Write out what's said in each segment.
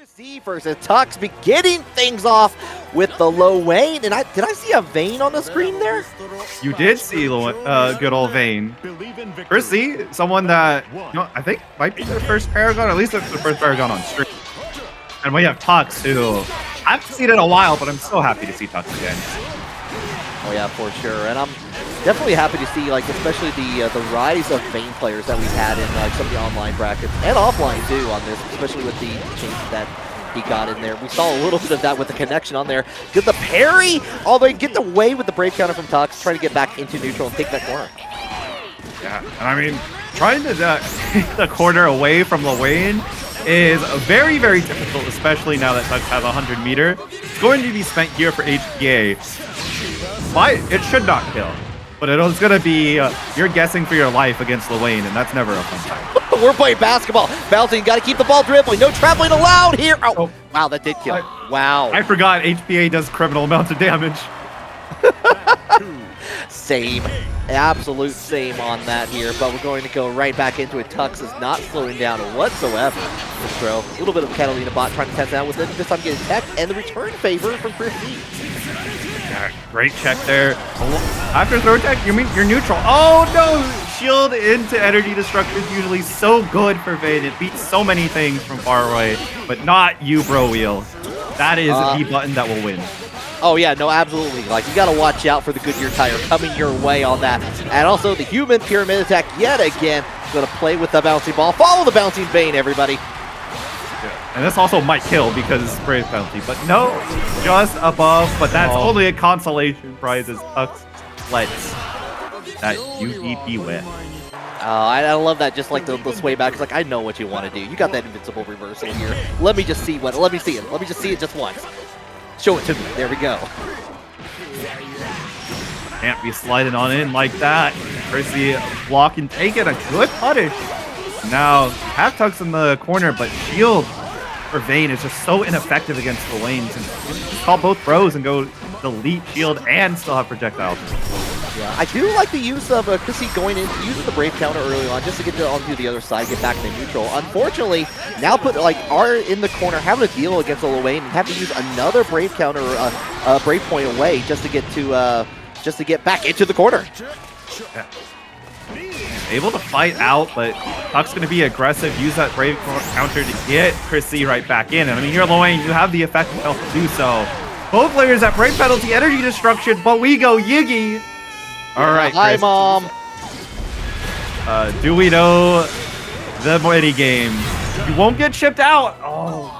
ChrisZ versus Tux beginning things off with the Lowain. And did I see a Vane on the screen there? You did see good old Vane. ChrisZ, someone that I think might be their first Paragon, or at least it's their first Paragon on stream. And we have Tux, who I haven't seen in a while, but I'm so happy to see Tux again. Oh yeah, for sure. And I'm definitely happy to see, like, especially the rise of Vane players that we've had in some of the online brackets and offline too on this, especially with the change that he got in there. We saw a little bit of that with the connection on there. Get the parry, although he gets away with the brave counter from Tux, trying to get back into neutral and take that corner. Yeah, and I mean, trying to take the corner away from Lowain is very, very difficult, especially now that Tux has a 100-meter. It's going to be spent here for HPA. It should not kill, but it's going to be, you're guessing for your life against Lowain, and that's never a fun time. We're playing basketball. Bouncing, got to keep the ball dribbling. No traveling allowed here. Oh, wow, that did kill. Wow. I forgot HPA does criminal amounts of damage. Same. Absolute same on that here, but we're going to go right back into it. Tux is not slowing down whatsoever. This throw. A little bit of Catalina bot trying to test out with it. This time getting tech and the return favor from ChrisZ. Yeah, great check there. After throw tech, you mean you're neutral. Oh no! Shield into energy destruction is usually so good for Vane. It beats so many things from far away, but not you, bro wheel. That is the button that will win. Oh yeah, no, absolutely. Like, you gotta watch out for the Goodyear tire coming your way on that. And also the human pyramid attack yet again. Gonna play with the bouncing ball. Follow the bouncing Vane, everybody. Yeah. And this also might kill because it's brave penalty, but no, just above. But that's only a consolation prize as Tux lets that UVP win. I love that, just like the sway back. It's like, I know what you want to do. You got that invincible reversal here. Let me just see what. Let me see it. Let me just see it just once. Show it to me. There we go. Can't be sliding on in like that. ChrisZ block and take it. A good punish. Now, have Tux in the corner, but shield for Vane is just so ineffective against the lanes. And just call both bros and go delete shield and still have projectiles. Yeah, I do like the use of ChrisZ going in, using the brave counter early on just to get onto the other side, get back to neutral. Unfortunately, now are in the corner, having to deal against a Lowain and have to use another brave counter, brave point away just to get back into the corner. Yeah. Able to fight out, but Tuck's going to be aggressive, use that brave counter to get ChrisZ right back in. And I mean, you're Lowain, you have the effective health to do so. Both players at brave penalty, energy destruction, but we go Yiggy. All right, hi, Mom. Do we know the mini game? You won't get shipped out. Oh.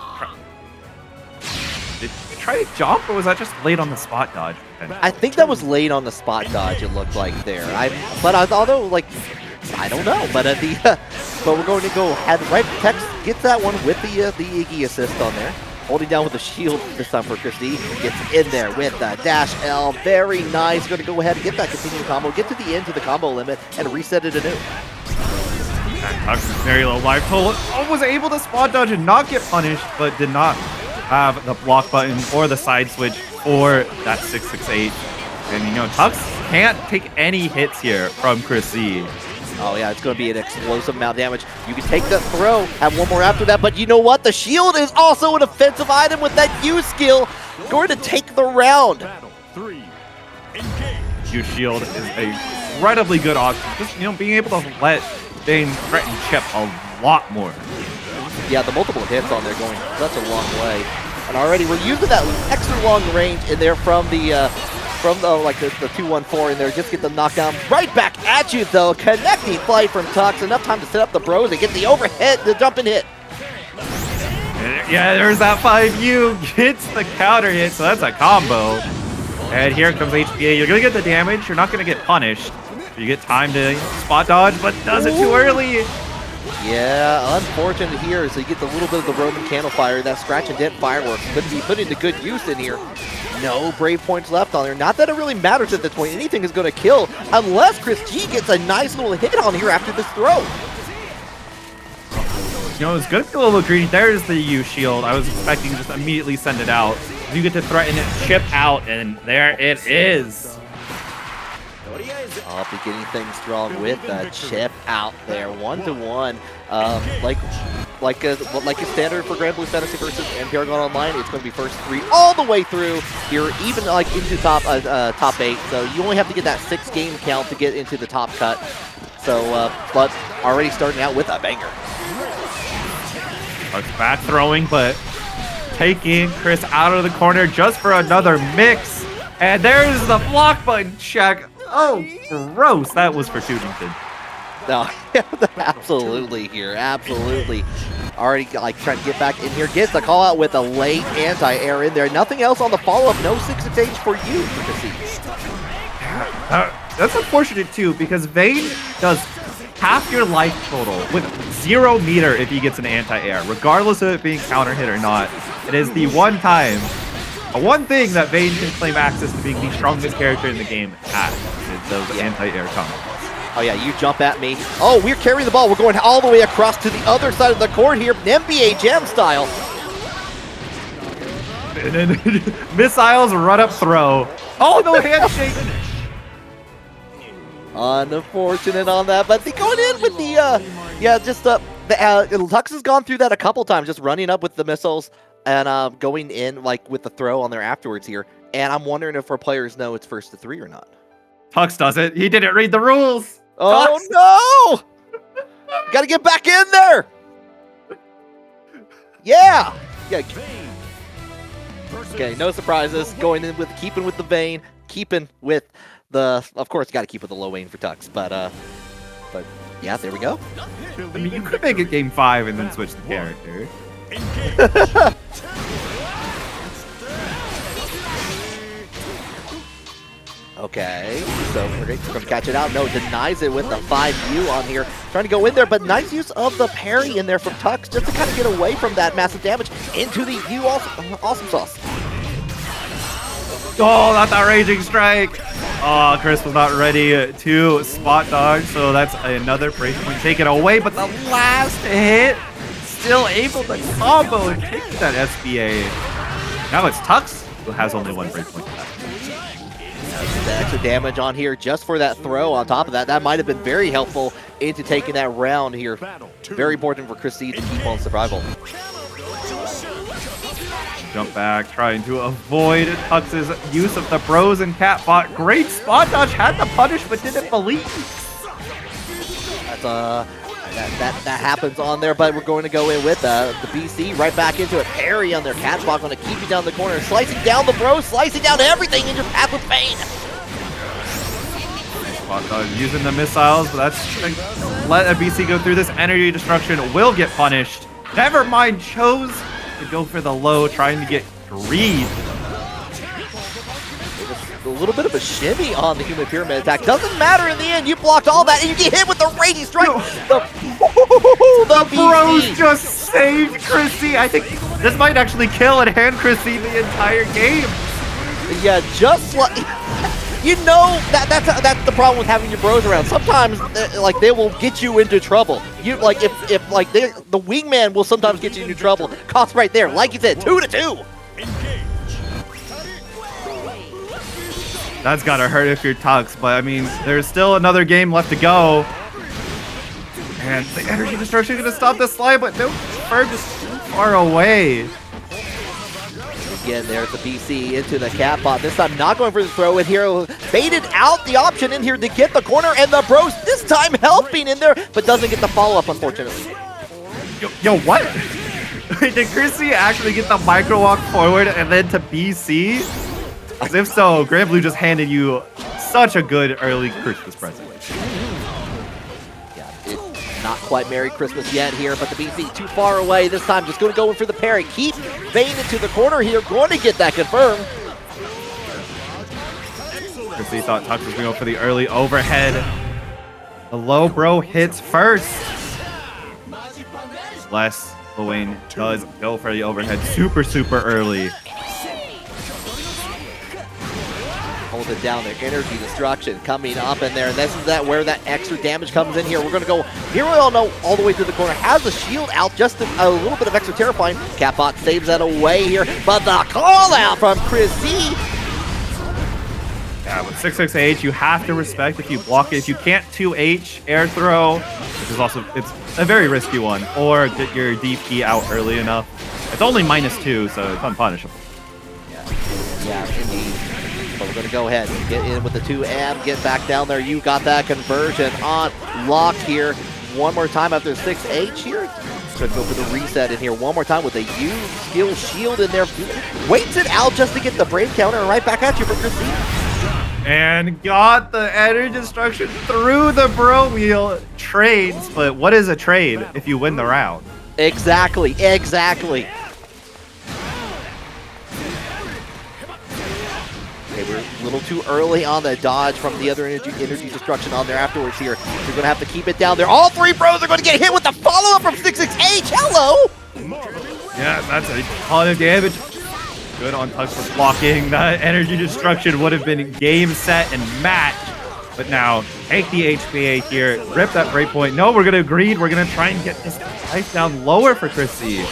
Did you try to jump, or was that just late on the spot dodge? I think that was late on the spot dodge. It looked like there. Although, like, I don't know. But but we're going to go ahead. Right, Tex gets that one with the Iggy assist on there. Holding down with the shield this time for ChrisZ. Gets in there with the dash L. Very nice. Going to go ahead and get that continuing combo. Get to the end of the combo limit and reset it anew. Tux is very low life total. Was able to spot dodge and not get punished, but did not have the block button or the side switch or that 668. And Tux can't take any hits here from ChrisZ. Oh yeah, it's going to be an explosive amount of damage. You can take that throw, have one more after that, but you know what? The shield is also an offensive item with that U skill. Going to take the round. U shield is a incredibly good option. Just, being able to let Vane threaten chip a lot more. Yeah, the multiple hits on there going such a long way. And already we're using that extra long range in there from the 214 in there. Just get the knockdown right back at you though. Connecting flight from Tux. Enough time to set up the bros and get the overhead, the jump and hit. Yeah, there's that 5U. Gets the counter hit, so that's a combo. And here comes HPA. You're going to get the damage. You're not going to get punished. You get time to spot dodge, but does it too early. Yeah, unfortunate here. So you get the little bit of the Roman candle fire. That scratch and dent fireworks could be put into good use in here. No brave points left on there. Not that it really matters at this point. Anything is going to kill unless ChrisZ gets a nice little hit on here after this throw. It's going to be a little greedy. There's the U shield. I was expecting to just immediately send it out. You get to threaten it, chip out, and there it is. Beginning things strong with a chip out there, 1-to-1. like a standard for Granblue Fantasy versus and Paragon Online, it's going to be first 3 all the way through. You're even like into top 8, so you only have to get that 6 game count to get into the top cut. So, but already starting out with a banger. Back throwing, but taking ChrisZ out of the corner just for another mix. And there's the block button check. Oh, gross. That was for Tootington. No, absolutely here. Absolutely. Already like trying to get back in here. Gets the call out with a late anti-air in there. Nothing else on the follow-up. No 6 exchange for you for ChrisZ. That's unfortunate too, because Vane does half your life total with 0 meter if he gets an anti-air, regardless of it being counter hit or not. It is the one thing that Vane can claim access to being the strongest character in the game at, is those anti-air combos. Oh yeah, you jump at me. Oh, we're carrying the ball. We're going all the way across to the other side of the court here, NBA Jam style. And then missiles, run up, throw. Oh, no handshake. Unfortunate on that, but they going in with the, Tux has gone through that a couple times, just running up with the missiles and going in like with the throw on there afterwards here. And I'm wondering if our players know it's first to 3 or not. Tux does it. He didn't read the rules. Oh, Tux. no! Gotta get back in there! Yeah! Okay, no surprises. Going in with, keeping with the Vane, keeping with the, of course, you gotta keep with the Lowain for Tux, but yeah, there we go. I mean, you could make it game 5 and then switch the character. Okay, so we're going to catch it out. No, denies it with the 5U on here. Trying to go in there, but nice use of the parry in there from Tux just to kind of get away from that massive damage into the U. Awesome sauce. Oh, not that raging strike. Oh, ChrisZ was not ready to spot dodge, so that's another break point taken away, but the last hit still able to combo and take that SBA. Now it's Tux who has only 1 break point left. The extra damage on here just for that throw on top of that. That might have been very helpful into taking that round here. Very important for ChrisZ to keep on survival. Jump back, trying to avoid Tux's use of the bros and catbot. Great spot dodge, had the punish, but didn't believe. That's that happens on there, but we're going to go in with the BC right back into it. Parry on their catbot, going to keep you down the corner, slicing down the bros, slicing down everything in your path with Vane. Spot dodge using the missiles, but that's let a BC go through this. Energy destruction will get punished. Never mind, chose to go for the low, trying to get greed. A little bit of a shimmy on the human pyramid attack. Doesn't matter in the end. You blocked all that, and you get hit with the raging strike. The bros just saved ChrisZ. I think this might actually kill and hand ChrisZ the entire game. Yeah, just like you know that's the problem with having your bros around. Sometimes like they will get you into trouble. You like if like the wingman will sometimes get you into trouble. Cost right there, like you said, 2-2. That's gotta hurt if you're Tux, but I mean, there's still another game left to go. And the energy destruction gonna stop the slide, but no, Ferg is too far away. Again, there's the BC into the catbot. This time not going for the throw in here. Baited out the option in here to get the corner, and the bros this time helping in there, but doesn't get the follow-up, unfortunately. Yo, what? Did ChrisZ actually get the micro walk forward and then to BC? Because if so, Granblue just handed you such a good early Christmas present. Yeah, it's not quite Merry Christmas yet here, but the BC too far away this time. Just going to go in for the parry. Keep Vane into the corner here. Going to get that confirmed. ChrisZ thought Tux was going to go for the early overhead. The low bro hits first. Less Lowain does go for the overhead super early. Hold it down there. Energy destruction coming up in there. And this is where that extra damage comes in here. We're going to go here. We all know all the way to the corner. Has the shield out. Just a little bit of extra terrifying. Catbot saves that away here. But the call out from ChrisZ. Yeah, with 6-6H, you have to respect if you block it. If you can't 2H air throw, which is also, it's a very risky one, or get your DP out early enough. It's only -2, so it's unpunishable. Yeah, indeed. But we're going to go ahead and get in with the 2 and get back down there. You got that conversion on lock here. One more time after 6H here. Could go for the reset in here one more time with a U skill shield in there. Waits it out just to get the brave counter and right back at you for ChrisZ. And got the energy destruction through the bro wheel. Trades, but what is a trade if you win the round? Exactly, exactly. Okay, we're a little too early on the dodge from the other energy destruction on there afterwards here. You're going to have to keep it down there. All 3 bros are going to get hit with the follow-up from 6-6H. Hello! Yeah, that's a ton of damage. Good on touch for blocking. That energy destruction would have been game, set, and match. But now, take the HPA here, rip that breakpoint. No, we're going to greed. We're going to try and get this life down lower for ChrisZ.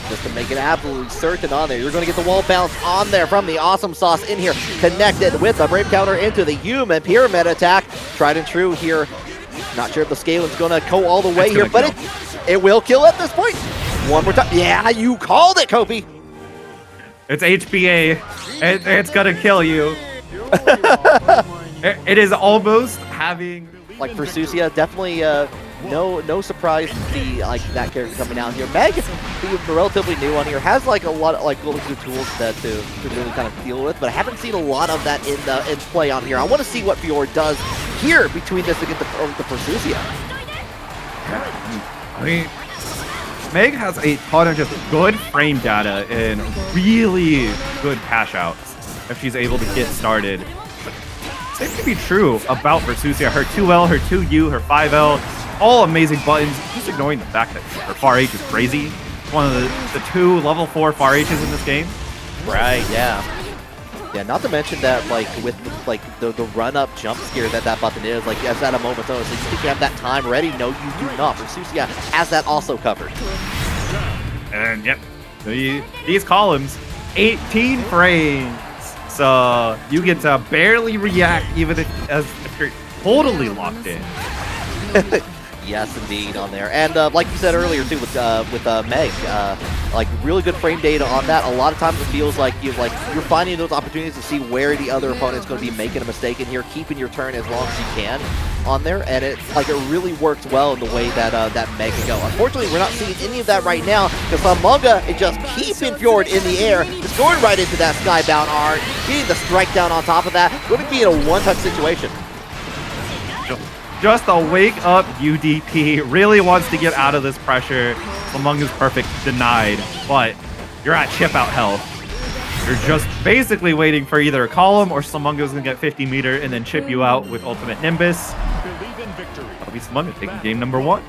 Just to make it absolutely certain on there. You're going to get the wall bounce on there from the Awesome Sauce in here. Connected with the brave counter into the human pyramid attack. Tried and true here. Not sure if the scaling's going to go all the way here, but it will kill at this point. One more time. Yeah, you called it, Kobe. It's HPA. It's going to kill you. It is almost having... Like Versusia, definitely no surprise to see like that character coming out here. Meg, being relatively new on here, has like a lot of like really good tools to really kind of deal with, but I haven't seen a lot of that in play on here. I want to see what Fjord does here between this against the Versusia. I mean, Meg has a ton of just good frame data and really good cash outs if she's able to get started. Same can be true about Versusia. Her 2L, her 2U, her 5L, all amazing buttons. Just ignoring the fact that her far H is crazy. One of the 2 level 4 far H's in this game. Right, yeah. Yeah, not to mention that like with like the run up jump scare that button is, like as at a moment's notice. Like, you think you have that time ready? No, you do not. Versusia has that also covered. And yep, these columns, 18 frames. So you get to barely react even if you're totally locked in. Yes, indeed, on there. And like you said earlier too, with Meg, like really good frame data on that. A lot of times it feels like you're finding those opportunities to see where the other opponent's going to be making a mistake in here, keeping your turn as long as you can on there, and it really works well in the way that that Meg can go. Unfortunately, we're not seeing any of that right now because Slamunga is just keeping Fjord in the air, just going right into that skybound art, getting the strike down on top of that. Going to be in a one-touch situation. Just a wake-up UDP. Really wants to get out of this pressure. Slamunga's perfect, denied. But you're at chip-out health. You're just basically waiting for either a column or Slamunga's going to get 50 meter and then chip you out with Ultimate Nimbus. That'll be Slamunga taking game number 1.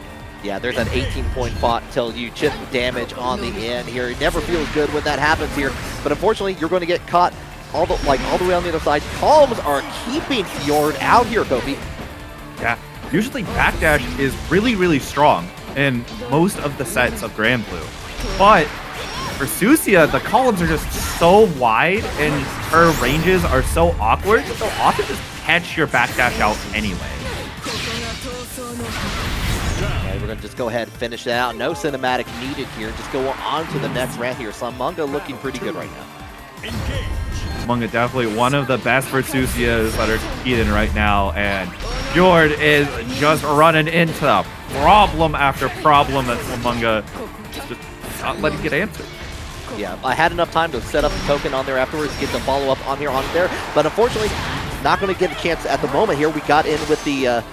Yeah, there's that 18-point pot till you chip damage on the end here. It never feels good when that happens here. But unfortunately, you're going to get caught all the way on the other side. Columns are keeping Fjord out here, Kofi. Yeah, usually backdash is really, really strong in most of the sets of Granblue. But for Versusia, the columns are just so wide and her ranges are so awkward that they'll often just catch your backdash out anyway. Okay, we're going to just go ahead and finish it out. No cinematic needed here. Just go on to the next round here. Slamunga looking pretty good right now. Slamunga definitely one of the best Versusias that are competing right now, and Fjord is just running into problem after problem that Slamunga just not letting get answered. Yeah, I had enough time to set up the token on there afterwards, get the follow-up on here, on there, but unfortunately, not going to get a chance at the moment here. We got in with the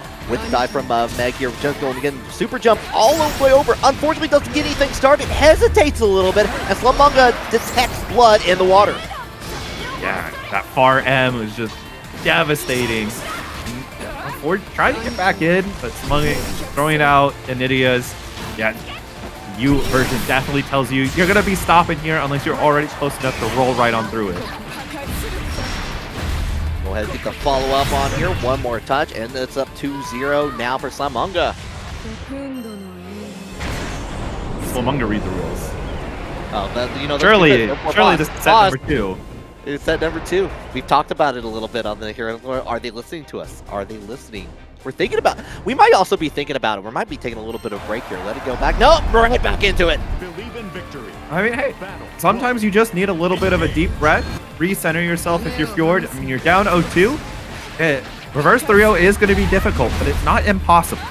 dive from Meg here, just going again, super jump all the way over. Unfortunately, doesn't get anything started, hesitates a little bit, and Slamunga detects blood in the water. Yeah, that far M was just devastating. Fjord trying to get back in, but Slamunga throwing out Anidia's. Yeah, U version definitely tells you you're going to be stopping here unless you're already close enough to roll right on through it. Go ahead and get the follow-up on here. One more touch, and it's up 2-0 now for Slamunga. Slamunga read the rules. Oh, that, you know, surely this is set number 2. It's set number 2. We've talked about it a little bit on the here. Are they listening to us? Are they listening? We're thinking about. We might also be thinking about it. We might be taking a little bit of break here. Let it go back. Nope, we're right back into it. Believe in victory. I mean, hey, sometimes you just need a little bit of a deep breath, recenter yourself if you're Fjord. I mean, you're down 0-2. Reverse 3-0 is going to be difficult, but it's not impossible.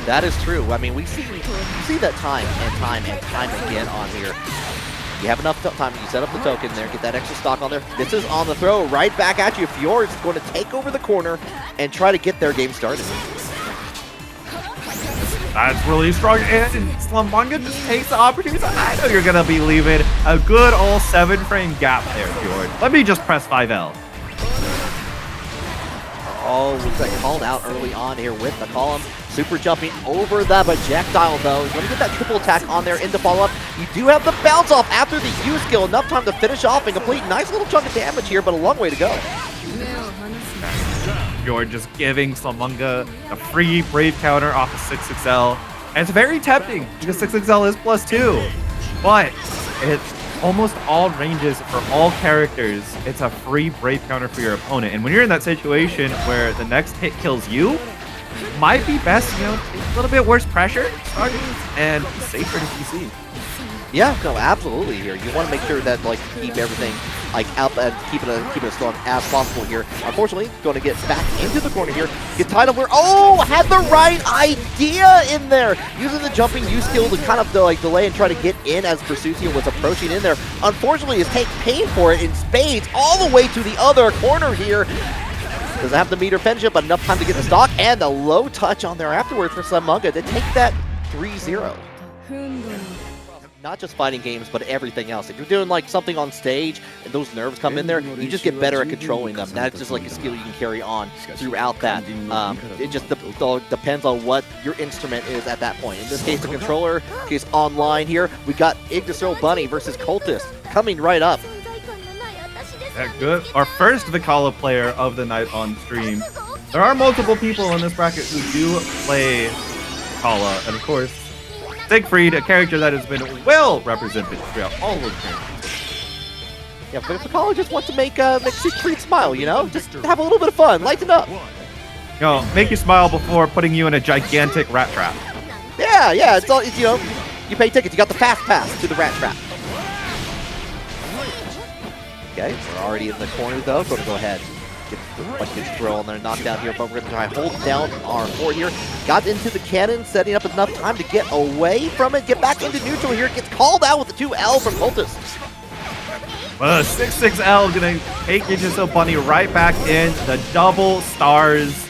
That is true. I mean, we see that time and time again on here. You have enough time. You set up the token there, get that extra stock on there. This is on the throw right back at you. Fjord's going to take over the corner and try to get their game started. That's really strong. And Slamunga just takes the opportunity. I know you're going to be leaving a good old 7-frame gap there, Fjord. Let me just press 5L. Oh, looks like called out early on here with the column. Super jumping over the projectile, though. He's going to get that triple attack on there into follow-up. You do have the bounce off after the U skill. Enough time to finish off and complete. Nice little chunk of damage here, but a long way to go. Fjord just giving Slamunga a free Brave counter off of 6XL. And it's very tempting because 6XL is +2. But it's almost all ranges for all characters. It's a free Brave counter for your opponent. And when you're in that situation where the next hit kills you, might be best, take a little bit worse pressure and safer to PC. Yeah, no, absolutely here. You want to make sure that keep everything out and keep it as strong as possible here. Unfortunately, going to get back into the corner here. Get tied up where had the right idea in there. Using the jumping U skill to kind of delay and try to get in as Versusia was approaching in there. Unfortunately, is paying for it in spades all the way to the other corner here. Doesn't have the meter pension, but enough time to get the stock and the low touch on there afterwards for Slamunga to take that 3-0. Not just fighting games, but everything else. If you're doing something on stage and those nerves come in there, you just get better at controlling them. That's just a skill you can carry on throughout that. It just depends on what your instrument is at that point. In this case, the controller. In case online here, we got YggdrasilBunny versus Cvltist coming right up. Yeah, good. Our first Vikala player of the night on stream. There are multiple people in this bracket who do play Vikala, and of course, Siegfried, a character that has been well represented throughout all of the games. Yeah, but Vikala just wants to make Siegfried smile, just have a little bit of fun, lighten up. Make you smile before putting you in a gigantic rat trap. Yeah, it's all, you pay tickets, you got the fast pass to the rat trap. Okay, we're already in the corner though. Going to go ahead, get the throw on there, knockdown here, but we're going to try hold down our fort here. Got into the cannon, setting up enough time to get away from it, get back into neutral here. Gets called out with the 2L from Cvltist. Well, 6-6L going to take YggdrasilBunny right back in. The double stars.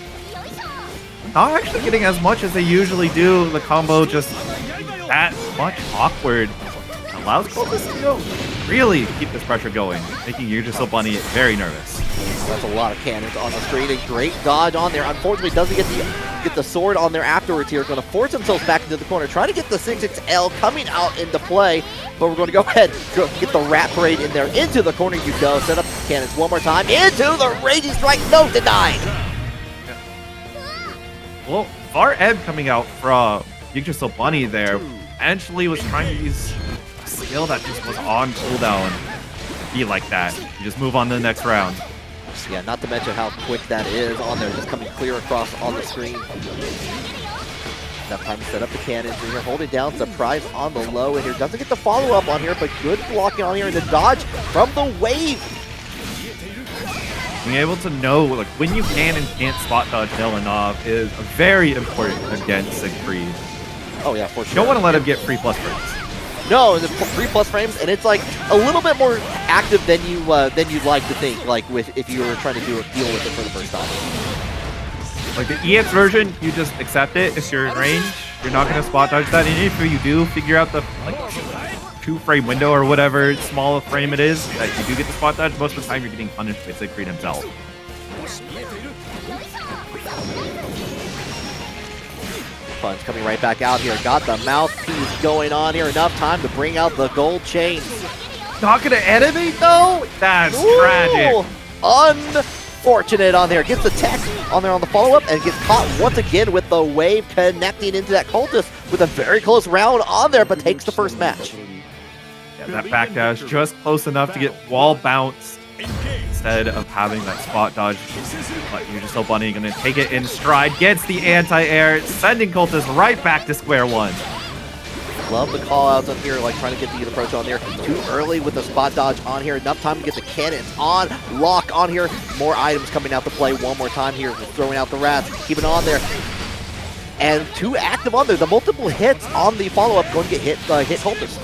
Not actually getting as much as they usually do. The combo just that much awkward. Allows Cvltist to really keep this pressure going, making YggdrasilBunny very nervous. That's a lot of cannons on the screen. A great dodge on there. Unfortunately, doesn't get the sword on there afterwards here. Going to force themselves back into the corner. Trying to get the 6XL coming out into play. But we're going to go ahead, get the Rat Parade in there. Into the corner you go. Set up the cannons one more time. Into the Raging Strike. No, denied. Well, far Ed coming out from YggdrasilBunny there. Actually was trying to use a skill that just was on cooldown. Be like that. You just move on to the next round. Yeah, not to mention how quick that is on there, just coming clear across on the screen. Enough time to set up the cannons and here, hold it down, surprise on the low, and here doesn't get the follow-up on here, but good blocking on here, and the dodge from the wave. Being able to know when you can and can't spot dodge Delanov is very important against Siegfried. Oh yeah, for sure. You don't want to let him get free plus frames. No, it's 3+ frames, and it's a little bit more active than you'd like to think. If you were trying to deal with it for the first time. The EX version, you just accept it. If you're in range, you're not going to spot dodge that. And if you do figure out the 2-frame window or whatever small frame it is that you do get the spot dodge, most of the time you're getting punished by Siegfried himself. Fun's coming right back out here. Got the mouthpiece going on here. Enough time to bring out the gold chains. Not gonna animate though? That's tragic. Unfortunate on there. Gets the tech on there on the follow-up and gets caught once again with the wave connecting into that Cvltist with a very close round on there, but takes the first match. Yeah, that backdash just close enough to get wall bounced. Instead of having that spot dodge, but YggdrasilBunny gonna take it in stride, gets the anti-air, sending Cvltist right back to square one. Love the call outs on here, like trying to get the approach on there. Too early with the spot dodge on here. Enough time to get the cannons on. Lock on here. More items coming out to play one more time here. Throwing out the rats. Keeping on there. And too active on there. The multiple hits on the follow-up going to get hit Cvltist.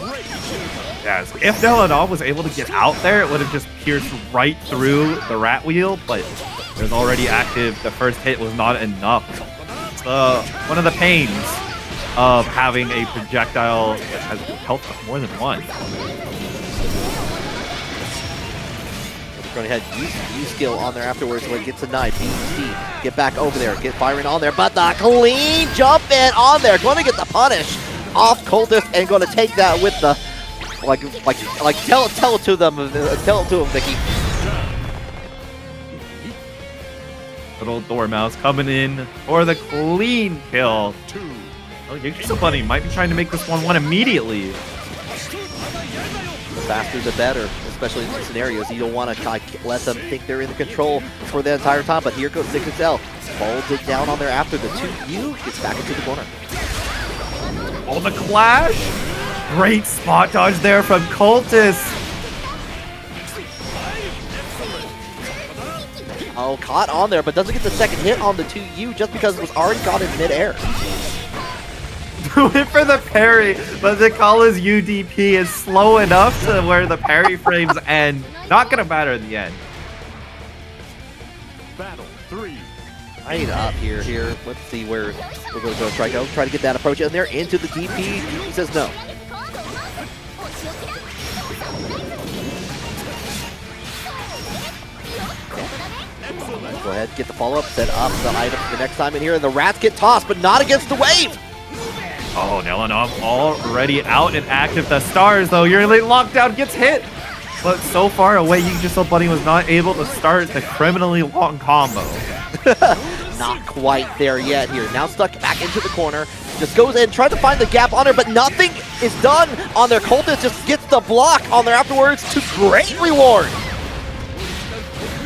Yes, if Delanov was able to get out there, it would have just pierced right through the rat wheel, but it was already active. The first hit was not enough. It's one of the pains of having a projectile that has health of more than one. Going ahead, use skill on there afterwards when it gets a knife. BT, get back over there, get firing on there, but the clean jump in on there. Going to get the punish off Cvltist and going to take that with the tell it to them, Vicky. Little Dormouse coming in for the clean kill. Oh, YggdrasilBunny might be trying to make this 1-1 immediately. The faster the better, especially in these scenarios. You don't want to let them think they're in the control for the entire time, but here goes ChrisZ. Folds it down on there after the 2U, gets back into the corner. Oh, the clash! Great spot dodge there from Cvltist. Oh, caught on there, but doesn't get the second hit on the 2U just because it was already got in midair. Went for the parry, but Vikala's UDP is slow enough to where the parry frames end. Not gonna matter in the end. Battle 3. Right up here. Let's see where we're going to go. Try to get that approach in there into the DP. He says no. Go ahead, get the follow-up, set up the item for the next time in here, and the rats get tossed, but not against the wave! Oh, Delanov already out and active. The stars, though, your late lockdown gets hit. But so far away, YggdrasilBunny was not able to start the criminally long combo. Not quite there yet here. Now stuck back into the corner. Just goes in, tries to find the gap on her, but nothing is done on their. Cvltist just gets the block on there afterwards to great reward.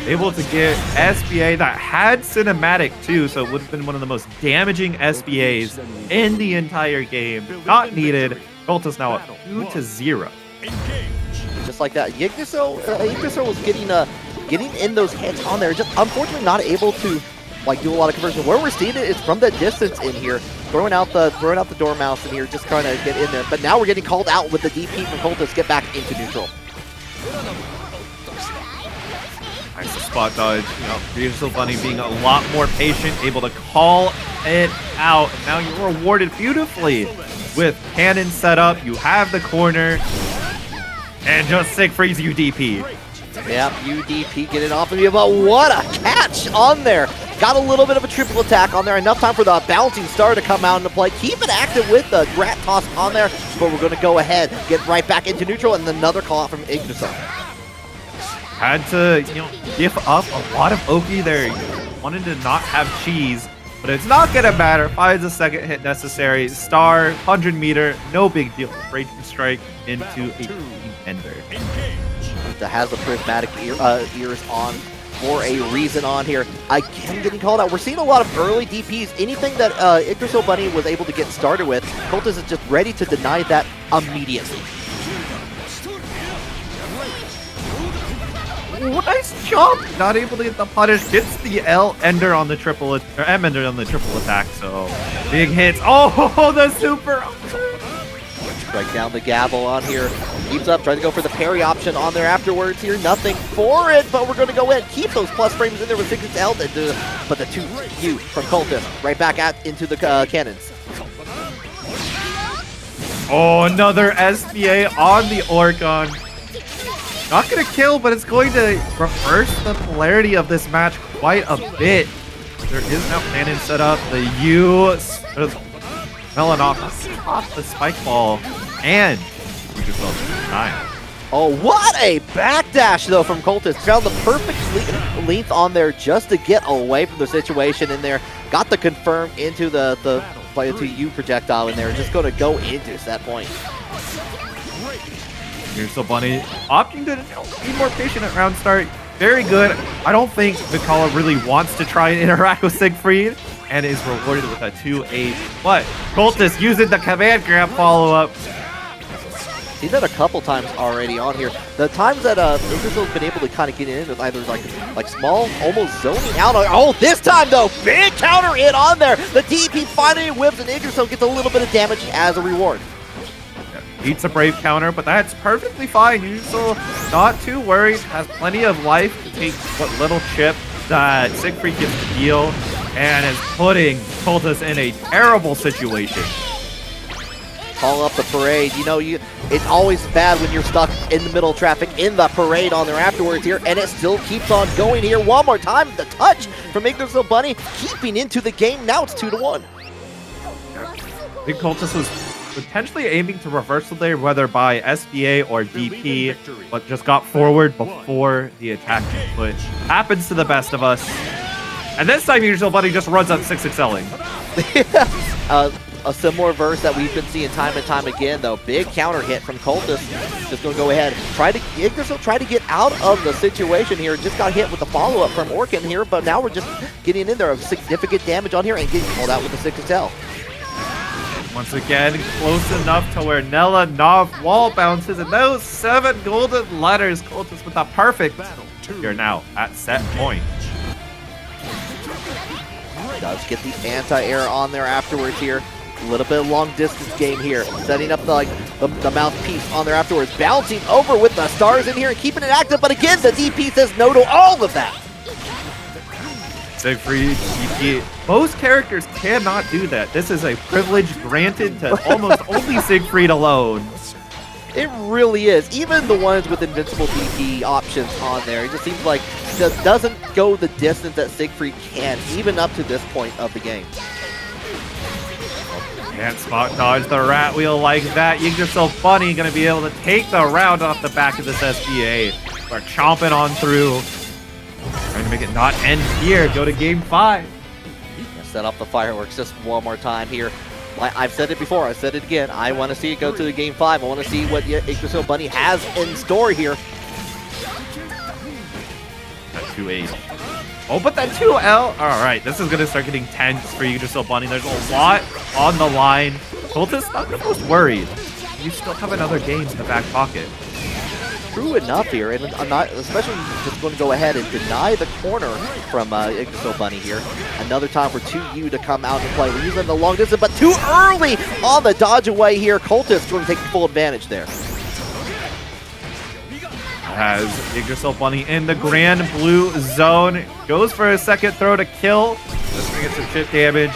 Able to get SBA that had cinematic too, so it would have been one of the most damaging SBAs in the entire game. Not needed. Cvltist now up 2-0. Just like that, Yggdrasil was getting in those hits on there. Just unfortunately not able to do a lot of conversion. Where we're seeing it is from the distance in here, throwing out the Dormouse in here, just trying to get in there. But now we're getting called out with the DP from Cvltist. Get back into neutral. Nice spot dodge. YggdrasilBunny being a lot more patient, able to call it out. And now you're rewarded beautifully with cannon set up. You have the corner. And just Siegfried's UDP. Yeah, UDP getting off of you, but what a catch on there. Got a little bit of a triple attack on there. Enough time for the bouncing star to come out into play. Keep it active with the rat toss on there, but we're going to go ahead, get right back into neutral, and another call out from Yggdrasil. Had to, give up a lot of Oki there. Wanted to not have cheese, but it's not going to matter. Finds a second hit necessary. Star, 100 meter, no big deal. Raging strike into a team ender. That has the prismatic ears on for a reason on here. Again, getting called out. We're seeing a lot of early DPs. Anything that YggdrasilBunny was able to get started with, Cvltist is just ready to deny that immediately. Ooh, nice jump! Not able to get the punish. Gets the L ender on the triple, or M ender on the triple attack. So big hits. Oh, the super. Strike down the gavel on here. Keeps up, trying to go for the parry option on there afterwards here. Nothing for it, but we're going to go in. Keep those plus frames in there with 6 L. But the 2U from Cvltist right back into the cannons. Oh, another SBA on the Orcon. Not going to kill, but it's going to reverse the polarity of this match quite a bit. There is now cannon set up. The U melon off the spike ball, and you just lost 9. Oh, what a backdash though from Cvltist. Found the perfect length on there just to get away from the situation in there. Got the confirm into the play to U projectile in there. Just going to go into set point. YggdrasilBunny opting to be more patient at round start. Very good. I don't think Vikala really wants to try and interact with Siegfried and is rewarded with a 2-8. But Cvltist using the command grab follow-up. Seen that a couple times already on here. The times that Yggdrasil's been able to kind of get in with either like small, almost zoning out. Oh, this time though, big counter hit on there. The TeMP finally whips and Yggdrasil gets a little bit of damage as a reward. Eats a brave counter, but that's perfectly fine. Yggdrasil not too worried, has plenty of life to take what little chip that Siegfried gets to deal, and is putting Cvltist in a terrible situation. Call up the parade. You know, it's always bad when you're stuck in the middle of traffic in the parade on there afterwards here, and it still keeps on going here. One more time, the touch from YggdrasilBunny, keeping into the game. Now it's 2-1. I think Cvltist was potentially aiming to reversal there, whether by SBA or DP, but just got forward before the attack, which happens to the best of us. And this time YggdrasilBunny just runs up 6-excelling. A similar verse that we've been seeing time and time again, though. Big counter hit from Cvltist. Just going to go ahead. Yggdrasil tried to get out of the situation here. Just got hit with the follow-up from Orkin here, but now we're just getting in there of significant damage on here and getting pulled out with the 6-excel. Once again, close enough to where Nella Nav wall bounces, and those 7 golden letters. Cvltist with a perfect battle. You're now at set point. Does get the anti-air on there afterwards here. A little bit of long distance game here. Setting up the mouthpiece on there afterwards. Bouncing over with the stars in here and keeping it active. But again, the DP says no to all of that. Siegfried, DP. Most characters cannot do that. This is a privilege granted to almost only Siegfried alone. It really is. Even the ones with invincible DP options on there, it just seems like it doesn't go the distance that Siegfried can, even up to this point of the game. Can't spot dodge the rat wheel like that. YggdrasilBunny gonna be able to take the round off the back of this SBA. We're chomping on through. Trying to make it not end here. Go to game 5. Set up the fireworks just one more time here. I've said it before, I've said it again. I want to see it go to the game 5. I want to see what YggdrasilBunny has in store here. That 2-8. Oh, but that 2L. All right, this is going to start getting tense for YggdrasilBunny. There's a lot on the line. Cvltist not the most worried. You still have another game in the back pocket. True enough here, and I'm not especially just going to go ahead and deny the corner from YggdrasilBunny here. Another time for 2U to come out and play. We're using the long distance, but too early on the dodge away here. Cvltist going to take full advantage there. Has YggdrasilBunny in the Granblue zone. Goes for a second throw to kill. Just going to get some chip damage.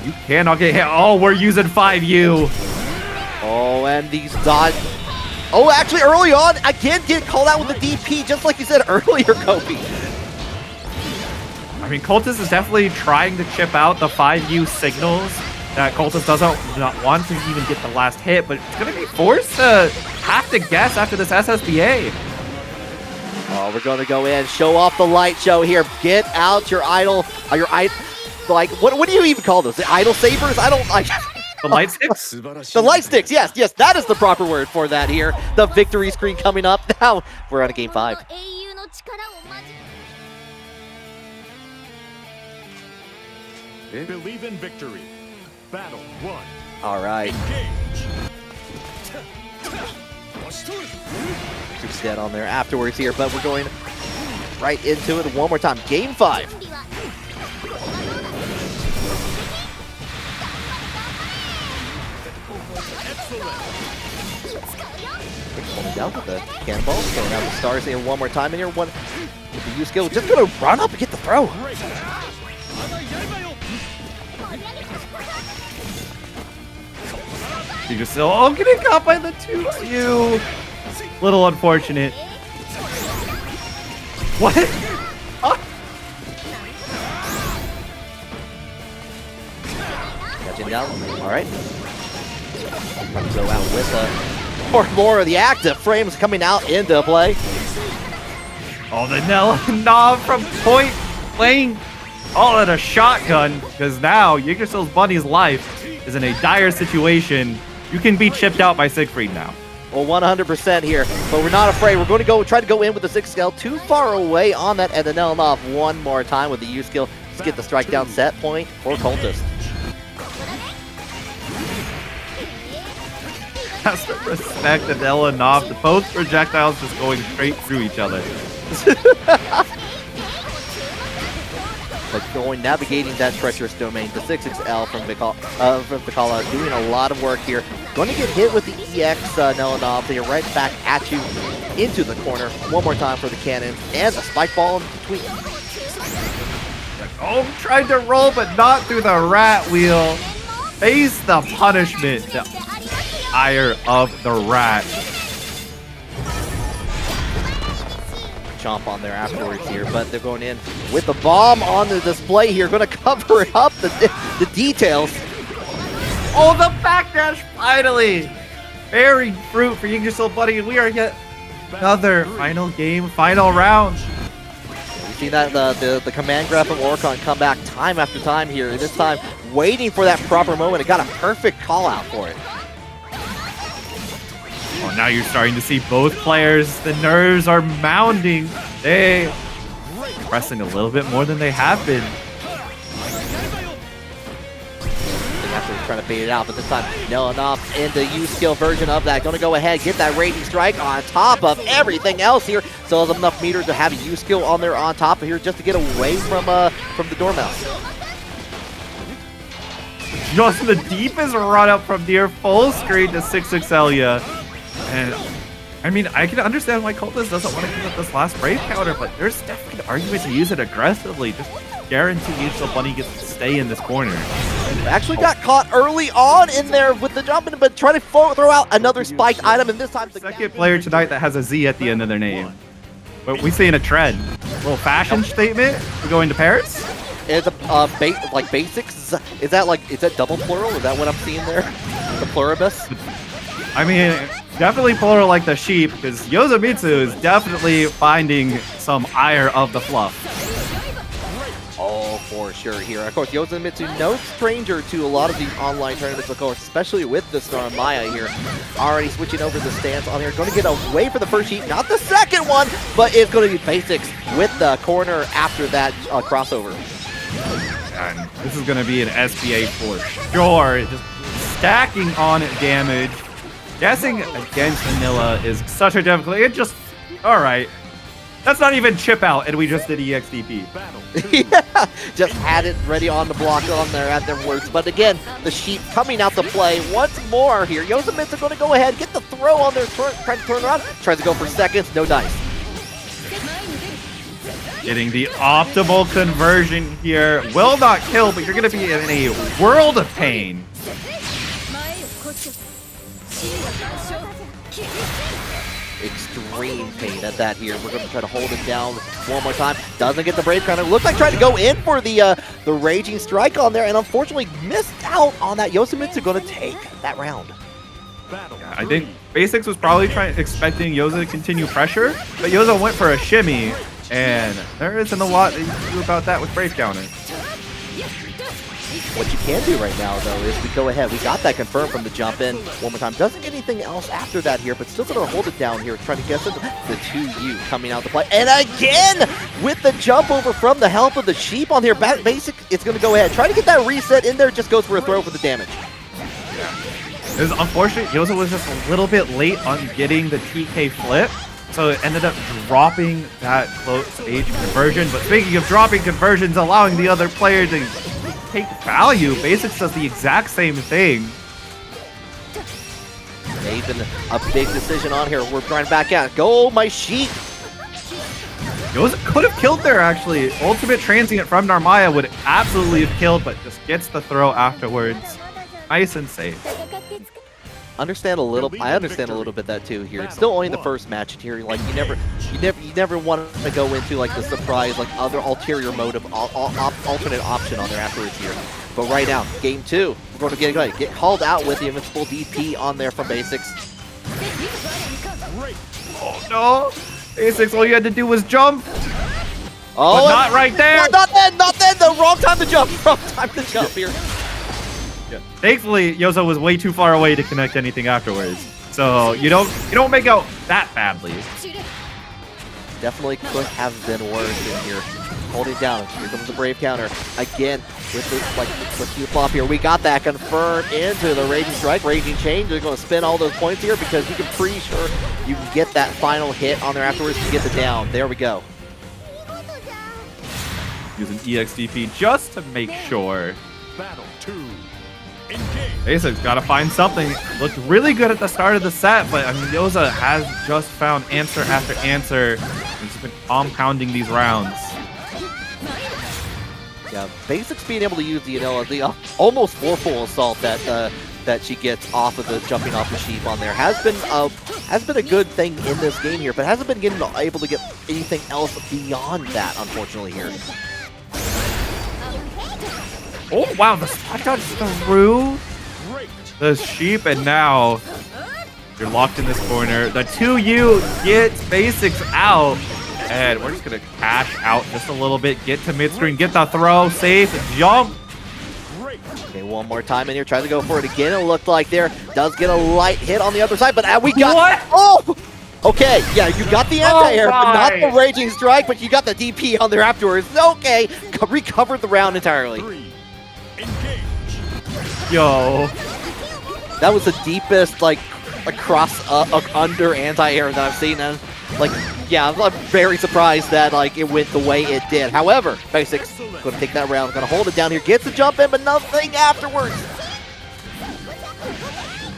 You cannot get hit. Oh, we're using 5U. Oh, and these dodge. Oh, actually, early on, again, get called out with the DP, just like you said earlier, Kobe. I mean, Cvltist is definitely trying to chip out the 5U signals that Cvltist doesn't not want to even get the last hit, but it's going to be forced to have to guess after this SSBA. Oh, we're going to go in, show off the light show here. Get out your idol, like, what do you even call those? The idol sabers? I don't like. The light sticks? The light sticks, yes, that is the proper word for that here. The victory screen coming up. Now we're on a game 5. Believe in victory. Battle 1. All right. Keeps dead on there afterwards here, but we're going right into it one more time. Game 5. Coming down with the cannonball, going down the stars here one more time in here. One with the U skill, just gonna run up and get the throw. You just still getting caught by the 2U. Little unfortunate. What? Catching down. All right. Trying to go out with more of the active frames coming out into play. Oh, the Nella Knob from point blank. All in a shotgun, because now YggdrasilBunny's life is in a dire situation. You can be chipped out by Siegfried now. Well, 100% here, but we're not afraid. We're going to go try to go in with the 6 scale, too far away on that, and then Elenov one more time with the U skill to get the strike down set point for Cvltist. Has the respect of Elenov, both projectiles just going straight through each other. But navigating that treacherous domain, the 6XL from Vikala doing a lot of work here. Going to get hit with the EX Nelanov. They are right back at you into the corner. One more time for the cannons and the spike ball in between. Oh, tried to roll, but not through the rat wheel. Face the punishment, the ire of the rat. Chomp on there afterwards here, but they're going in with the bomb on the display here. Going to cover up the details. Oh, the backdash finally! Bearing fruit for YggdrasilBunny, and we are yet another final game, final round. We've seen that the command grab from Orcon come back time after time here. This time, waiting for that proper moment. It got a perfect call out for it. Well, now you're starting to see both players. The nerves are mounting. They pressing a little bit more than they have been. Trying to bait it out, but this time Nelanov in the U-skill version of that. Going to go ahead, get that raging strike on top of everything else here. Still has enough meters to have a U-skill on there on top of here just to get away from the Dormouse. Just the deepest run up from near full screen to 6XL. And I mean, I can understand why Cvltist doesn't want to give up this last brave counter, but there's definitely an argument to use it aggressively. Just guarantee YggdrasilBunny gets to stay in this corner. Actually got caught early on in there with the jump, but trying to throw out another spiked item, and this time the second player tonight that has a Z at the end of their name. But we see in a trend. A little fashion statement. We go into Paris. It's like BasicsZ. Is that double plural? Is that what I'm seeing there? The pluribus? I mean, definitely plural like the sheep, because Yozamitsu is definitely finding some ire of the fluff. Oh, for sure here. Of course, Yozamitsu, no stranger to a lot of these online tournaments, of course, especially with this Narmaya here. Already switching over the stance on here. Going to get away for the first heat, not the second one, but it's going to be BasicsZ with the corner after that crossover. And this is going to be an SBA for sure. Just stacking on damage. Guessing against Anila is such a difficult. It just, all right. That's not even chip out, and we just did EXDP. Yeah, just had it ready on the block on there at their words. But again, the sheep coming out to play once more here. Yozamitsu going to go ahead, get the throw on their trying to turn around. Tries to go for seconds, no dice. Getting the optimal conversion here. Will not kill, but you're going to be in a world of pain. Extreme pain at that here. We're going to try to hold it down one more time. Doesn't get the brave counter. Looks like trying to go in for the raging strike on there, and unfortunately missed out on that. Yozamitsu going to take that round. Yeah, I think BasicsZ was probably expecting Yoza to continue pressure, but Yoza went for a shimmy, and there isn't a lot that you can do about that with brave counter. What you can do right now, though, is we go ahead. We got that confirmed from the jump in one more time. Doesn't get anything else after that here, but still going to hold it down here, trying to get the 2U coming out to play. And again, with the jump over from the help of the sheep on here, Basic, it's going to go ahead. Try to get that reset in there, just goes for a throw for the damage. It was unfortunate. Yoza was just a little bit late on getting the TK flip, so it ended up dropping that close stage conversion. But speaking of dropping conversions, allowing the other player to take value, BasicsZ does the exact same thing. Even a big decision on here. We're trying to back out. Go, my sheep! Yoza could have killed there, actually. Ultimate Transient from Narmaya would absolutely have killed, but just gets the throw afterwards. Nice and safe. I understand a little bit that too here. It's still only the first match here. Like you never want to go into like the surprise, like other ulterior motive, alternate option on there afterwards here. But right now, game 2, we're going to get called out with the invincible DP on there from BasicsZ. Oh no! BasicsZ, all you had to do was jump. Oh, but not right there. Not then. The wrong time to jump. Wrong time to jump here. Yeah. Thankfully, Yoza was way too far away to connect anything afterwards. So you don't make out that badly. Definitely could have been worse in here. Holding down. Here comes the Brave counter. Again, with the let's do the flop here. We got that confirmed into the Raging Strike. Raging Chain. They're going to spend all those points here because you can pretty sure you can get that final hit on there afterwards to get the down. There we go. Using EXDP just to make sure. Battle 2. BasicsZ got to find something. Looked really good at the start of the set, but I mean, Yoza has just found answer after answer. He's been compounding these rounds. Yeah, BasicsZ being able to use the Anila, the almost full assault that she gets off of the jumping off the sheep on there has been a good thing in this game here, but hasn't been able to get anything else beyond that, unfortunately here. Oh wow, the spot dodge through the sheep, and now you're locked in this corner. The 2U gets BasicsZ out, and we're just gonna cash out just a little bit, get to mid screen, get the throw, safe, jump. Okay, one more time in here, tries to go for it again. It looked like there does get a light hit on the other side, but we got what? Oh! Okay, yeah, you got the anti-air, but not the my. Raging Strike, but you got the DP on there afterwards. Okay, recovered the round entirely. Yo. That was the deepest, like, across under anti-air that I've seen, and like, yeah, I'm very surprised that like it went the way it did. However, BasicsZ gonna take that round, gonna hold it down here, gets the jump in, but nothing afterwards.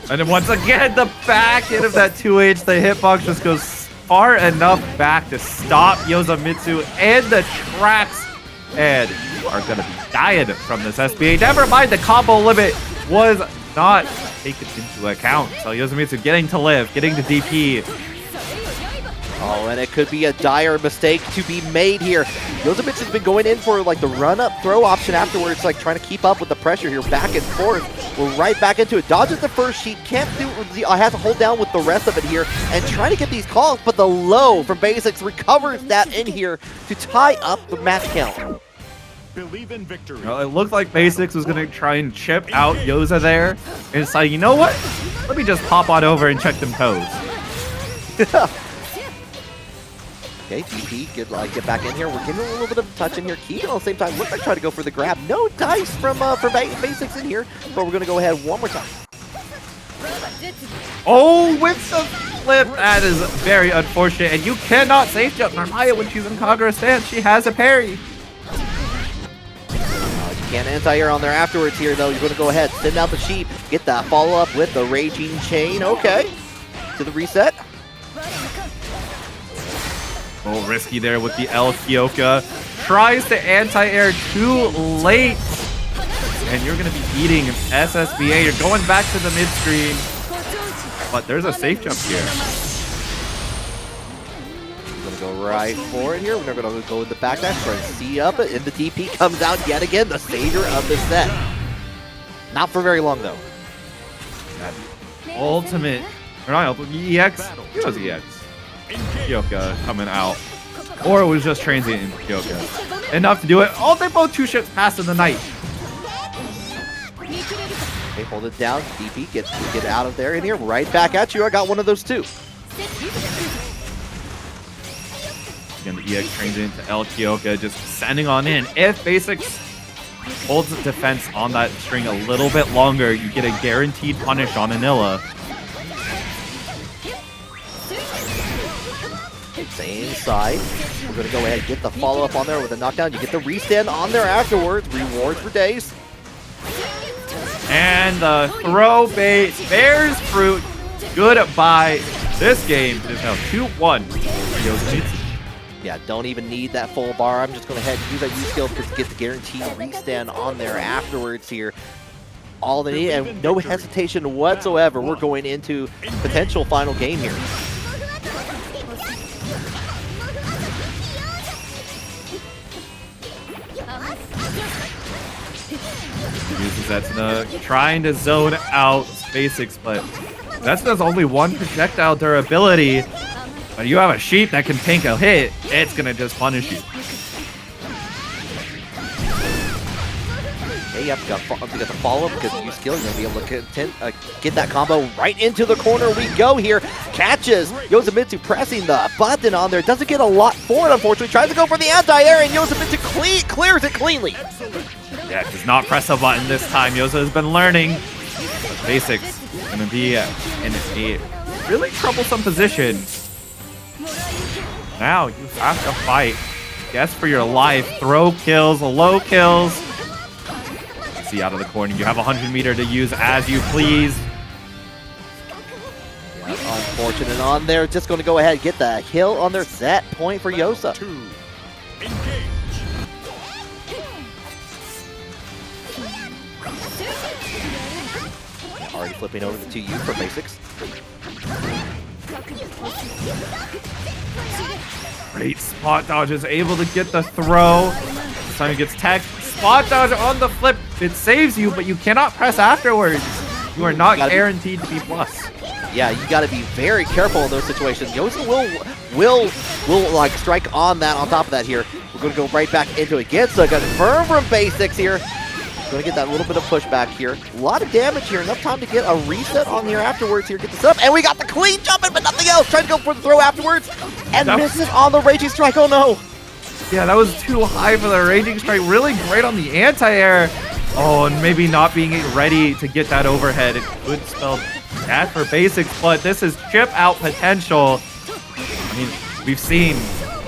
And then once again, the back end of that 2H, the hitbox just goes far enough back to stop Yozamitsu and the tracks. And you are going to be dying from this SBA. Never mind, the combo limit was not taken into account. So Yozamitsu getting to live, getting to DP. Oh, and it could be a dire mistake to be made here. Yozamitsu's been going in for like the run-up throw option afterwards, like trying to keep up with the pressure here, back and forth. We're right back into it. Dodges the first sheet, can't do. I have to hold down with the rest of it here and try to get these calls, but the low from BasicsZ recovers that in here to tie up the match count. Believe in victory. Well, it looked like BasicsZ was going to try and chip out Yoza there. And it's like, you know what? Let me just pop on over and check them toes. Okay, DP, get back in here. We're getting a little bit of touch in here. Keegan at the same time looks like trying to go for the grab. No dice from BasicsZ in here, but we're going to go ahead one more time. Oh, with the flip. That is very unfortunate. And you cannot safe jump Narmaya when she's in Kagura stance. She has a parry. You can't anti-air on there afterwards here, though. You're going to go ahead, send out the sheep, get that follow-up with the Raging Chain. Okay, to the reset. A little risky there with the El Kyoka. Tries to anti-air too late. And you're going to be eating SSBA. You're going back to the mid-screen. But there's a safe jump here. We're going to go right for it here. We're going to go in the back dash, try to see up it, and the DP comes out yet again, the savior of the set. Not for very long, though. That ultimate, or not ultimate, EX? It was EX. Kyoka coming out. Or it was just transient in Kyoka. Enough to do it. Oh, they're both two ships past in the night. Okay, hold it down. DP, get out of there in here. Right back at you. I got one of those too. Again, the EX transient to El Kyoka just sending on in. If BasicsZ holds the defense on that string a little bit longer, you get a guaranteed punish on Anila. Same side. We're going to go ahead and get the follow-up on there with a knockdown. You get the restand on there afterwards. Rewards for days. And the throw bait bears fruit. Goodbye. This game is now 2-1 for Yozamitsu. Yeah, don't even need that full bar. I'm just going to head and use that U skill to get the guaranteed restand on there afterwards here. All they need, and no hesitation whatsoever. We're going into potential final game here. Uses Setsuna trying to zone out BasicsZ, but Setsuna's only one projectile durability. But you have a sheep that can tank a hit, it's gonna just punish you. Okay, yep, got the follow-up because you use skill. You're going to be able to get that combo right into the corner. We go here. Catches Yozamitsu pressing the button on there. Doesn't get a lot for it, unfortunately. Tries to go for the anti-air, and Yozamitsu clears it cleanly. Yeah, does not press a button this time. Yoza has been learning. Basics going to be in a really troublesome position. Now you have to fight. Guess for your life. Throw kills, low kills. See out of the corner. You have 100 meter to use as you please. Yeah, unfortunate on there. Just going to go ahead and get the kill on their set point for Yoza. Already flipping over to you for basics. Great spot dodge, is able to get the throw. This time he gets tagged. Spot dodge on the flip. It saves you, but you cannot press afterwards. You are not guaranteed to be plus. Yeah, you got to be very careful in those situations. Yoza will like strike on that. On top of that, here we're going to go right back into it again. So confirm from basics here. Going to get that little bit of pushback here. A lot of damage here. Enough time to get a reset on here afterwards here. Get this up. And we got the clean jump in, but nothing else. Trying to go for the throw afterwards. And misses on the Raging Strike. Oh, no. Yeah, that was too high for the Raging Strike. Really great on the anti-air. Oh, and maybe not being ready to get that overhead. It could spell bad for basics, but this is chip out potential. I mean, we've seen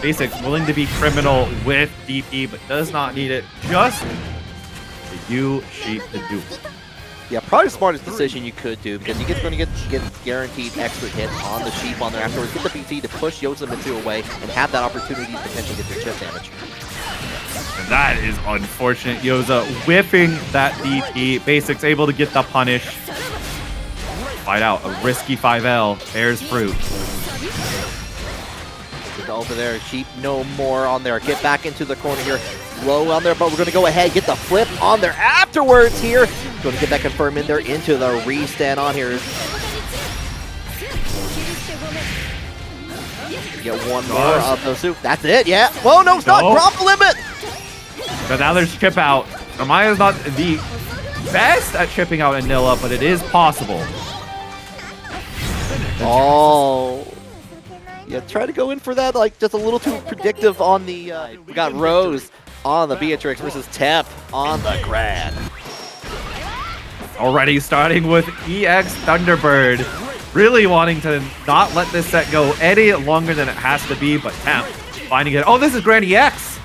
basics willing to be criminal with DP, but does not need it. Just you sheep to do. Yeah, probably the smartest decision you could do because you're going to get guaranteed extra hits on the sheep on there afterwards. Get the BT to push Yozamitsu away and have that opportunity to potentially get their chip damage. And that is unfortunate. Yoza whiffing that DP. Basics able to get the punish. Fight out. A risky 5L bears fruit. Get over there. Sheep no more on there. Get back into the corner here. Low on there, but we're going to go ahead and get the flip on there afterwards here. Going to get that confirm in there into the restand on here. Get one more of those two. That's it, yeah. Whoa, no, stop. Drop the limit. So now there's chip out. Narmaya is not the best at chipping out Anila, but it is possible. Oh. Yeah, try to go in for that, like, just a little too predictive on the... we got Rose on the Beatrix versus TeMP on the Gran. Already starting with EX Thunderbird. Really wanting to not let this set go any longer than it has to be, but TeMP finding it. Oh, this is Gran EX.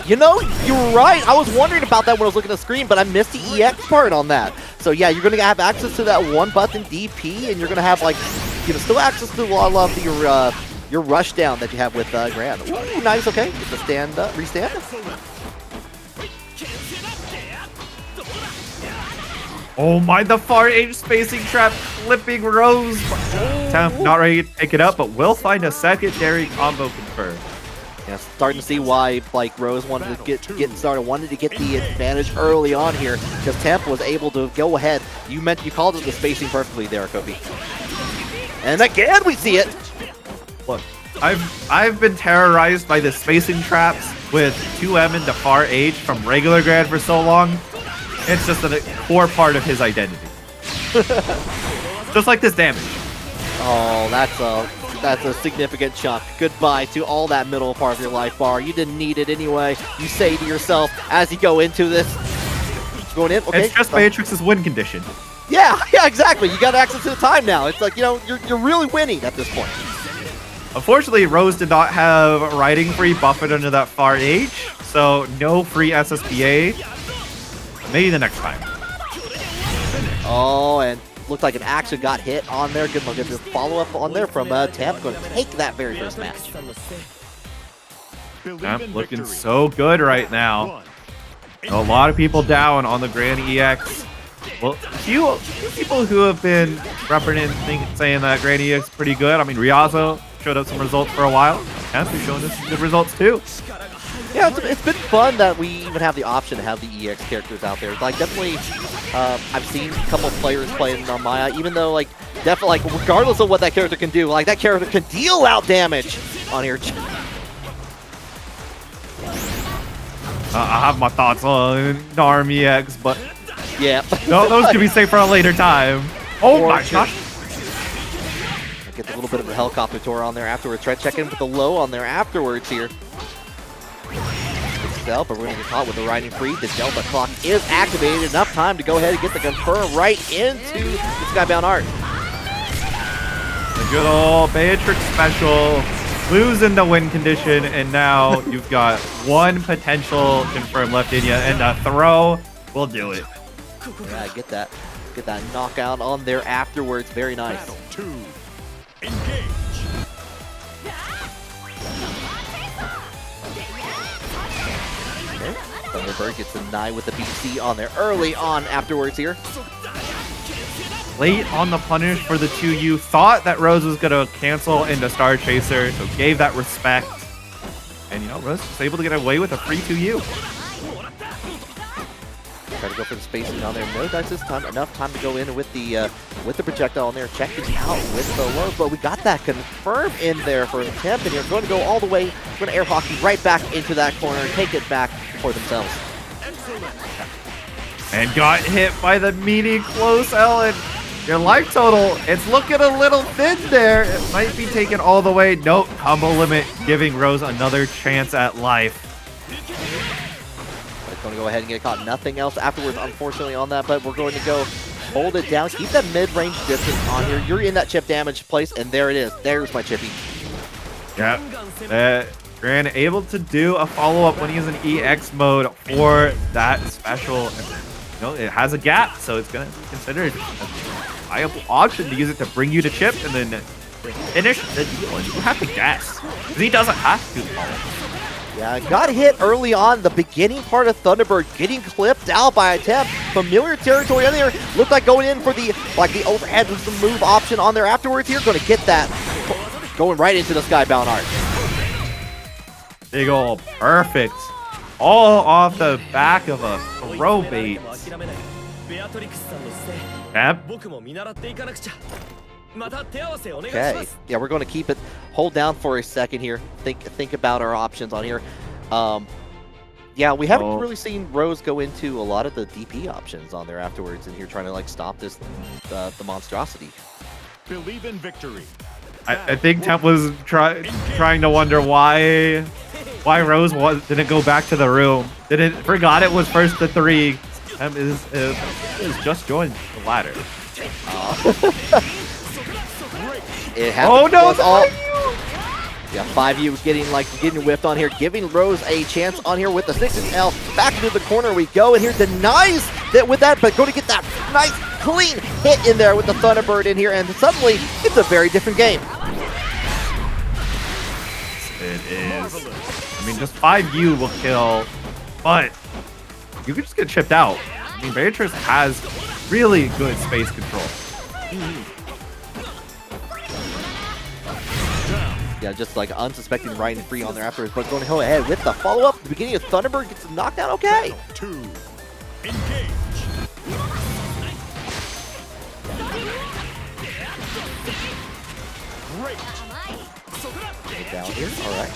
You know, you're right. I was wondering about that when I was looking at the screen, but I missed the EX part on that. So yeah, you're going to have access to that one button DP, and you're going to have, like, you know, still access to a lot of your rush down that you have with Gran. Ooh, nice, okay. Get the stand up, restand. Oh my, the far edge spacing trap flipping Rose. TeMP not ready to pick it up, but will find a secondary combo confirmed. Yeah, starting to see why, like, Rose wanted to get started, wanted to get the advantage early on here, because TeMP was able to go ahead. You called it the spacing perfectly there, Kobe. And again, we see it. Look, I've been terrorized by the spacing traps with 2M into far H from regular Gran for so long. It's just a core part of his identity. Just like this damage. Oh, that's a significant chunk. Goodbye to all that middle part of your life bar. You didn't need it anyway. You say to yourself as you go into this. Going in, okay. It's just Beatrix's win condition. Yeah, exactly. You got access to the time now. It's like, you know, you're really winning at this point. Unfortunately, Rose did not have riding free buffet under that far H, so no free SSPA. Maybe the next time. Oh, and looked like an action got hit on there. Good look at this follow-up on there from TeMP. Going to take that very first match. TeMP looking so good right now. A lot of people down on the Gran EX. Well, a few people who have been representing saying that Gran EX is pretty good. I mean, Riazo showed us some results for a while. TeMP is showing us some good results too. Yeah, it's been fun that we even have the option to have the EX characters out there. Like, definitely, I've seen a couple of players play in Narmaya, even though, like, definitely, like, regardless of what that character can do, like, that character can deal out damage on here. I have my thoughts on Narmaya, but Yeah. no, those can be saved for a later time. Oh my gosh. Gets a little bit of a helicopter tour on there afterwards. Try to check in with the low on there afterwards here. But we're going to get caught with the riding free. The Delta clock is activated. Enough time to go ahead and get the confirm right into the Skybound Art. The good old Beatrix special. Losing the win condition, and now you've got one potential confirm left in you, and a throw will do it. Yeah, get that knockout on there afterwards. Very nice. Battle 2. Engage. Okay. Thunderbird gets denied with the BC on there early on afterwards here. Late on the punish for the 2U. Thought that Rose was going to cancel into Star Chaser, so gave that respect. And, you know, Rose was able to get away with a free 2U. Try to go for the spacing on there. No dice this time. Enough time to go in with the projectile on there. Check it out with the lows, but we got that confirmed in there for the TeMP, and you're going to go all the way. We're going to air hockey right back into that corner and take it back for themselves. And got hit by the meaty close L, and your life total, it's looking a little thin there. It might be taken all the way. Nope, combo limit, giving Rose another chance at life. It's going to go ahead and get caught. Nothing else afterwards, unfortunately, on that, but we're going to go hold it down. Keep that mid-range distance on here. You're in that chip damage place, and there it is. There's my chippy. Yep. Gran able to do a follow-up when he's in EX mode for that special. You know, it has a gap, so it's going to be considered a viable option to use it to bring you to chip and then finish the deal. And you have to guess, because he doesn't have to follow. Yeah, got hit early on. The beginning part of Thunderbird getting clipped out by a TeMP. Familiar territory on there. Looked like going in for the overhead with some move option on there afterwards here. Going to get that going right into the Skybound Art. Big ol' perfect. All off the back of a throw bait. Yep. Okay. Yeah, we're going to keep it. Hold down for a second here. Think about our options on here. Yeah, we haven't really seen Rose go into a lot of the DP options on there afterwards, and here trying to like stop this the monstrosity. Believe in victory. I think TeMP was trying to wonder why Rose didn't go back to the room. Forgot it was first to 3. TeMP is just joined the ladder. Oh no! Yeah, 5U getting whipped on here, giving Rose a chance on here with the 6L. Back into the corner we go, and here denies that with that, but going to get that nice clean hit in there with the Thunderbird in here, and suddenly it's a very different game. It is. I mean, just 5U will kill, but you can just get chipped out. I mean, Beatrix has really good space control. Yeah, just like unsuspecting riding free on there afterwards, but going to go ahead with the follow-up. The beginning of Thunderbird gets knocked down. Okay. Battle 2. Engage. Great. Get down here. All right.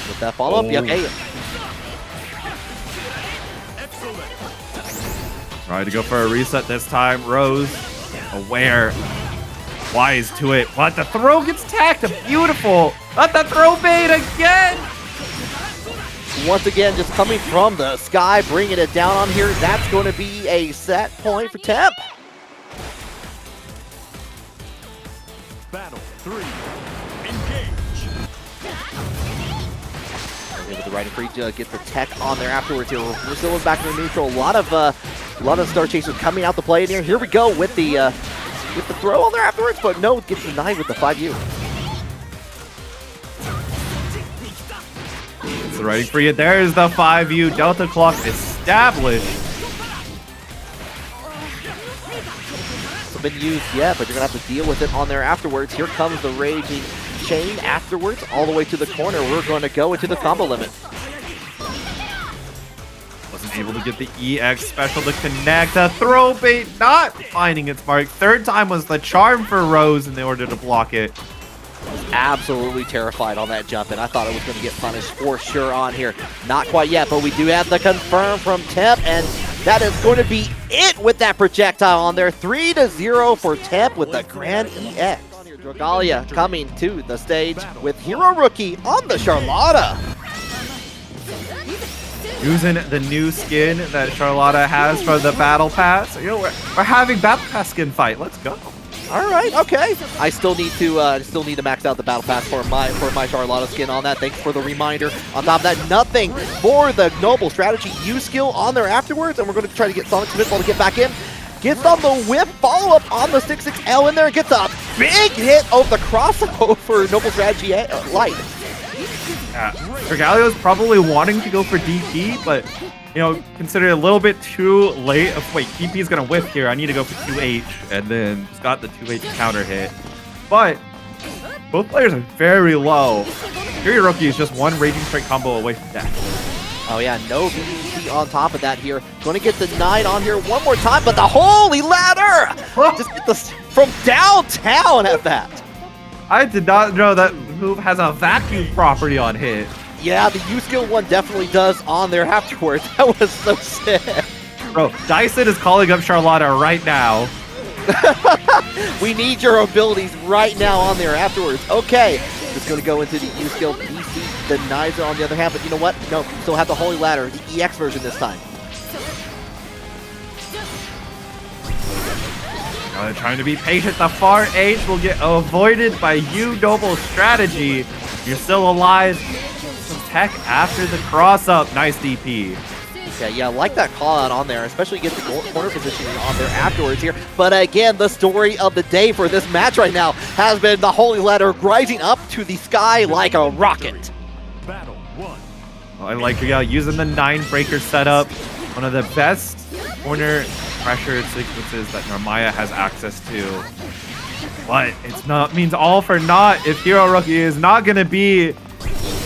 With that follow-up, yeah, okay. Trying to go for a reset this time. Rose, aware, wise to it. But the throw gets tacked. Beautiful. Let the throw bait again. Once again, just coming from the sky, bringing it down on here. That's going to be a set point for TeMP. Battle 3. Engage. With the riding free, get the tech on there afterwards here. We're still back in the neutral. A lot of Star Chasers coming out to play in here. Here we go with the throw on there afterwards, but no, gets denied with the 5U. It's the riding free. There's the 5U. Delta clock established. It's been used yet, but you're gonna have to deal with it on there afterwards. Here comes the raging chain afterwards, all the way to the corner. We're going to go into the combo limit. Wasn't able to get the EX special to connect. A throw bait not finding its mark. Third time was the charm for Rose in order to block it. absolutely terrified on that jump, and I thought it was going to get punished for sure on here. Not quite yet, but we do have the confirm from TeMP, and that is going to be it with that projectile on there. 3-0 for TeMP with the Gran EX. Dragalia coming to the stage with HeroRookie on the Charlotta. Using the new skin that Charlotta has for the Battle Pass. You know, we're having Battle Pass skin fight. Let's go. All right, okay. I still need to max out the Battle Pass for my Charlotta skin on that. Thanks for the reminder. On top of that, nothing for the Noble Strategy U skill on there afterwards, and we're going to try to get Sonic Spitball to get back in. Gets on the whip, follow-up on the 6-6L in there, and gets a big hit of the crossover Noble Strategy Light. Dragalia is probably wanting to go for DP, but, you know, consider it a little bit too late. Wait, DP is going to whip here. I need to go for 2H, and then it's got the 2H counter hit. But both players are very low. HeroRookie is just one Raging Strike combo away from death. Oh yeah, no BDC on top of that here. Going to get the 9 on here one more time, but the holy ladder! Just get this from downtown at that. I did not know that move has a vacuum property on hit. Yeah, the U skill one definitely does on there afterwards. That was so sick. Bro, Dyson is calling up Charlotta right now. We need your abilities right now on there afterwards. Okay, just going to go into the U skill. BC denies it on the other hand, but you know what? No, we still have the Holy Ladder, the EX version this time. Now they're trying to be patient. The far H will get avoided by U Noble Strategy. You're still alive. Some tech after the cross up. Nice DP. Yeah, I like that call out on there, especially get the corner positioning on there afterwards here. But again, the story of the day for this match right now has been the Holy Ladder rising up to the sky like a rocket. Battle 1. Well, I like using the 9 breaker setup. One of the best corner pressured sequences that Narmaya has access to. But it's not means all for naught if HeroRookie is not going to be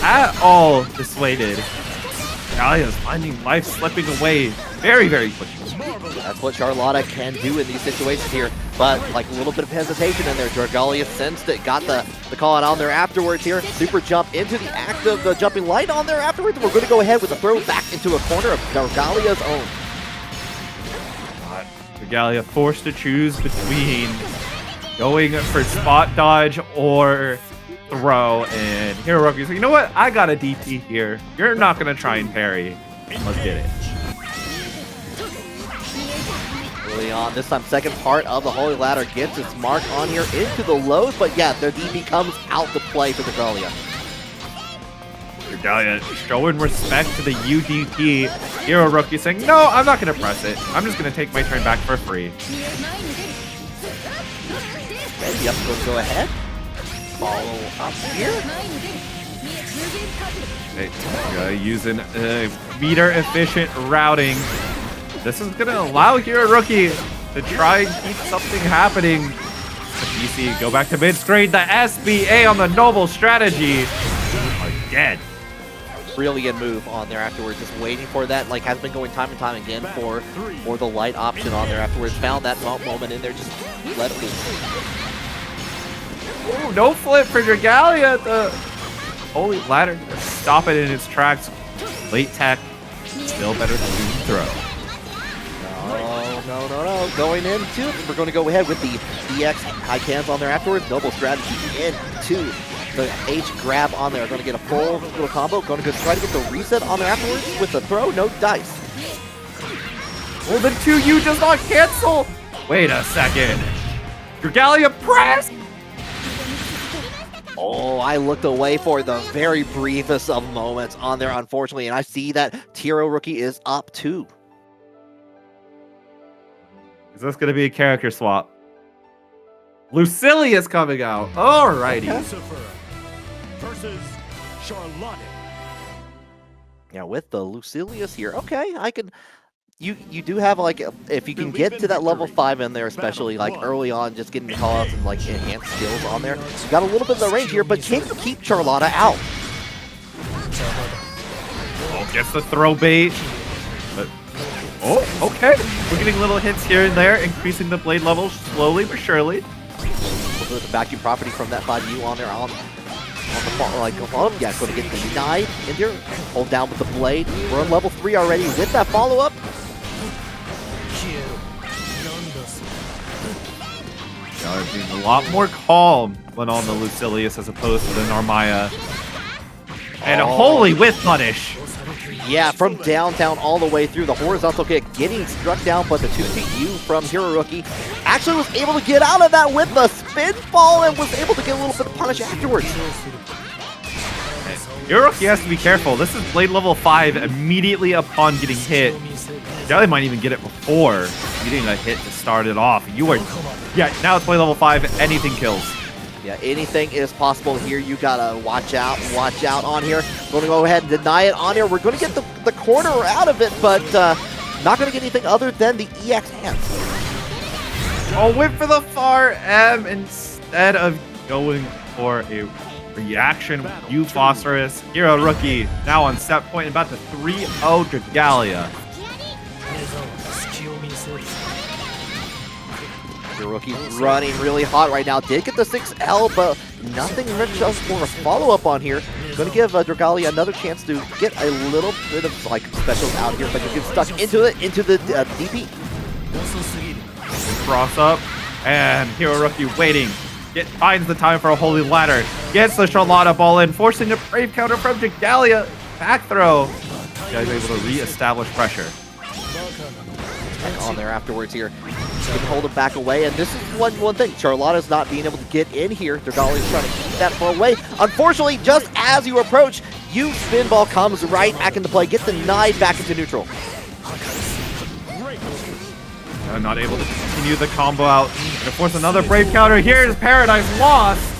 at all dissuaded. Dragalia is finding life slipping away very, very quickly. That's what Charlotta can do in these situations here. But like a little bit of hesitation in there. Dragalia sensed it, got the call out on there afterwards here. Super jump into the act of the jumping light on there afterwards. We're going to go ahead with a throw back into a corner of Dragalia's own. Dragalia forced to choose between going for spot dodge or throw, and HeroRookie's like, you know what? I got a DP here. You're not going to try and parry. Let's get it. Early on, this time second part of the Holy Ladder gets its mark on here into the lows, but yeah, their DP comes out to play for Dragalia. Dragalia showing respect to the UDP. HeroRookie saying, no, I'm not going to press it. I'm just going to take my turn back for free. Okay, yep, go ahead. Follow up here. Okay, using meter efficient routing. This is going to allow HeroRookie to try and keep something happening. The DC go back to mid-screen. The SBA on the Noble Strategy. Again. Brilliant move on there afterwards. Just waiting for that. Like has been going time and time again for the light option on there afterwards. Found that moment in there. Just let it loose. Ooh, no flip for Dragalia. The Holy Ladder. Stop it in its tracks. Late tech. Still better than throw. No. Going into it. We're going to go ahead with the DX high cans on there afterwards. Noble Strategy into the H grab on there. Going to get a full little combo. Going to go try to get the reset on there afterwards with the throw. No dice. Well, the 2U does not cancel. Wait a second. Dragalia press. Oh, I looked away for the very briefest of moments on there, unfortunately, and I see that HeroRookie is up too. Is this going to be a character swap? Lucilius coming out. Alrighty. Lucifer versus Charlotta. Yeah, with the Lucilius here. Okay, I can. You do have like if you can get to that level 5 in there, especially like early on, just getting callouts and like enhanced skills on there. You got a little bit of the range here, but can you keep Charlotta out? Oh, gets the throw bait. But, oh, okay. We're getting little hits here and there, increasing the blade level slowly but surely. A little bit of the vacuum property from that 5U on there on on the fall, like, yeah, going to get denied in here. Hold down with the blade. We're on level 3 already with that follow-up. Being a lot more calm when on the Lucilius as opposed to the Narmaya. And holy whip punish! Yeah, from downtown all the way through the horizontal kick, getting struck down, but the 2TU from HeroRookie actually was able to get out of that with the spin fall and was able to get a little bit of punish afterwards. HeroRookie has to be careful. This is blade level 5 immediately upon getting hit. Jelly might even get it before getting a hit to start it off. Yeah, now it's blade level 5, anything kills. Yeah, anything is possible here. You gotta watch out on here. Going to go ahead and deny it on here. We're going to get the corner out of it, but not going to get anything other than the EX hands. Oh, went for the far M instead of going for a reaction. You Phosphorus. HeroRookie now on set point, about to 3-0 Dragalia. HeroRookie's running really hot right now. Did get the 6L, but nothing rich just for a follow-up on here. Going to give Dragalia another chance to get a little bit of like specials out here, but you get stuck into the DP. Cross up, and HeroRookie waiting. Finds the time for a holy ladder. Gets the Charlotta ball in, forcing a brave counter from Dragalia. Back throw. You guys able to re-establish pressure. And on there afterwards here. Can hold him back away, and this is one thing. Charlotta's not being able to get in here. Dragalia's trying to keep that far away. Unfortunately, just as you approach, you spin ball comes right back into play. Get denied back into neutral. Not able to continue the combo out. And of course, another brave counter. Here's Paradise Lost.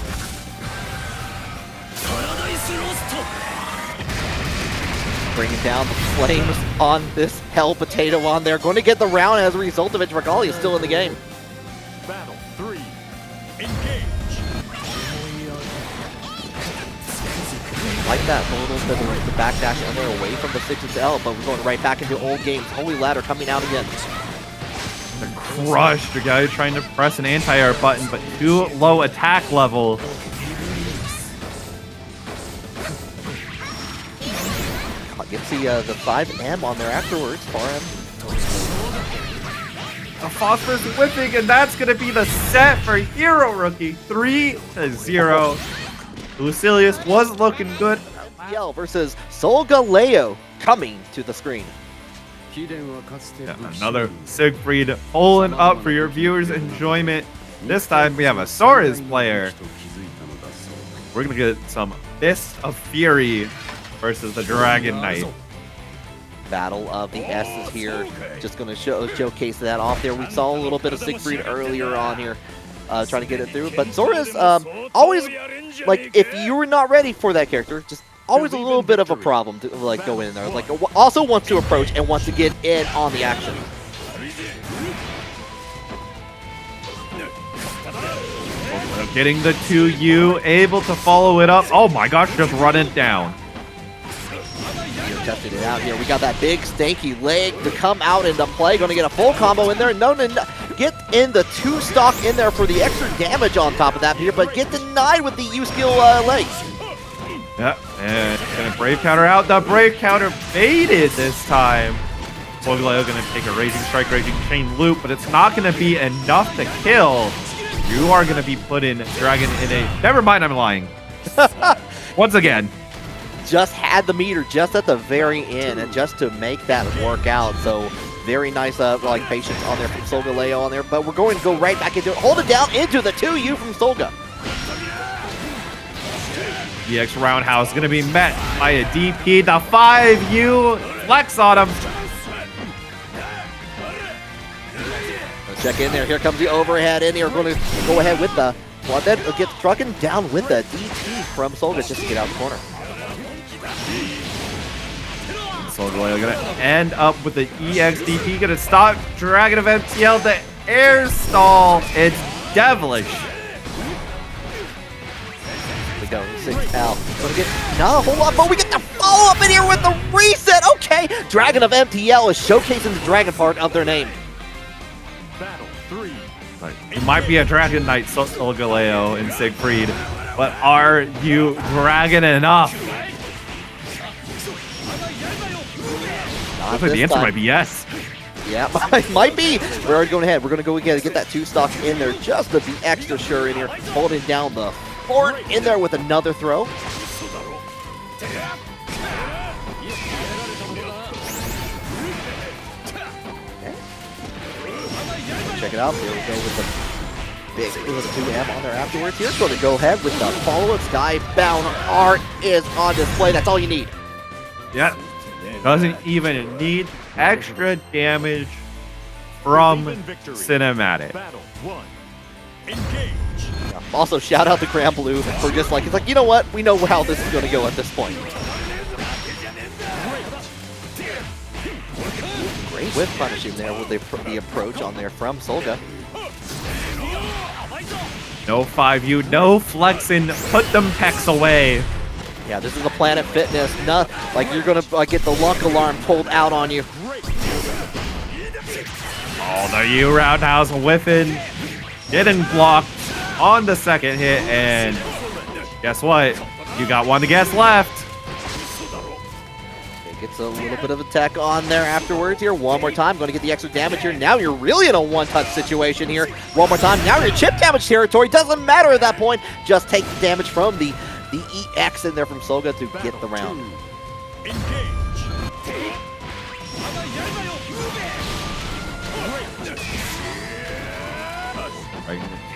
Bringing down the flames on this Hell Potato on there. Going to get the round as a result of it. Dragalia is still in the game. Battle 3. Engage. Like that, a little bit of the backdash on there away from the 6L, but we're going right back into old games. Holy Ladder coming out again. The crush. Dragalia trying to press an anti-air button, but too low attack level. Gets the 5M on there afterwards for him. The Phosphorus whipping, and that's going to be the set for HeroRookie. 3-0. Lucilius was looking good. Belial versus Solgaleo coming to the screen. Yeah, another Siegfried pulling up for your viewers' enjoyment. This time we have a Soriz player. We're going to get some Fist of Fury versus the Dragon Knight. Battle of the S's here. Just going to showcase that off there. We saw a little bit of Siegfried earlier on here, trying to get it through. But Soriz, always, like, if you were not ready for that character, just always a little bit of a problem to, like, go in there. Like, also wants to approach and wants to get in on the action. Getting the 2U, able to follow it up. Oh my gosh, just run it down. Testing it out here. We got that big stanky leg to come out into play. Going to get a full combo in there. No, get in the 2-stock in there for the extra damage on top of that here, but get denied with the U-skill legs. Yeah, and gonna brave counter out. The brave counter baited this time. Solgaleo gonna take a Raging Strike, Raging Chain loop, but it's not gonna be enough to kill. You are gonna be put in Dragon in a... Never mind, I'm lying. Once again. Just had the meter just at the very end, and just to make that work out. So very nice, like, patience on there from Solgaleo on there. But we're going to go right back into it. Hold it down into the 2U from Solga. EX Roundhouse going to be met by a DP. The 5U flex on him. Let's check in there. Here comes the overhead in here. We're going to go ahead with the... Well, then gets struck down with the DT from Solga just to get out the corner. Solgaleo gonna end up with the EXDP, gonna stop DragonofMTL, the air stall. It's devilish. We go 6L. Gonna get not a whole lot, but we get the follow up in here with the reset. Okay, DragonofMTL is showcasing the dragon part of their name. Battle 3. It might be a Dragon Knight, Solgaleo and Siegfried. But are you dragging enough? Looks like the answer might be yes. Yeah, might be. We're already going ahead. We're going to go again, get that 2-stock in there just to be extra sure in here. Holding down the fort in there with another throw. Check it out. Here we go with the big 2M on there afterwards. Here's going to go ahead with the follow-up. Skybound art is on display. That's all you need. Yeah. Doesn't even need extra damage from cinematic. Battle 1. Engage. Yeah. Also, shout out to Granblue for just like, it's like, you know what? We know how this is going to go at this point. Great whip punishing there with the approach on there from Solga. No 5U, no flexing, put them pecs away. Yeah, this is a Planet Fitness. Not like you're gonna get the luck alarm pulled out on you. Oh, the U roundhouse whiffing, getting blocked on the second hit, and guess what? You got one to guess left. It gets a little bit of attack on there afterwards here. One more time, going to get the extra damage here. Now you're really in a one-touch situation here. One more time, now you're in chip damage territory. Doesn't matter at that point. Just take the damage from the EX in there from Solga to get the round.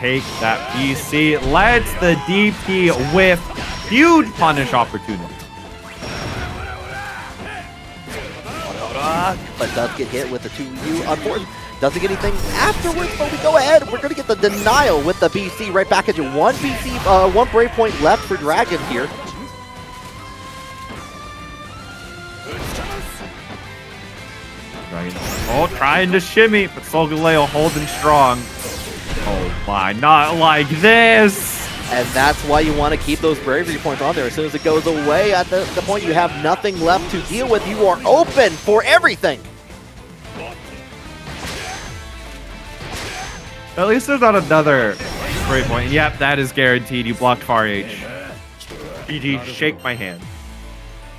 Take that BC, lets the DP whiff. Huge punish opportunity. But does get hit with the 2U. Unfortunately, doesn't get anything afterwards, but we go ahead. We're going to get the denial with the BC right back at you. One BC, one brave point left for Dragon here. Dragon, oh, trying to shimmy, but Solgaleo holding strong. Oh my, not like this! And that's why you want to keep those bravery points on there. As soon as it goes away, at the point you have nothing left to deal with, you are open for everything. At least there's not another brave point. Yep, that is guaranteed. You blocked far H. GG, shake my hand.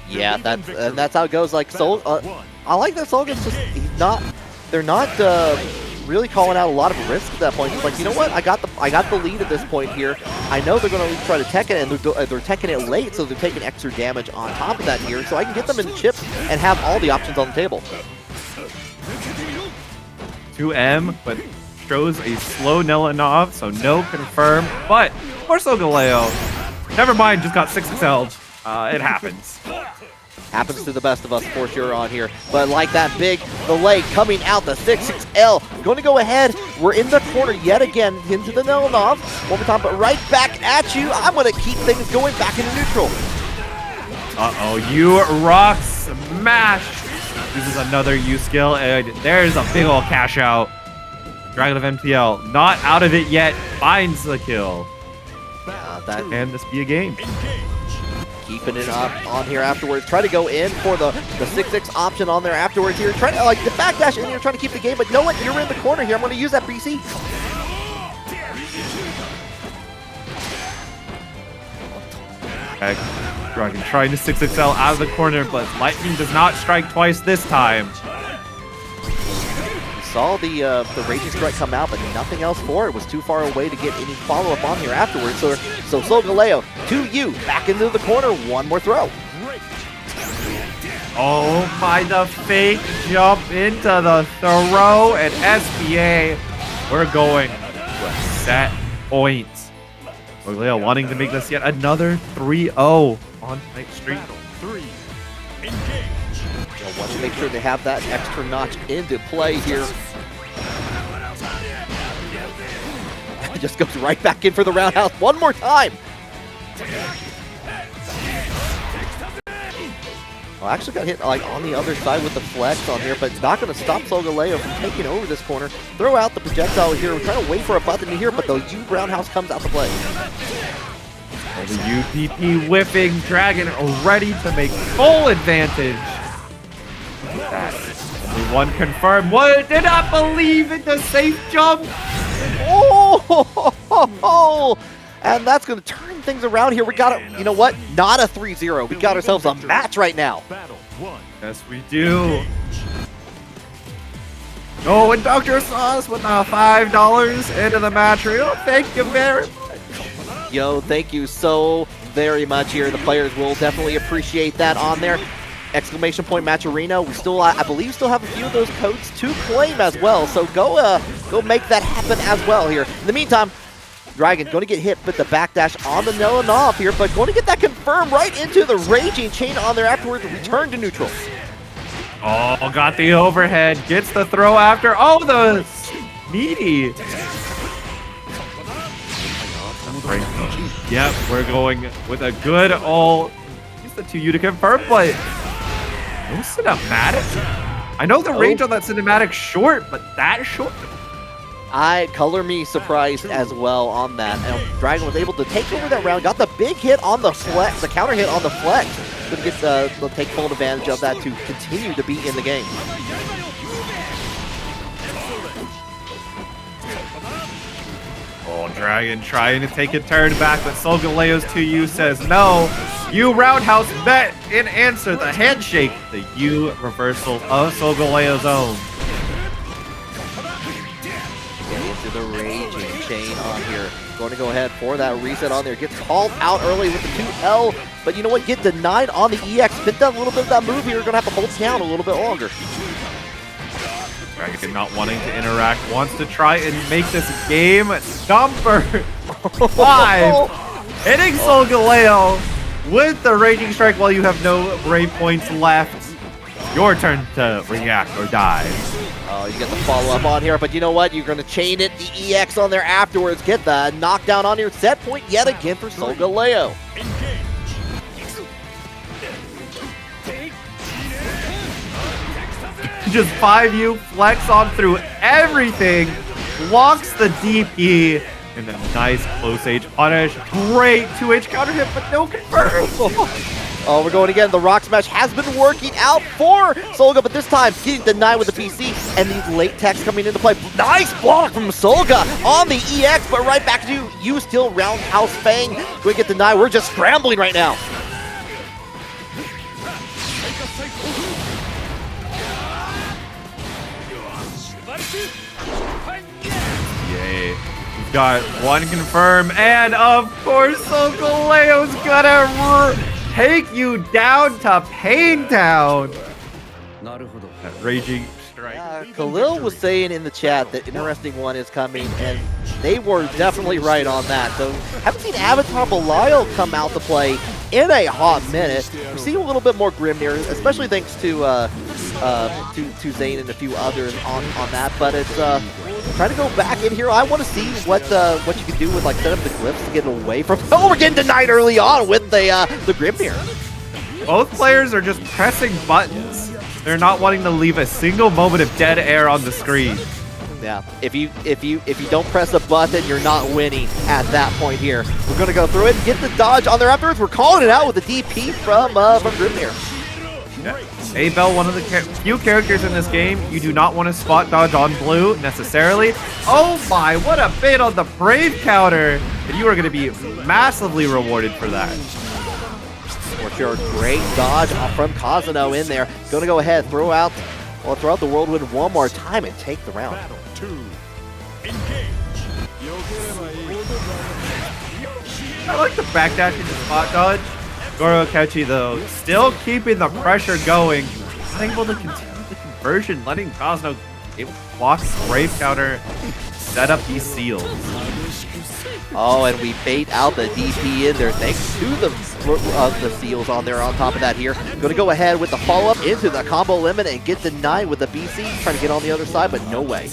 Yeah, that's how it goes. Like I like that Solga's just they're not really calling out a lot of risk at that point. It's like, you know what? I got the lead at this point here. I know they're going to try to tech it, and they're teching it late, so they're taking extra damage on top of that here. So I can get them in chip and have all the options on the table. 2M, but shows a slow Nelanov, so no confirm. But for Solgaleo, never mind, just got 6XL'd. It happens. Happens to the best of us for sure on here. But like that big delay coming out, the 6XL. Going to go ahead. We're in the corner yet again into the Nelanov. One more time, but right back at you. I'm going to keep things going back into neutral. Uh-oh, you rock smash. This is another U skill, and there's a big ol' cash out. DragonofMTL not out of it yet. Finds the kill. Can this be a game? Keeping it up on here afterwards. Try to go in for the 6X option on there afterwards here. Try to like the backdash in here, trying to keep the game, but you know what? You're in the corner here. I'm going to use that BC. Okay. Dragon trying to 6XL out of the corner, but lightning does not strike twice this time. Saw the Raging Strike come out, but nothing else for it. It was too far away to get any follow-up on here afterwards. So Solgaleo, 2U, back into the corner. One more throw. Oh my, the fake jump into the throw, and SBA, we're going to a set point. Solgaleo wanting to make this yet another 3-0 on tonight's stream. They'll want to make sure they have that extra notch into play here. Just goes right back in for the roundhouse one more time. Well, actually got hit like on the other side with the flex on here, but it's not going to stop Solgaleo from taking over this corner. Throw out the projectile here. We're trying to wait for a button here, but the U roundhouse comes out to play. And the UPP whiffing Dragon ready to make full advantage. That's only one confirmed. What? Did not believe in the safe jump. Oh! And that's going to turn things around here. We got it. You know what? Not a 3-0. We got ourselves a match right now. Battle 1. Yes, we do. Oh, and Dr. Sauce with $5 into the match reel. Thank you very much. Yo, thank you so very much here. The players will definitely appreciate that on there. Exclamation point match arena. We still, I believe, still have a few of those codes to claim as well. So go make that happen as well here. In the meantime, Dragon going to get hit with the backdash on the no and off here, but going to get that confirmed right into the raging chain on there afterwards. Return to neutral. Oh, got the overhead. Gets the throw after. Oh, the meaty. Yep, we're going with a good old. Use the 2U to confirm, but no cinematic. I know the range on that cinematic short, but that short. Color me surprised as well on that. And Dragon was able to take over that round, got the big hit on the flex, the counter hit on the flex. Going to get they'll take full advantage of that to continue to be in the game. Oh, Dragon trying to take a turn back, but Solgaleo's 2U says no. U roundhouse met in answer the handshake. The U reversal of Solgaleo's own. Into the raging chain on here. Going to go ahead for that reset on there. Gets called out early with the 2L, but you know what? Get denied on the EX. Fit that little bit of that move here. Going to have to hold down a little bit longer. Dragon not wanting to interact, wants to try and make this game number 5. Hitting Solgaleo with the Raging Strike while you have no brave points left. Your turn to react or die. Oh, you get the follow-up on here, but you know what? You're going to chain it, the EX on there afterwards. Get the knockdown on your set point yet again for Solgaleo. Just 5U flex on through everything. Blocks the DP. And a nice close H punish. Great 2H counter hit, but no confirm. Oh, we're going again. The Rock Smash has been working out for Solga, but this time getting denied with the PC and these late techs coming into play. Nice block from Solga on the EX, but right back to you still roundhouse Fang. Going to get denied. We're just scrambling right now. Yay. We've got one confirm, and of course Solgaleo's gonna take you down to Pain Town. That raging strike. Khalil was saying in the chat that interesting one is coming, and they were definitely right on that. So haven't seen Avatar Belial come out to play in a hot minute. We're seeing a little bit more Grimnir, especially thanks to Zane and a few others on that. But it's trying to go back in here. I want to see what you can do with like set up the glyphs to get away from. Oh, we're getting denied early on with the Grimnir. Both players are just pressing buttons. They're not wanting to leave a single moment of dead air on the screen. Yeah, if you don't press a button, you're not winning at that point here. We're gonna go through it and get the dodge on there afterwards. We're calling it out with the DP from Grimnir. Yeah. Abel, one of the few characters in this game you do not want to spot dodge on blue necessarily. Oh my, what a bait on the Brave counter! And you are going to be massively rewarded for that. For sure, great dodge from Kazuno in there. Gonna go ahead, throw out the whirlwind one more time and take the round. Battle 2. Engage. I like the backdash into spot dodge. Goro Akechi, though, still keeping the pressure going. Unable to continue the conversion, letting Cosno block the Brave counter, set up these seals. Oh, and we bait out the DP in there thanks to the seals on there on top of that here. Going to go ahead with the follow-up into the combo limit and get denied with the BC. Trying to get on the other side, but no way.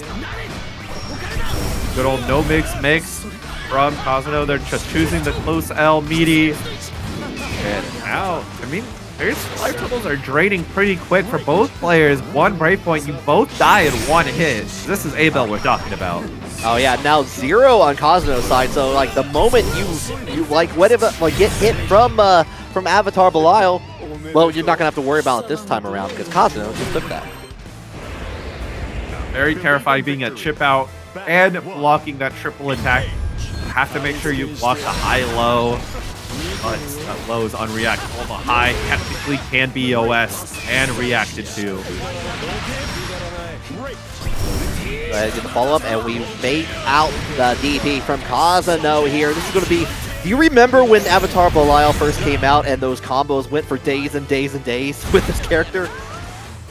Good old no mix from Cosno. They're just choosing the close L meaty. And now, I mean, their life totals are draining pretty quick for both players. One Brave Point, you both die in one hit. This is Abel we're talking about. Oh yeah, now 0 on Cosno's side. So like the moment you like whatever like get hit from Avatar Belial, well you're not gonna have to worry about it this time around because Cosno just took that. Very terrifying being a chip out and blocking that triple attack. have to make sure you block the high-low. But that low is unreactable. The high technically can be OS and reacted to. Go ahead and get the follow-up, and we bait out the DP from Kazano here. This is going to be... Do you remember when Avatar Belial first came out and those combos went for days and days and days with this character?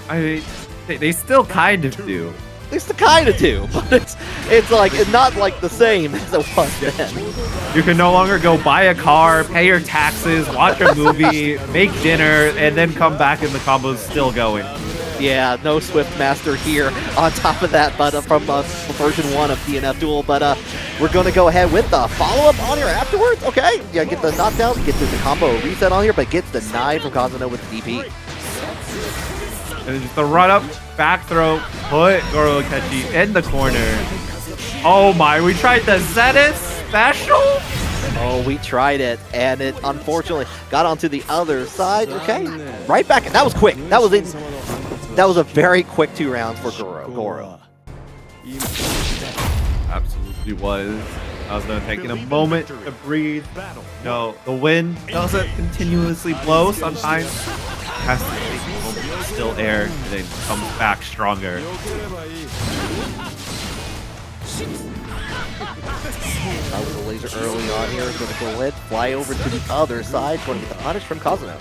I mean, they still kind of do. They still kind of do, but it's like not like the same as it was then. You can no longer go buy a car, pay your taxes, watch a movie, make dinner, and then come back and the combo's still going. Yeah, no Swift Master here on top of that, but from version 1 of DNF Duel. But we're going to go ahead with the follow-up on here afterwards. Okay, yeah, get the knockdown, get the combo reset on here, but gets denied from Kazano with the DP. And just the run-up, back throw, put Goro Akechi in the corner. Oh my, we tried the Zenith special? Oh, we tried it, and it unfortunately got onto the other side. Okay, right back. That was quick. That was a very quick 2 rounds for Goro. Absolutely was. I was going to take a moment to breathe. No, the wind doesn't continuously blow. Sometimes it has to take a moment of still air and then comes back stronger. That was a laser early on here. Going to go ahead, fly over to the other side. Going to get the punish from Kazano.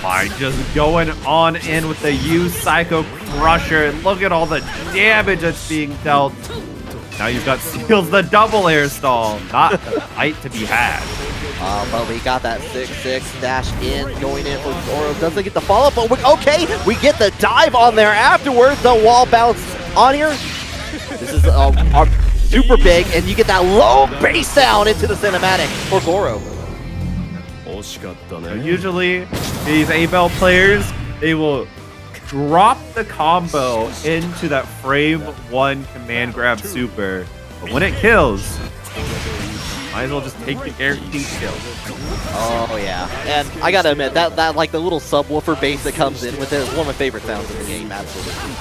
Fine, just going on in with the U Psycho Crusher. And look at all the damage that's being dealt. Now you've got Seals the double air stall. Not a fight to be had. But we got that 6-6 dash in, going in for Goro. Doesn't get the follow-up, but okay, we get the dive on there afterwards. The wall bounce on here. This is our super big, and you get that low bass sound into the cinematic for Goro. Usually, these A-Bell players, they will drop the combo into that frame 1 command grab super. But when it kills, might as well just take the guaranteed kill. Oh yeah, and I gotta admit that like the little subwoofer bass that comes in with it is one of my favorite sounds in the game. Absolutely.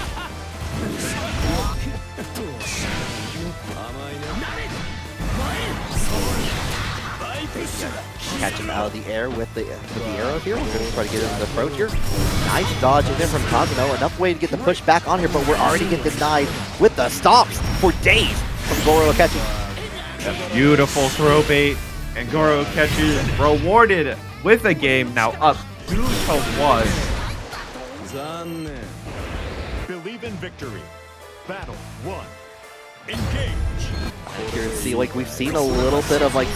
Catch him out of the air with the arrow here. We're going to try to get him the approach here. Nice dodge in there from Kazano. Enough way to get the push back on here, but we're already getting denied with the stops for days from Goro Akechi. A beautiful throw bait, and Goro Akechi is rewarded with a game now up 2-1. Believe in victory. Battle 1. Engage. Here to see, like, we've seen a little bit of like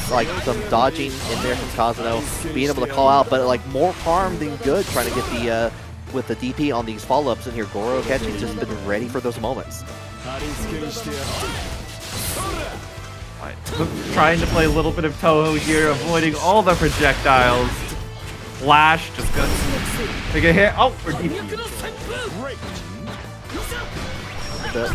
some dodging in there from Kazano, being able to call out, but like more harm than good trying to get the with the DP on these follow-ups in here. Goro Akechi's just been ready for those moments. Right. Trying to play a little bit of Toho here, avoiding all the projectiles. Flash just gonna take a hit. Oh, for DP. The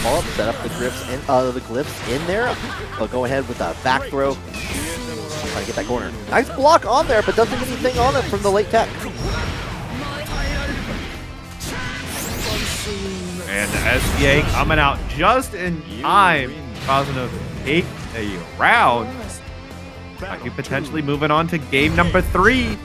follow-up, set up the glyphs in there. But go ahead with a back throw. Try to get that corner. Nice block on there, but doesn't get anything on it from the late tech. And the SBA coming out just in time, causing to take a round. Might be potentially moving on to game number 3.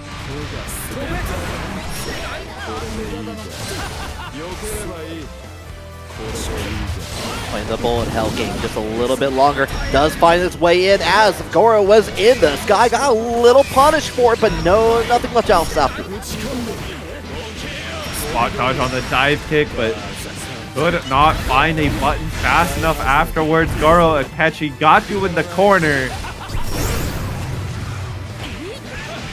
Playing the bullet hell game just a little bit longer. Does find its way in as Goro was in the sky. Got a little punish for it, but no, nothing much else after. Spot dodge on the dive kick, but could not find a button fast enough afterwards. Goro Akechi got you in the corner.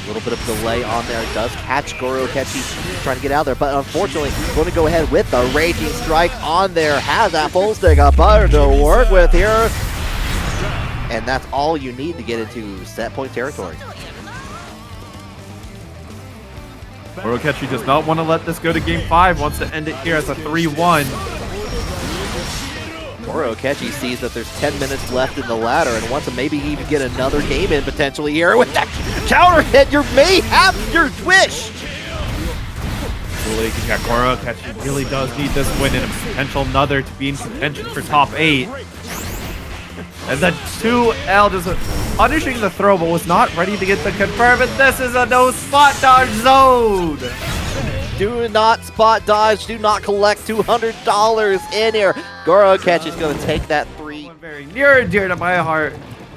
A little bit of delay on there. Does catch Goro Akechi trying to get out there, but unfortunately going to go ahead with the Raging Strike on there. Has that full stick of butter to work with here. And that's all you need to get into set point territory. Goro Akechi does not want to let this go to game 5. Wants to end it here as a 3-1. Goro Akechi sees that there's 10 minutes left in the ladder and wants to maybe even get another game in potentially here with that counter hit. You may have your wish. Yeah, Goro Akechi really does need this win and a potential another to be in contention for top 8. And the 2L just punishing the throw, but was not ready to get the confirm. And this is a no spot dodge zone. Do not spot dodge. Do not collect $200 in here. Goro Akechi is going to take that 3. One very near and dear to my heart.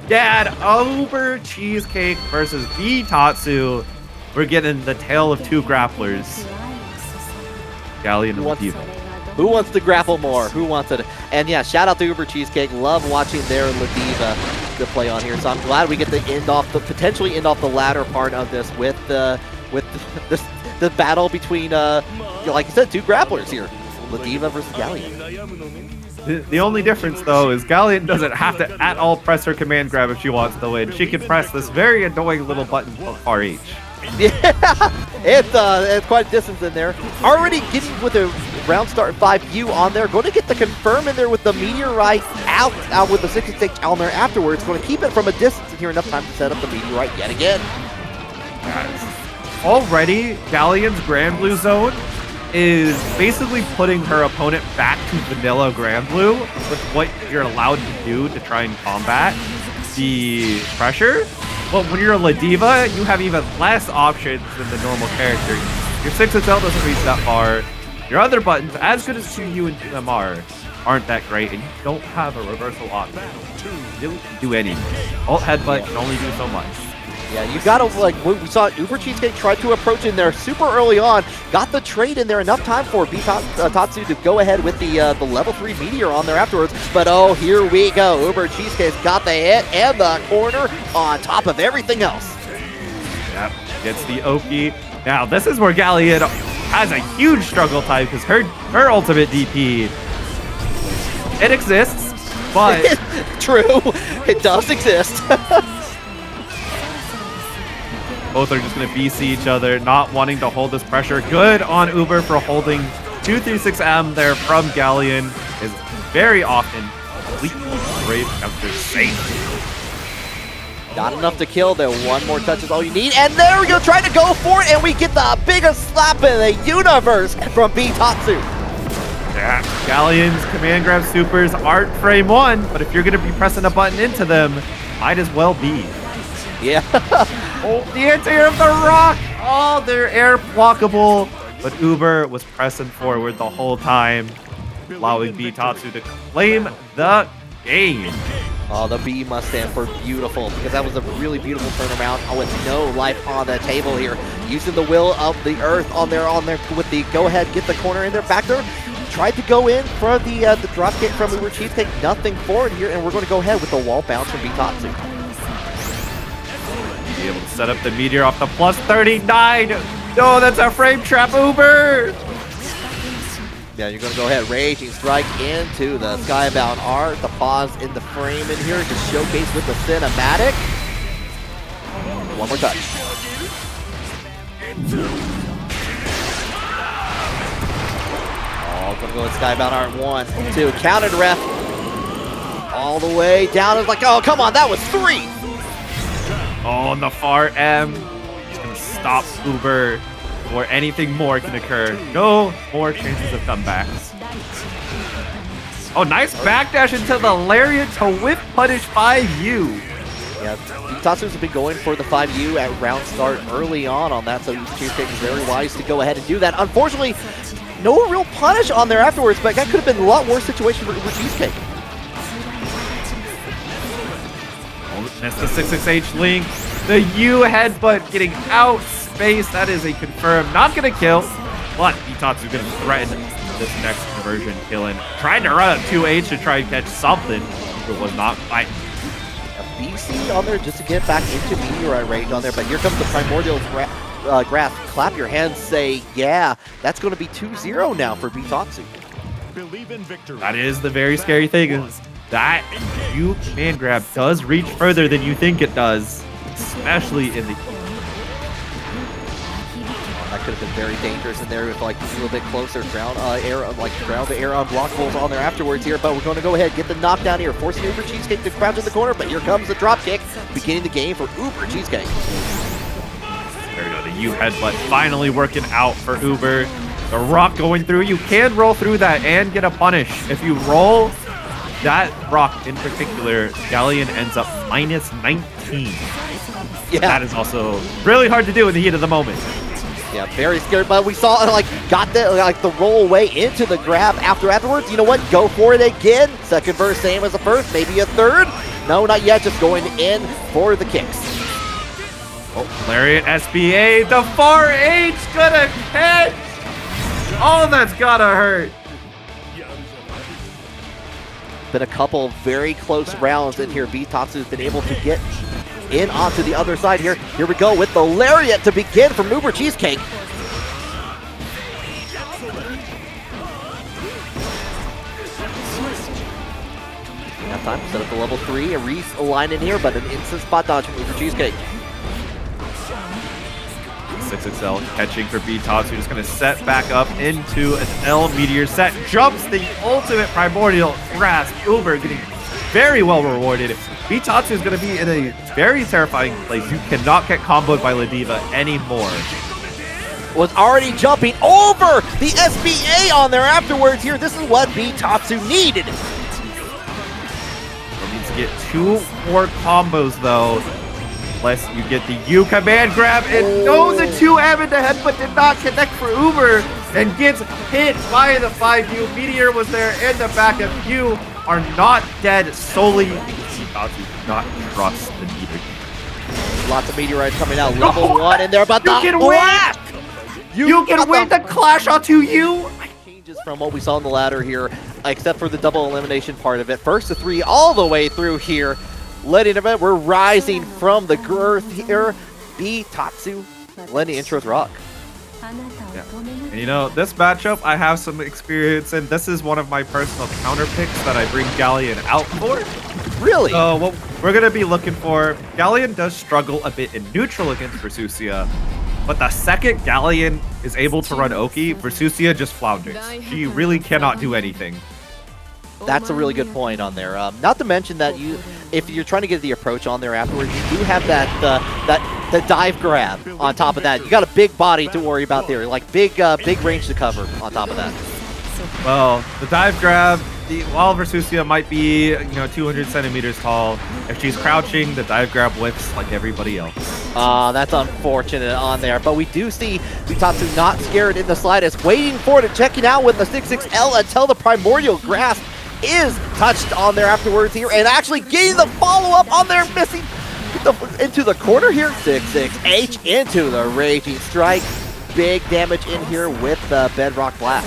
Dad over Cheesecake versus B-Tatsu. We're getting the tale of 2 grapplers. Galleon and Latifa. Who wants to grapple more? Who wants it? And yeah, shout out to Uber Cheesecake. Love watching their Latifa to play on here. So I'm glad we get to potentially end off the latter part of this with the battle between like you said, 2 grapplers here. Latifa versus Galleon. The only difference, though, is Galleon doesn't have to at all press her command grab if she wants to win. She can press this very annoying little button called RH. Yeah, it's quite a distance in there. Already getting with a round start 5U on there. Going to get the confirm in there with the meteorite out with the 66 on there afterwards. Going to keep it from a distance in here. Enough time to set up the meteorite yet again. Already, Galleon's Granblue zone is basically putting her opponent back to vanilla Granblue with what you're allowed to do to try and combat the pressure. But when you're a Latifa, you have even less options than the normal character. Your 6XL doesn't reach that far. Your other buttons, as good as 2U and 2MR, aren't that great, and you don't have a reversal option. You don't do anything. Alt headbutt can only do so much. Yeah, you gotta, like, we saw Uber Cheesecake try to approach in there super early on, got the trade in there, enough time for B-Tatsu to go ahead with the level 3 meteor on there afterwards, but oh, here we go. Uber Cheesecake's got the hit and the corner on top of everything else. Yep, gets the Oki. Now, this is where Galleon has a huge struggle time, because her ultimate DP, it exists, but... True, it does exist. Both are just going to BC each other, not wanting to hold this pressure. Good on Uber for holding 236M there from Galleon. Is very often completely brave counter safe. Not enough to kill there. One more touch is all you need. And there we go, trying to go for it. And we get the biggest slap in the universe from B-Tatsu. Yeah, Galleon's command grab supers aren't frame 1, but if you're going to be pressing a button into them, might as well be. Yeah. Oh, the anti-air of the rock! Oh, they're air blockable. But Uber was pressing forward the whole time, allowing B-Tatsu to claim the game. Oh, the B must stand for beautiful, because that was a really beautiful turnaround with no life on the table here. Using the will of the earth on there with the go ahead, get the corner in there, back there. Tried to go in for the drop kick from Uber Cheesecake, nothing forward here, and we're going to go ahead with the wall bounce from B-Tatsu. Be able to set up the meteor off the plus 39. No, that's a frame trap, Uber. Yeah, you're going to go ahead, raging strike into the Skybound Art. The pause in the frame in here to showcase with the cinematic. One more touch. Oh, going to go with Skybound Art 1, 2, counted ref. All the way down. It's like, oh, come on, that was 3. Oh, on the far M. He's going to stop Uber before anything more can occur. No more chances of comebacks. Oh, nice backdash into the lariat to whip punish 5U. Yeah, B-Tatsu's been going for the 5U at round start early on that, so Cheesecake is very wise to go ahead and do that. Unfortunately, no real punish on there afterwards, but that could have been a lot worse situation for Cheesecake. That's the 66H link. The U headbutt getting outspaced. That is a confirm. Not going to kill, but B-Tatsu is going to threaten this next conversion killing. Trying to run up 2H to try and catch something. It was not quite. A BC on there just to get back into meteorite range on there, but here comes the primordial grasp. Clap your hands, say, yeah. That's going to be 2-0 now for B-Tatsu. Believe in victory. That is the very scary thing. Is that U command grab does reach further than you think it does, especially in the... That could have been very dangerous in there with like a little bit closer ground air unblockables on there afterwards here, but we're going to go ahead, get the knockdown here, forcing Uber Cheesecake to crouch in the corner, but here comes the drop kick, beginning the game for Uber Cheesecake. There we go, the U headbutt finally working out for Uber. The rock going through. You can roll through that and get a punish. If you roll that rock in particular, Galleon ends up minus 19. Yeah. That is also really hard to do in the heat of the moment. Yeah, very scared, but we saw like got the roll away into the grab afterwards. You know what? Go for it again. Second verse, same as the first, maybe a third. No, not yet. Just going in for the kicks. Oh, Lariat SBA, the far H gonna catch. Oh, that's gotta hurt. Been a couple very close rounds in here. B-Tatsu's been able to get in onto the other side here. Here we go with the Lariat to begin from Uber Cheesecake. Enough time to set up the level 3. A Reese line in here, but an instant spot dodge from Uber Cheesecake. BasicsZ catching for B-Tatsu, just going to set back up into an L Meteor set. Jumps the ultimate primordial grasp. Uber getting very well rewarded. B-Tatsu is going to be in a very terrifying place. You cannot get comboed by Ladiva anymore. Was already jumping over the SBA on there afterwards here. This is what B-Tatsu needed. Needs to get 2 more combos though. Unless you get the U command grab and goes a 2M into head, but did not connect for Uber and gets hit by the 5U. Meteor was there in the back of U. Are not dead solely. B-Tatsu does not trust the meteor. Lots of meteorites coming out. Level 1 in there, but you can win! You can win the clash onto you! Changes from what we saw in the ladder here, except for the double elimination part of it. First to 3 all the way through here. Letting it, we're rising from the girth here. B-Tatsu letting intros rock. Yeah. And you know, this matchup I have some experience in. This is one of my personal counter picks that I bring Galleon out for. Really? So what we're going to be looking for, Galleon does struggle a bit in neutral against Versusia, but the second Galleon is able to run Oki, Versusia just flounders. She really cannot do anything. That's a really good point on there. Not to mention that if you're trying to get the approach on there afterwards, you do have the dive grab on top of that. You got a big body to worry about there, like big range to cover on top of that. Well, the dive grab, while Versusia might be 200 centimeters tall, if she's crouching, the dive grab whips like everybody else. That's unfortunate on there, but we do see B-Tatsu not scared in the slightest, waiting for it and checking out with the 6-6L until the primordial grasp is touched on there afterwards here, and actually getting the follow-up on there, missing into the corner here. 6-6H into the Raging Strike. Big damage in here with the Bedrock Blast.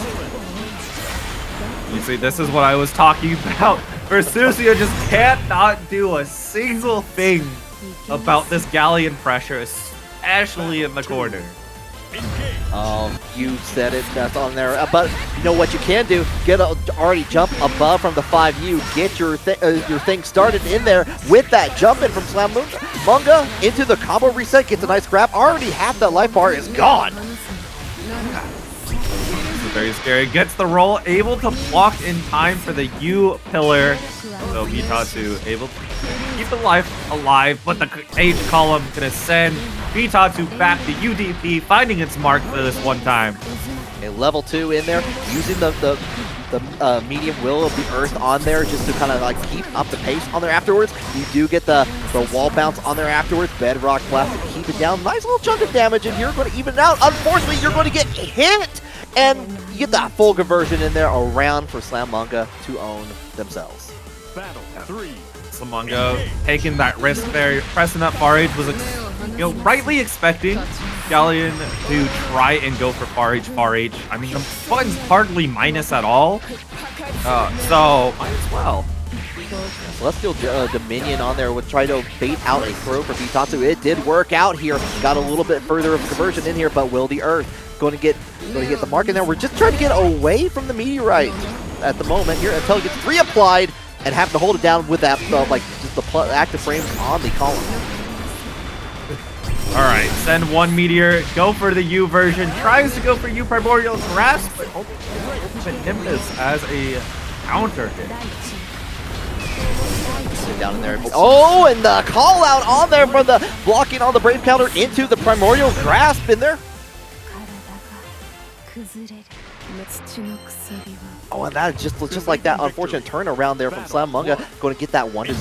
You see, this is what I was talking about. Versusia just cannot do a single thing about this Galleon pressure, especially in the corner. You said it, that's on there. But you know what you can do? Already jump above from the 5U. Get your thing started in there with that jump in from Slamunga into the combo reset. Gets a nice grab. Already half that life bar is gone. Very scary. Gets the roll, able to block in time for the U pillar. So B-Tatsu able to keep the life alive, but the H column gonna send B-Tatsu back to UDP, finding its mark for this one time. A level 2 in there, using the medium will of the earth on there just to kind of like keep up the pace on there afterwards. You do get the wall bounce on there afterwards. Bedrock Blast to keep it down. Nice little chunk of damage in here. Going to even it out. Unfortunately, you're going to get hit. And you get that full conversion in there around for Slamunga to own themselves. Battle 3. Slamunga taking that risk there, pressing up Far Age was rightly expecting Galleon to try and go for Far Age. I mean, the button's hardly minus at all, so might as well. Celestial Dominion on there would try to bait out a throw for B-Tatsu. It did work out here. Got a little bit further of conversion in here, but will the Earth going to get the mark in there? We're just trying to get away from the meteorite at the moment here until it gets reapplied and have to hold it down with that just the active frames on the column. All right, send one meteor, go for the U version, tries to go for U primordial grasp, but ultimate Nimbus as a counter hit. Down in there. Oh, and the call out on there for the blocking on the Brave counter into the primordial grasp in there. Oh, and that just like that unfortunate turnaround there from Slamunga, going to get that 1-0.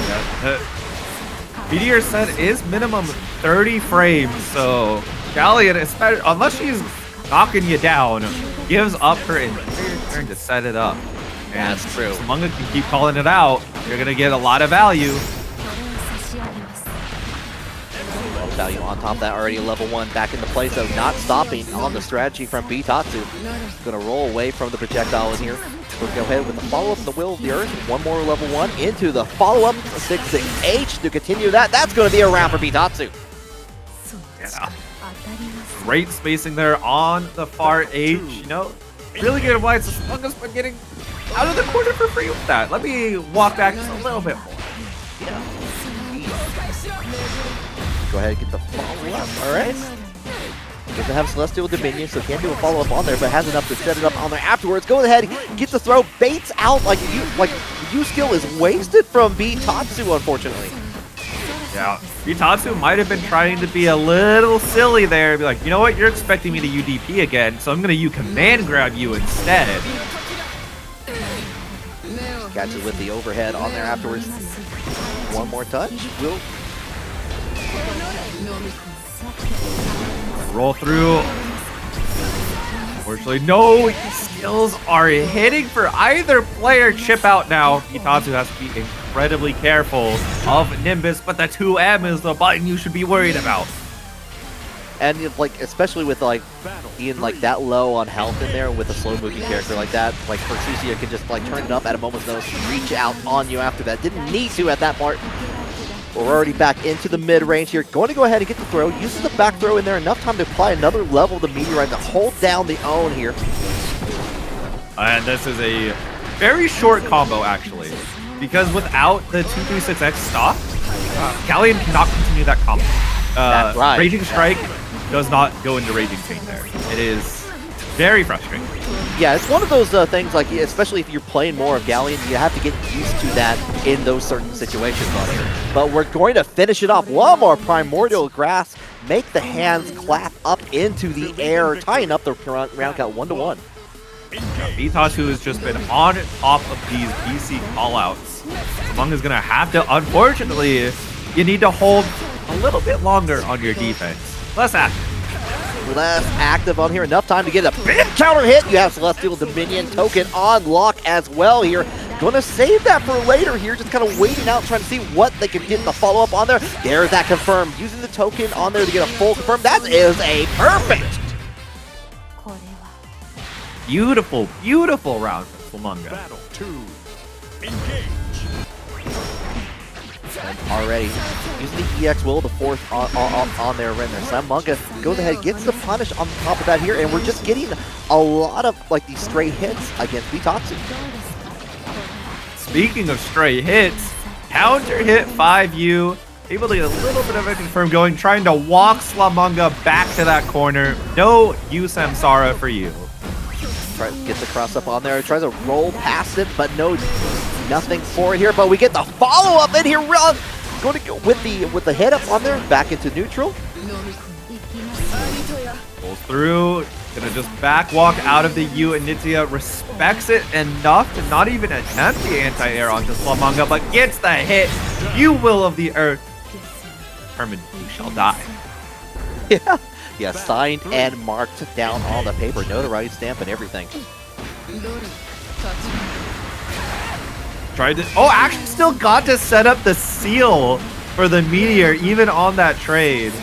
Yeah, Meteor set is minimum 30 frames, so Galleon, especially unless she's knocking you down, gives up her entire turn to set it up. And that's true. Slamunga can keep calling it out. You're gonna get a lot of value. Value on top of that, already level 1 back into play, so not stopping on the strategy from B-Tatsu. Gonna roll away from the projectile in here. We'll go ahead with the follow-up in the Will of the Earth. One more level 1 into the follow-up 6-6H to continue that. That's gonna be a round for B-Tatsu. Yeah. Great spacing there on the far H. You know, really good wide. So Slamunga's been getting out of the corner for free with that. Let me walk back just a little bit more. Go ahead and get the follow-up. All right. Doesn't have Celestial Dominion, so can't do a follow-up on there, but has enough to set it up on there afterwards. Go ahead, get the throw, baits out like U skill is wasted from B-Tatsu, unfortunately. Yeah, B-Tatsu might have been trying to be a little silly there. Be like, you know what? You're expecting me to UDP again, so I'm gonna command grab you instead. Catches with the overhead on there afterwards. One more touch. Will roll through. Unfortunately, no skills are hitting for either player. Chip out now. B-Tatsu has to be incredibly careful of Nimbus, but the 2M is the button you should be worried about. And like, especially with like being like that low on health in there with a slow moving character like that, like Versusia can just like turn it up at a moment's notice, reach out on you after that. Didn't need to at that part. We're already back into the mid-range here. Going to go ahead and get the throw. Uses the back throw in there. Enough time to apply another level of the Meteorite to hold down the own here. And this is a very short combo, actually. Because without the 236X stock, Galleon cannot continue that combo. That's right. Raging Strike does not go into Raging Chain there. It is very frustrating. Yeah, it's one of those things, like, especially if you're playing more of Galleon, you have to get used to that in those certain situations on here. But we're going to finish it off. One more Primordial Grasp. Make the hands clap up into the air, tying up the round count 1-1. B-Tatsu has just been on top of these BC callouts. Slamunga's going to have to, unfortunately, you need to hold a little bit longer on your defense. Less active on here. Enough time to get a big counter hit. You have Celestial Dominion token on lock as well here. Gonna save that for later here. Just kind of waiting out, trying to see what they can get the follow-up on there. There's that confirmed. Using the token on there to get a full confirm. That is a perfect. Beautiful, beautiful round for Slamunga. Battle 2. Engage. And already using the EX will, the fourth on there right there. Slamunga goes ahead, gets the punish on top of that here, and we're just getting a lot of like these stray hits against B-Tatsu. Speaking of stray hits, counter hit 5U, able to get a little bit of a confirm going, trying to walk Slamunga back to that corner. No Samsara for you. Try to get the cross up on there, tries to roll past it, but nothing for it here. But we get the follow up in here. Going to go with the hit up on there, back into neutral. Pulls through, gonna just back walk out of the U, and Nitya respects it enough to not even attempt the anti-air onto Slamunga, but gets the hit. You will of the earth. Determined you shall die. Yeah. Yeah, signed and marked down on the paper. Notoriety stamp and everything. Tried to, actually still got to set up the seal for the Meteor, even on that trade.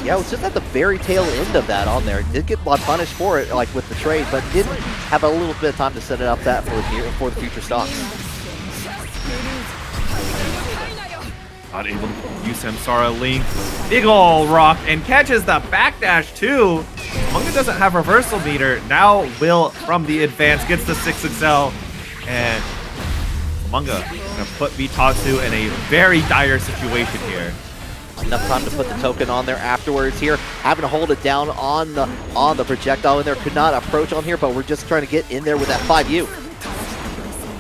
Yeah, it was just at the very tail end of that on there. Did get punished for it, like with the trade, but didn't have a little bit of time to set it up that for the future stocks. Not able to use Samsara Link. Big ol' rock and catches the backdash too. Slamunga doesn't have reversal meter. Now Will from the advance gets the 6XL. And Slamunga gonna put B-Tatsu in a very dire situation here. Enough time to put the token on there afterwards here. Having to hold it down on the projectile in there. Could not approach on here, but we're just trying to get in there with that 5U.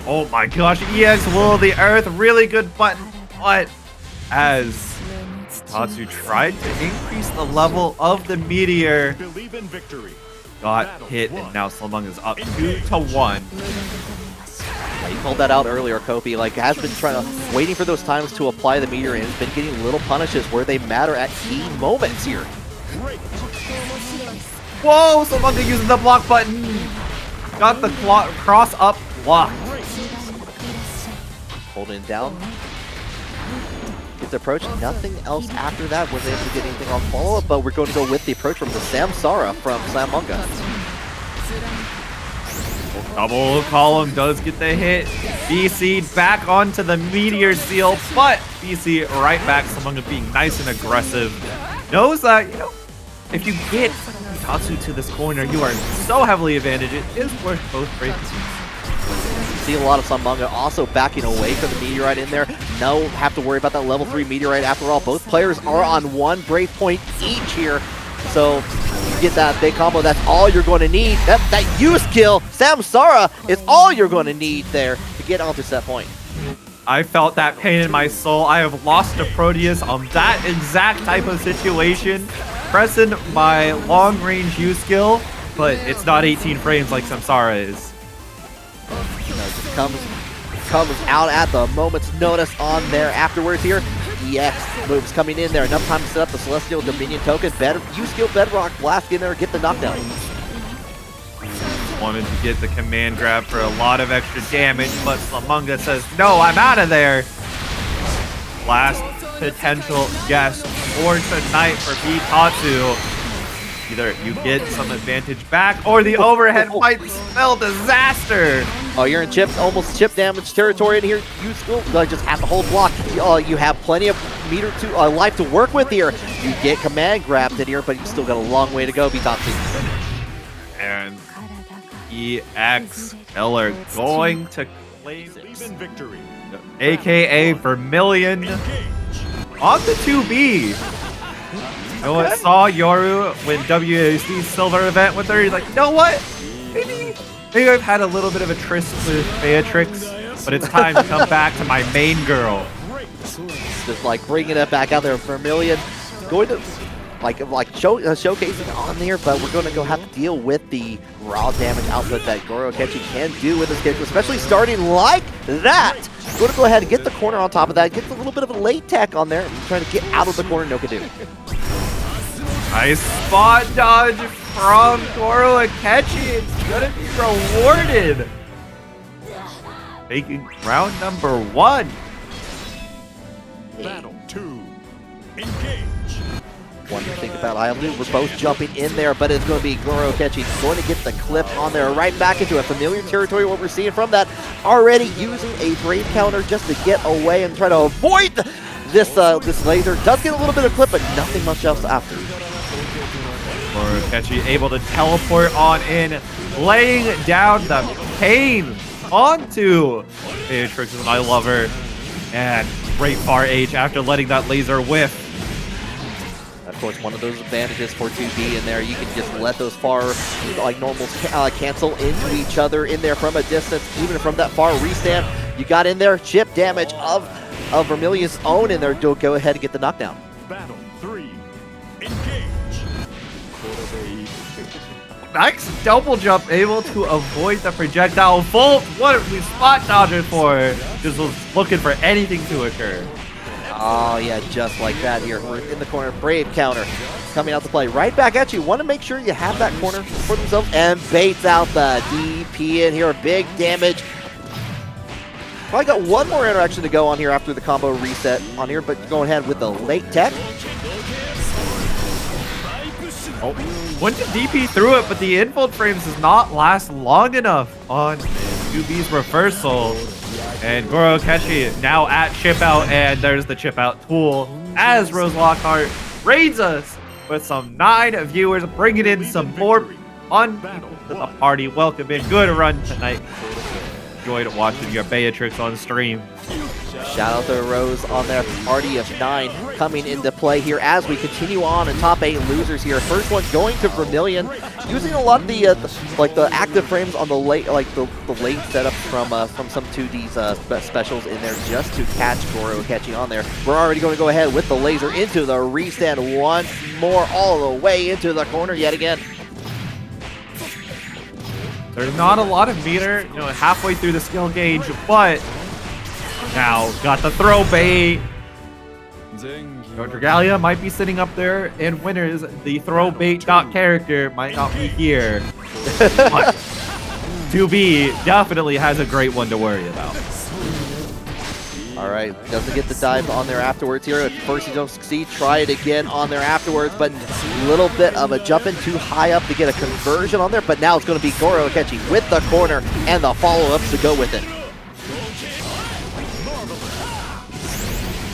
Oh my gosh, EX Will of the Earth. Really good button, but as Tatsu tried to increase the level of the Meteor, Believe in victory. got hit, and now Slamunga is up 2-1. Yeah, you called that out earlier, Kofi. Like, has been waiting for those times to apply the meteor, and has been getting little punishes where they matter at key moments here. Whoa, Slamunga using the block button. Got the cross up block. Holding it down. Gets the approach. Nothing else after that. Wasn't able to get anything on follow-up, but we're going to go with the approach from the Samsara from Slamunga. Double column does get the hit. BC back onto the meteor seal, but BC right back. Slamunga being nice and aggressive. Knows that, you know, if you get B-Tatsu to this corner, you are so heavily advantaged. It is worth both breaks. See a lot of Slamunga also backing away from the meteorite in there. No have to worry about that level 3 meteorite. After all, both players are on 1 brave point each here. So you get that big combo. That's all you're going to need. That use kill, Samsara, is all you're going to need there to get onto set point. I felt that pain in my soul. I have lost to Proteus on that exact type of situation. Pressing my long range use skill, but it's not 18 frames like Samsara is. Just comes out at the moment's notice on there afterwards here. EX moves coming in there. Enough time to set up the Celestial Dominion token. Better use skill Bedrock Blast in there, get the knockdown. Wanted to get the command grab for a lot of extra damage, but Slamunga says, no, I'm out of there. Last potential guess for tonight for B-Tatsu. Either you get some advantage back, or the overhead might spell disaster. Oh, you're in almost chip damage territory in here. You still just have to hold block. You have plenty of life to work with here. You get command grabbed in here, but you still got a long way to go, B-Tatsu. And EX Miller going to claim victory. AKA Vermilion on the 2B. No one saw Yoru when WAC Silver event with her. He's like, you know what? Maybe I've had a little bit of a tryst with Beatrix, but it's time to come back to my main girl. Just like bringing it back out there. Vermilion going to showcasing on there, but we're going to have to deal with the raw damage output that Goro Akechi can do with this character, especially starting like that. Going to go ahead and get the corner on top of that. Gets a little bit of a late tech on there. Trying to get out of the corner. No can do. Nice spot dodge from Goro Akechi. It's gonna be rewarded. Taking round number 1. Battle 2. Engage. One to think about. We're both jumping in there, but it's going to be Goro Akechi going to get the clip on there, right back into a familiar territory. What we're seeing from that, already using a brave counter just to get away and try to avoid this laser. Does get a little bit of clip, but nothing much else after. Goro Akechi able to teleport on in, laying down the pain onto Beatrix, and I love her. And great far H after letting that laser whiff. Of course, one of those advantages for 2B in there, you can just let those far, normals cancel into each other in there from a distance, even from that far restand. You got in there, chip damage of Vermilion's own in there. Go ahead and get the knockdown. Battle 3. Engage. Nice double jump, able to avoid the projectile volt. What are we spot dodging for? Just was looking for anything to occur. Oh, yeah, just like that here. We're in the corner. Brave counter coming out to play. Right back at you. Want to make sure you have that corner for themselves. And baits out the DP in here. Big damage. Probably got one more interaction to go on here after the combo reset on here, but going ahead with the late tech. Oh, went to DP through it, but the infold frames does not last long enough on 2B's reversal. And Goro Akechi now at chip out, and there's the chip out tool as Rose Lockhart raids us with some 9 viewers, bringing in some more fun people to the party. Welcome in. Good run tonight. Enjoyed watching your Beatrix on stream. Shout out to Rose on their party of 9 coming into play here as we continue on in top 8 losers here. First one going to Vermilion, using a lot of the active frames on the late the late setup from some 2D's specials in there just to catch Goro Akechi on there. We're already going to go ahead with the laser into the restand once more, all the way into the corner yet again. There's not a lot of meter, you know, halfway through the skill gauge, but now got the throw bait. Dragalia might be sitting up there in winners. The throw bait character might not be here. But 2B definitely has a great one to worry about. All right, doesn't get the dive on there afterwards here. At first you don't succeed, try it again on there afterwards, but a little bit of a jump in too high up to get a conversion on there, but now it's going to be Goro Akechi with the corner and the follow-ups to go with it.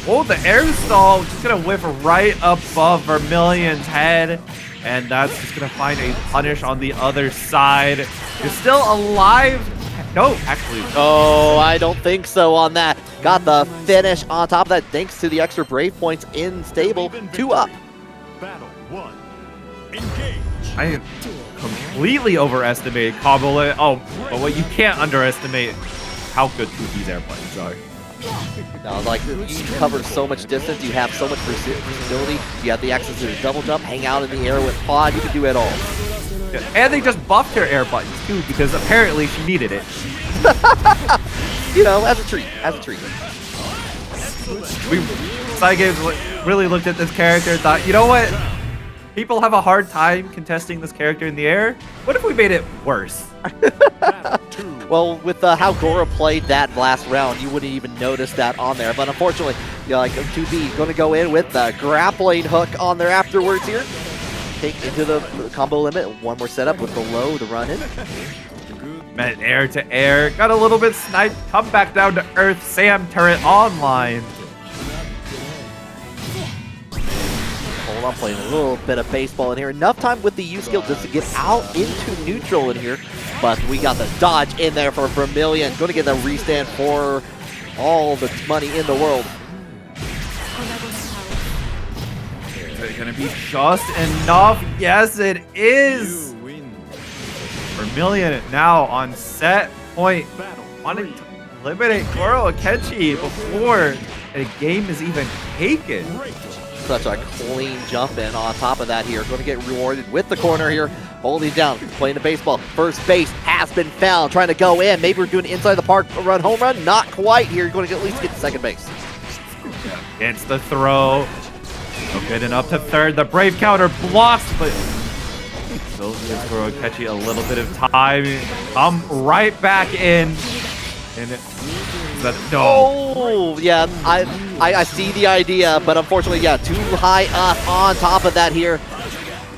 Oh, the air stall just going to whiff right above Vermilion's head, and that's just going to find a punish on the other side. You're still alive. No, actually. Oh, I don't think so on that. Got the finish on top of that thanks to the extra Brave points in stable. 2 up. Battle 1. Engage. I completely overestimated combo. Oh, but what you can't underestimate how good 2B's airplanes are. No, like, you cover so much distance, you have so much versatility, you have the access to the double jump, hang out in the air with pod, you can do it all. Yeah, and they just buffed her air buttons too, because apparently she needed it. You know, as a treat, as a treat. Cygames really looked at this character and thought, you know what? People have a hard time contesting this character in the air. What if we made it worse? Well, with how Goro played that last round, you wouldn't even notice that on there. But unfortunately, you know, like 2B going to go in with the grappling hook on there afterwards here. Take into the combo limit. One more setup with the low, the run in. Met air to air. Got a little bit sniped. Come back down to earth. Sam turret online. Hold on, playing a little bit of baseball in here. Enough time with the U skill just to get out into neutral in here. But we got the dodge in there for Vermilion. Going to get the restand for all the money in the world. Is it going to be just enough? Yes, it is. Vermilion now on set point. Wanting to eliminate Goro Akechi before a game is even taken. Such a clean jump in on top of that here. Going to get rewarded with the corner here. Holding down, playing the baseball. First base has been found. Trying to go in. Maybe we're doing inside the park run, home run. Not quite here. You're going to at least get to second base. Gets the throw. Getting up to third. The Brave counter blocks, but still gives Goro Akechi a little bit of time. Come right back in. And no. Oh, yeah, I see the idea, but unfortunately, yeah, too high up on top of that here.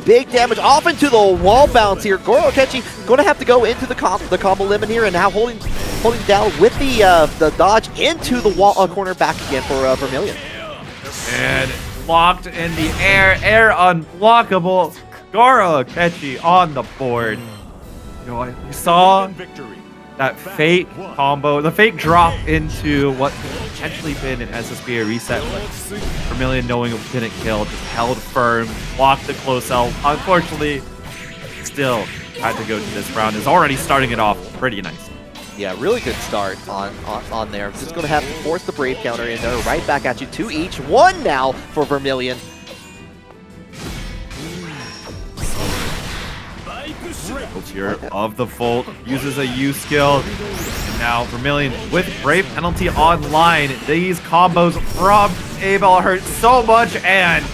Big damage off into the wall bounce here. Goro Akechi going to have to go into the combo limit here, and now holding down with the dodge into the wall corner back again for Vermilion. And locked in the air unblockable. Goro Akechi on the board. You know, we saw that fake combo, the fake drop into what could have potentially been an SSB reset, but Vermilion, knowing it didn't kill, just held firm, blocked the close out. Unfortunately, still had to go to this round. Is already starting it off pretty nice. Yeah, really good start on there. Just going to have to force the Brave counter in there, right back at you. 2 each, 1 now for Vermilion. Here of the Volt uses a U skill. And now Vermilion with Brave penalty online. These combos from Abel hurt so much, and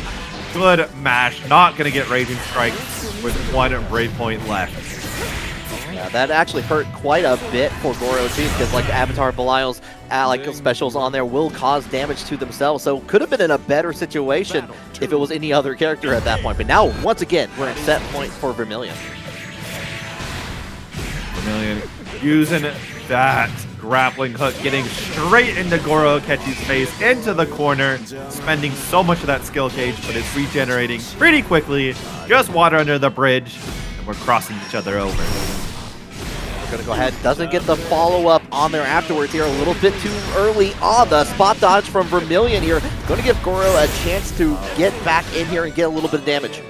good mash. Not going to get Raging Strike with 1 Brave point left. Yeah, that actually hurt quite a bit for Goro too, because like Avatar Belial's like specials on there will cause damage to themselves, so could have been in a better situation if it was any other character at that point. But now, once again, we're at set point for Vermilion. Vermilion using that grappling hook, getting straight into Goro Akechi's face, into the corner, spending so much of that skill gauge, but it's regenerating pretty quickly. Just water under the bridge, and we're crossing each other over. We're gonna go ahead, doesn't get the follow-up on there afterwards here, a little bit too early on the spot dodge from Vermilion here. Gonna give Goro a chance to get back in here and get a little bit of damage.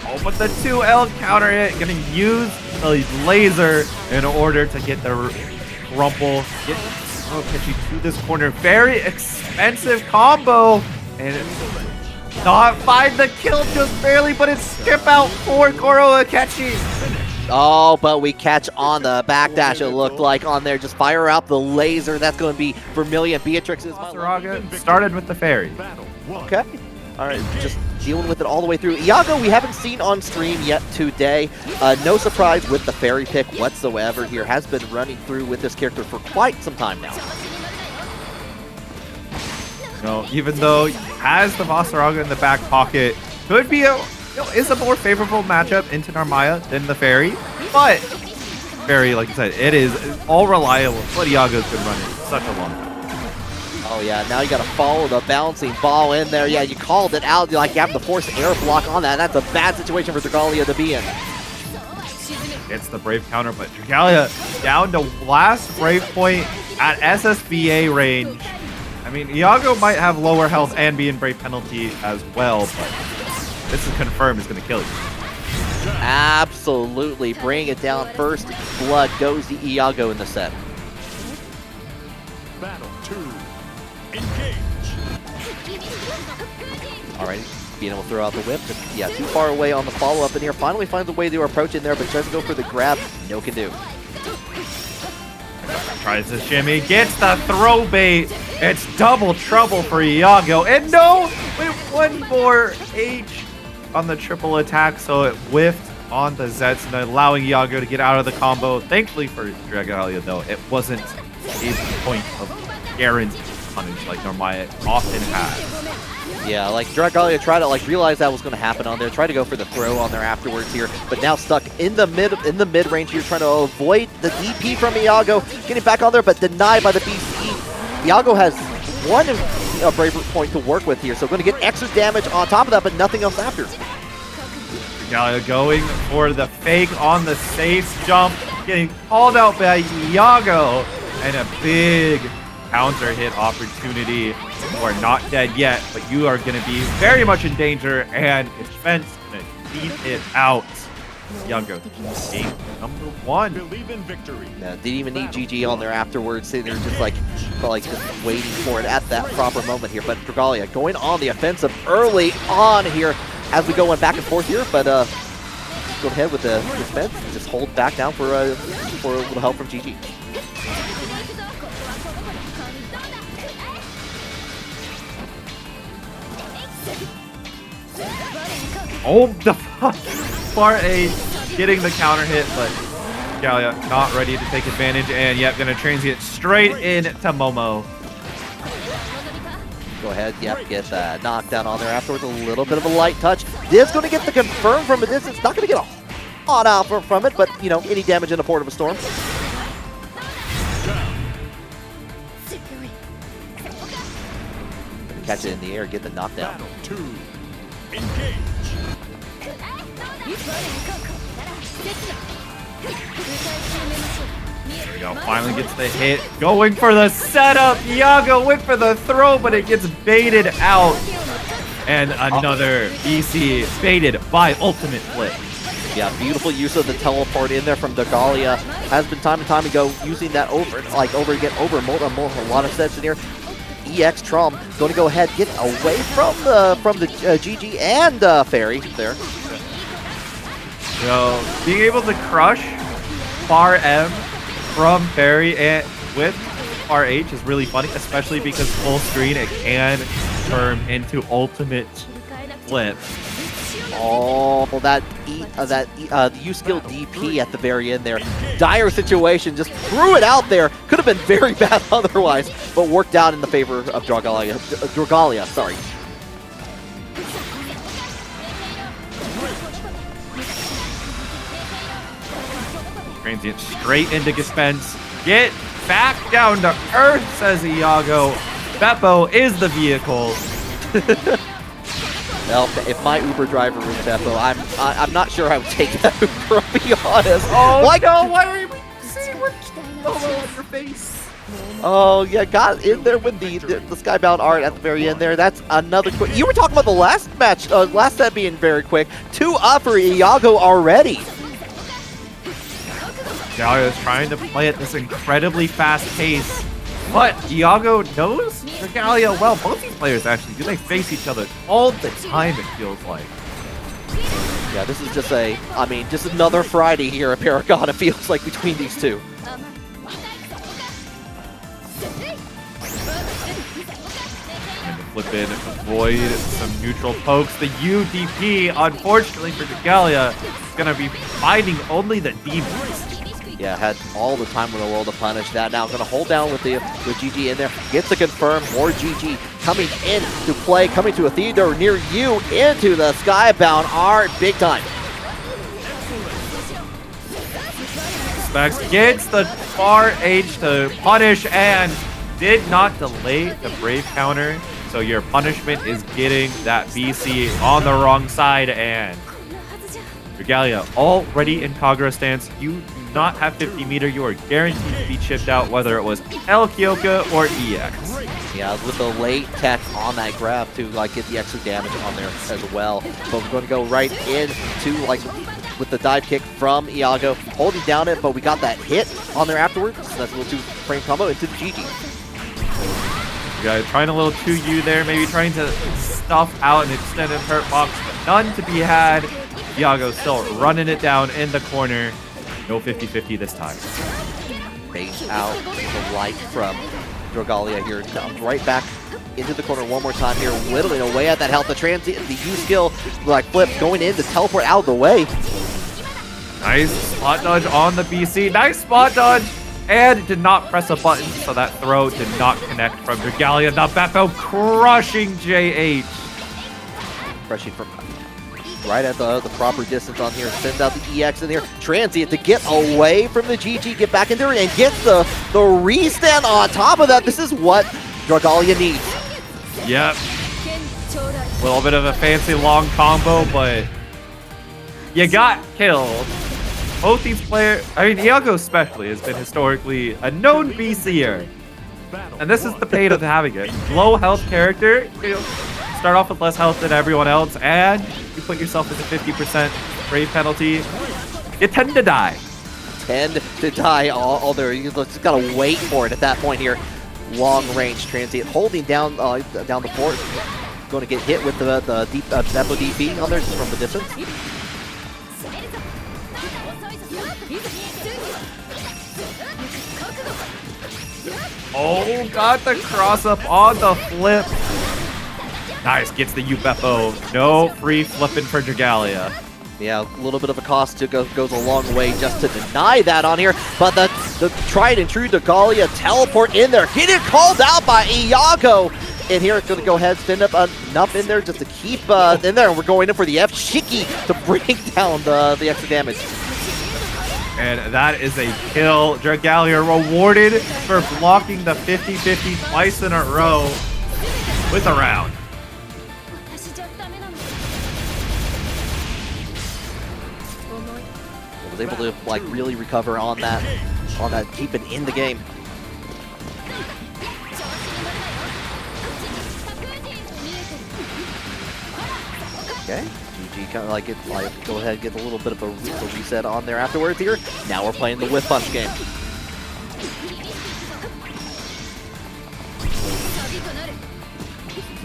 Oh, but the 2L counter hit, gonna use a laser in order to get the crumple, get Akechi to this corner. Very expensive combo, and not find the kill just barely, but it's skip out for Goro Akechi. Oh, but we catch on the backdash, it looked like, on there. Just fire out the laser. That's going to be Vermilion. Beatrix is Soriz started with the fairy. Okay. All right, just dealing with it all the way through. Iago, we haven't seen on stream yet today. No surprise with the fairy pick whatsoever here. Has been running through with this character for quite some time now. No, even though he has the Vasaraga in the back pocket, could be is a more favorable matchup into Narmaya than the fairy, but fairy, like you said, it is all reliable. What Iago's been running such a long time. Oh yeah, now you got to follow the bouncing ball in there. Yeah, you called it out. You have the forced air block on that. That's a bad situation for Dragalia to be in. Gets the Brave counter, but Dragalia down to last Brave point at SSBA range. I mean, Iago might have lower health and be in Brave penalty as well, but this is confirmed is going to kill you. Absolutely. Bring it down. First blood goes to Iago in the set. Battle 2. Engage. Alrighty, being able to throw out the whip. Yeah, too far away on the follow-up in here. Finally finds a way to approach in there, but tries to go for the grab. No can do. Tries to shimmy, gets the throw bait. It's double trouble for Iago. And no, with one more H on the triple attack, so it whiffed on the Zets and allowing Iago to get out of the combo. Thankfully for Dragalia, though, it wasn't a point of guaranteed punish like Narmaya often has. Yeah, like Dragalia tried to realize that was going to happen on there. Tried to go for the throw on there afterwards here, but now stuck in the mid range here, trying to avoid the DP from Iago. Getting back on there, but denied by the BC. Iago has one bravery point to work with here, so going to get extra damage on top of that, but nothing else after. Dragalia going for the fake on the safe jump, getting called out by Iago, and a big counter hit opportunity. You are not dead yet, but you are going to be very much in danger, and Defense going to beat it out. Iago, game number 1. Believe in victory. Yeah, didn't even need GG on there afterwards. They're just just waiting for it at that proper moment here. But Dragalia going on the offensive early on here as we go back and forth here. But go ahead with the defense, just hold back down for a little help from GG. Oh, the Part A getting the counter hit, but Dragalia not ready to take advantage, and yet going to transient straight into Momo. Go ahead, yep, get that knockdown on there afterwards. A little bit of a light touch. Div's going to get the confirm from a distance. Not going to get a lot out from it, but, you know, any damage in the Port of a Storm. Catch it in the air, get the knockdown. Battle 2. Engage. There we go, finally gets the hit. Going for the setup. Iago went for the throw, but it gets baited out. And another BC baited by ultimate flip. Yeah, beautiful use of the teleport in there from Dragalia. Has been time and time ago using that over a lot of sets in here. EX Trum going to go ahead, get away from the GG and Fairy there. So being able to crush Far M from Fairy and with RH is really funny, especially because full screen it can turn into ultimate flip. Oh, that U-skill DP at the very end there. Dire situation, just threw it out there. Could have been very bad otherwise, but worked out in the favor of Dragalia, sorry. Transient straight into Dispense. Get back down to earth, says Iago. Beppo is the vehicle. Well, if my Uber driver was Beppo, I'm not sure I would take that Uber, I'll be honest. Oh, like, no, why are you seeing what on your face? Oh, yeah, got in there with the Skybound art at the very end there. That's another quick. You were talking about the last match, last set being very quick. 2 up for Iago already. Iago is trying to play at this incredibly fast pace, but Iago knows Dragalia well. Both these players actually do. They face each other all the time, it feels like. Yeah, this is just just another Friday here at Paragon, it feels like, between these two. And to flip in, avoid some neutral pokes. The UDP, unfortunately for Dragalia, is going to be finding only the demons. Yeah, had all the time in the world to punish that. Now going to hold down with GG in there. Gets to confirm. More GG coming in to play. Coming to a theater near you. Into the Skybound art. Big time. Specs gets the far H to punish and did not delay the Brave counter. So your punishment is getting that BC on the wrong side, and Dragalia already in Kagura stance. You do not have 50 meter. You are guaranteed to be chipped out, whether it was El Kyoka or EX. Yeah, with the late tech on that grab to get the extra damage on there as well. But we're going to go right into with the dive kick from Iago, holding down it, but we got that hit on there afterwards. So that's a little 2-frame combo into the GG. Yeah, trying a little 2U there, maybe trying to stuff out an extended hurt box, but none to be had. Iago still running it down in the corner. No 50-50 this time. Base out the light from Dragalia here. Right back into the corner one more time here, whittling away at that health. The transient, the U skill, flip going in to teleport out of the way. Nice spot dodge on the BC. Nice spot dodge. And did not press a button, so that throw did not connect from Dragalia. The Beppo crushing JH. Crushing from right at the proper distance on here. Sends out the EX in here. Transient to get away from the GG, get back in there, and gets the restand on top of that. This is what Dragalia needs. Yep. A little bit of a fancy long combo, but you got killed. Both these players, Iago especially, has been historically a known BCer. And this is the pain of having it. Low health character, start off with less health than everyone else, and you put yourself into 50% brave penalty, you tend to die. All there. You just gotta wait for it at that point here. Long range transient, holding down the fort. Going to get hit with the deep Beppo DP on there just from the distance. Oh, got the cross up on the flip. Nice, gets the U-Beppo. No free flipping for Dragalia. Yeah, a little bit of a cost to goes a long way just to deny that on here. But the tried and true Dragalia teleport in there. Get it called out by Iago. And here it's going to go ahead, stand up enough in there just to keep in there. And we're going in for the F-Shiki to bring down the extra damage. And that is a kill. Dragalia rewarded for blocking the 50-50 twice in a row with a round. Was able to really recover on that, keeping in the game. Okay, GG kind of go ahead, get a little bit of a reset on there afterwards here. Now we're playing the whiff punch game.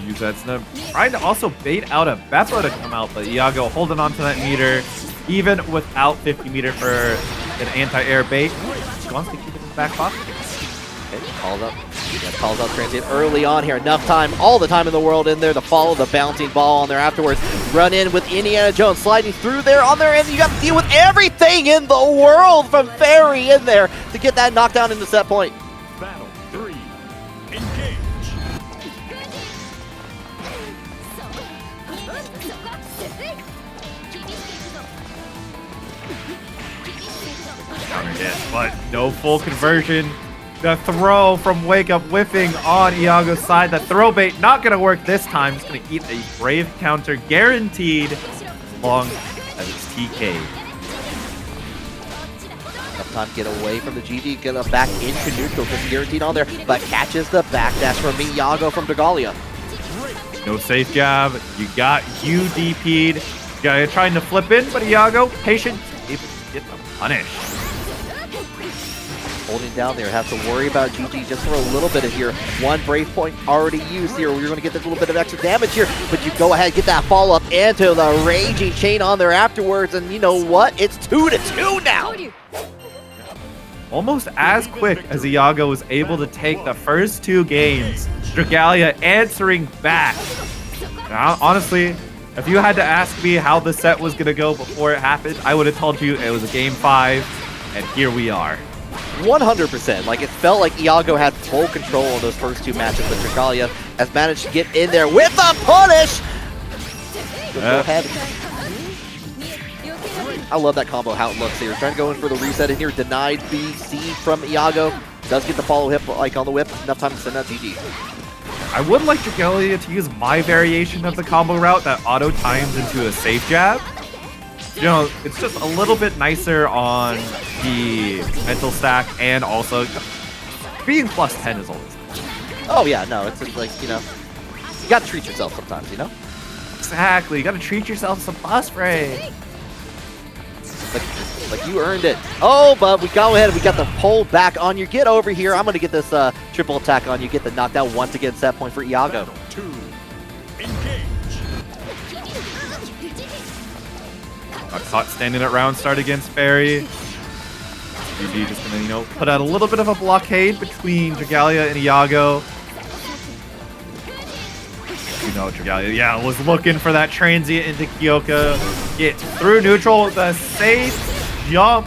Use that snap. Trying to also bait out a Beppo to come out, but Iago holding on to that meter, even without 50 meter for an anti-air bait. She wants to keep it in the back pocket. Okay, calls out transient early on here. Enough time, all the time in the world in there to follow the bouncing ball on there afterwards. Run in with Indiana Jones sliding through there on there, and you got to deal with everything in the world from Fairy in there to get that knockdown into set point. Battle 3. Engage. Counter hit, but no full conversion. The throw from Wake Up whiffing on Iago's side. The throw bait not going to work this time. It's going to eat a brave counter guaranteed as long as it's TK. Enough time to get away from the GG, get back into neutral, just guaranteed on there, but catches the backdash from Iago from Dragalia. No safe jab. You got UDP'd. You're trying to flip in, but Iago, patient, able to get the punish. holding down there. Have to worry about GG just for a little bit of here. One Brave Point already used here. We're going to get this little bit of extra damage here, but you go ahead, get that follow-up into the Raging Chain on there afterwards, and you know what? It's 2-2 now! Almost as quick as Iago was able to take the first 2 games, Dragalia answering back. Now, honestly, if you had to ask me how the set was going to go before it happened, I would have told you it was a game 5, and here we are. 100%. Like, it felt like Iago had full control of those first 2 matches, but Dragalia has managed to get in there with a punish! Go ahead. I love that combo, how it looks here. Trying to go in for the reset in here. Denied BC from Iago. Does get the follow hit like on the whip. Enough time to send out GG. I would like Dragalia to use my variation of the combo route that auto times into a safe jab. You know, it's just a little bit nicer on the mental stack, and also being +10 is always nice. Oh yeah, no, it's just like, you know, you gotta treat yourself sometimes, you know? Exactly, you gotta treat yourself to some bus spray. Like you earned it. Oh, but we go ahead and we got the pull back on you. Get over here. I'm going to get this triple attack on you. Get the knockdown once again. Set point for Iago. Got caught standing at round start against Barry. GG just going to, you know, put out a little bit of a blockade between Dragalia and Iago. You know, Dragalia, yeah, was looking for that transient into Kyoka. Get through neutral with a safe jump.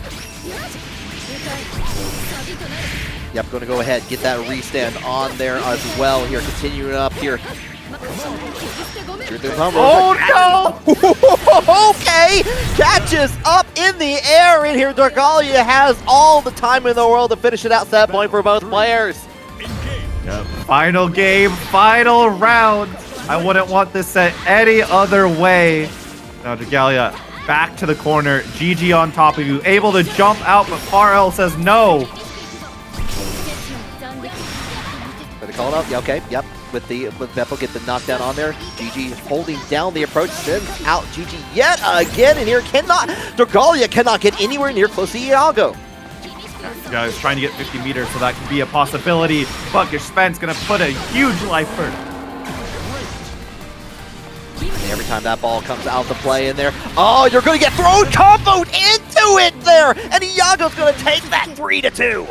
Yep, going to go ahead, get that restand on there as well here. Continuing up here. Oh no! Okay, catches up in the air in here. Dragalia has all the time in the world to finish it out. Set point for both players. Yep. Final game, final round. I wouldn't want this set any other way. Now Dragalia back to the corner. GG on top of you. Able to jump out, but Farrell says no. Did they call it out? Yeah, okay, yep. With Beppo get the knockdown on there. GG holding down the approach. Sends out GG yet again. And here Dragalia cannot get anywhere near close to Iago. Guys trying to get 50 meters, so that could be a possibility. Buckish Spence gonna put a huge life burn. Every time that ball comes out to play in there, oh, you're going to get thrown comboed into it there, and Iago's going to take that 3-2.